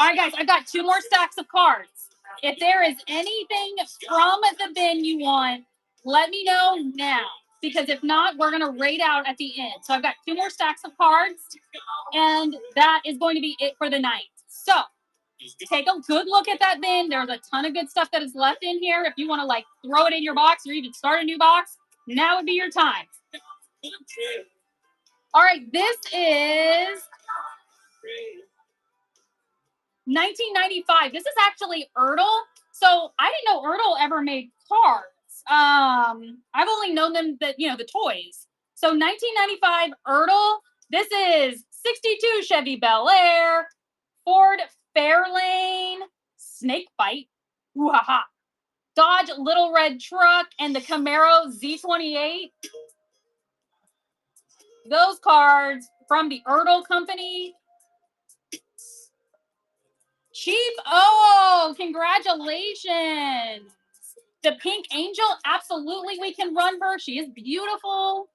All right, guys, I got 2 more stacks of cards. If there is anything from the bin you want, let me know now. Because if not, we're going to raid out at the end. So I've got 2 more stacks of cards, and that is going to be it for the night. So take a good look at that bin. There's a ton of good stuff that is left in here. If you want to, like, throw it in your box or even start a new box, now would be your time. All right, this is 1995. This is actually Ertl. So I didn't know Ertl ever made cards. I've only known them the toys. So 1995 Ertl. This is 62 Chevy Bel Air, Ford Fairlane, Snakebite, Dodge Little Red Truck, and the Camaro Z28. Those cards from the Ertl company. Chief O, congratulations. The Pink Angel, absolutely we can run her. She is beautiful.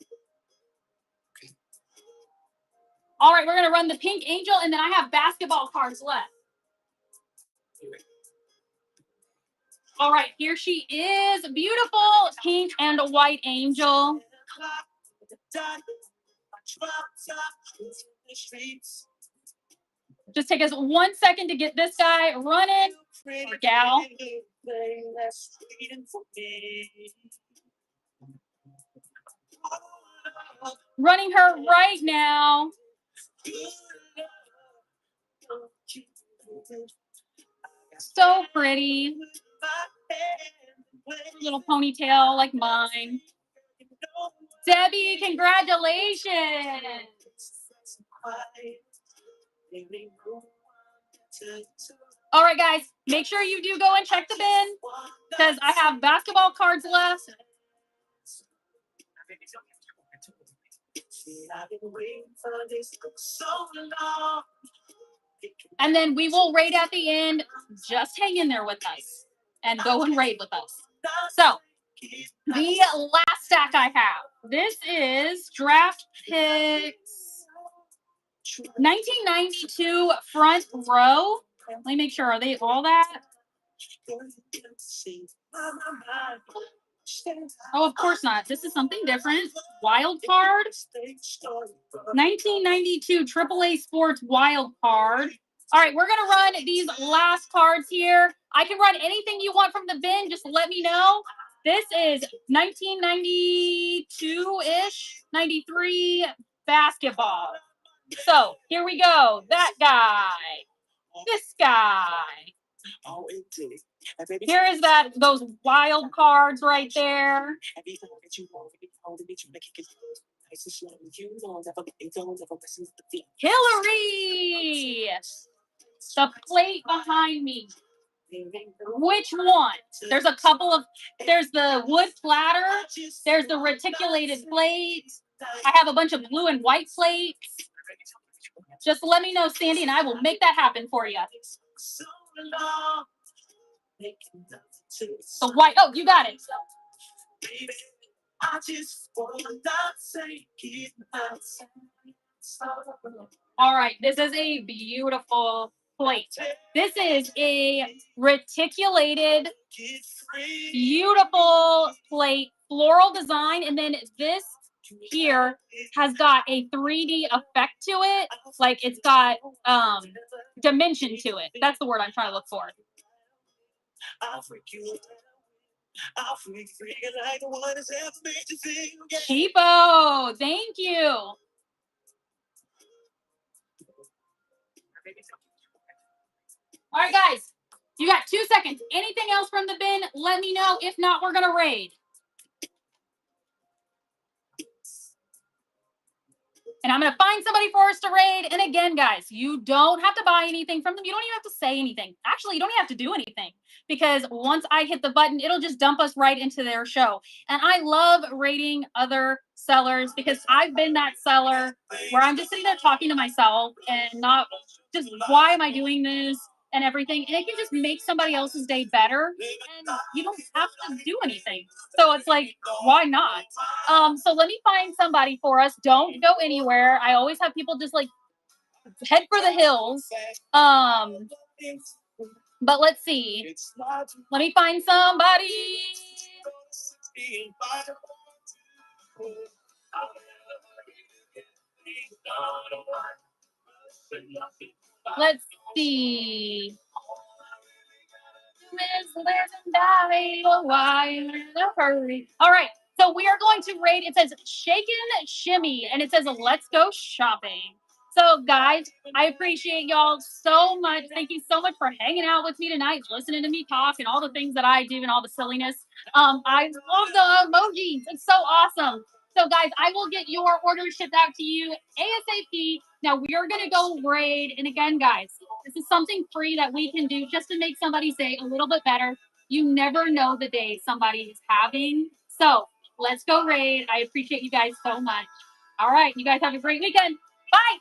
All right, we're going to run the Pink Angel, and then I have basketball cards left. All right, here she is. Beautiful pink and a white angel. Just take us 1 second to get this guy running. Or gal. Running her right now. So pretty. Little ponytail like mine. Debbie, congratulations. All right, guys, make sure you do go and check the bin because I have basketball cards left. And then we will raid at the end. Just hang in there with us and go and raid with us. So, the last stack I have. This is Draft Picks 1992 Front Row. Let me make sure. Are they all that? Oh, of course not. This is something different. Wild Card. 1992 AAA Sports Wild Card. All right, we're going to run these last cards here. I can run anything you want from the bin. Just let me know. This is 1992-ish, 93 basketball. So here we go. That guy. This guy. Here is those wild cards right there. Hillary! The plate behind me. Which one? There's a couple of, there's the wood platter. There's the reticulated plate. I have a bunch of blue and white plates. Just let me know, Sandy, and I will make that happen for you. The white, oh, you got it. All right, this is a beautiful plate. This is a reticulated, beautiful plate, floral design, and then this here has got a 3D effect to it. Like it's got dimension to it. That's the word I'm trying to look for. Cheapo, thank you. All right, guys, you got 2 seconds. Anything else from the bin? Let me know. If not, we're gonna raid. And I'm going to find somebody for us to raid. And again, guys, you don't have to buy anything from them. You don't even have to say anything. Actually, you don't even have to do anything, because once I hit the button, it'll just dump us right into their show. And I love raiding other sellers, because I've been that seller where I'm just sitting there talking to myself and not just, why am I doing this and everything. And it can just make somebody else's day better. And you don't have to do anything. So it's like, why not? So let me find somebody for us. Don't go anywhere. I always have people just like head for the hills. But let's see. Let me find somebody. Let's see. All right. So we are going to raid. It says Shaken Shimmy, and it says let's go shopping. So guys, I appreciate y'all so much. Thank you so much for hanging out with me tonight, listening to me talk and all the things that I do and all the silliness. I love the emojis. It's so awesome. So guys, I will get your order shipped out to you ASAP. Now we are going to go raid. And again, guys, this is something free that we can do just to make somebody's day a little bit better. You never know the day somebody is having. So let's go raid. I appreciate you guys so much. All right. You guys have a great weekend. Bye.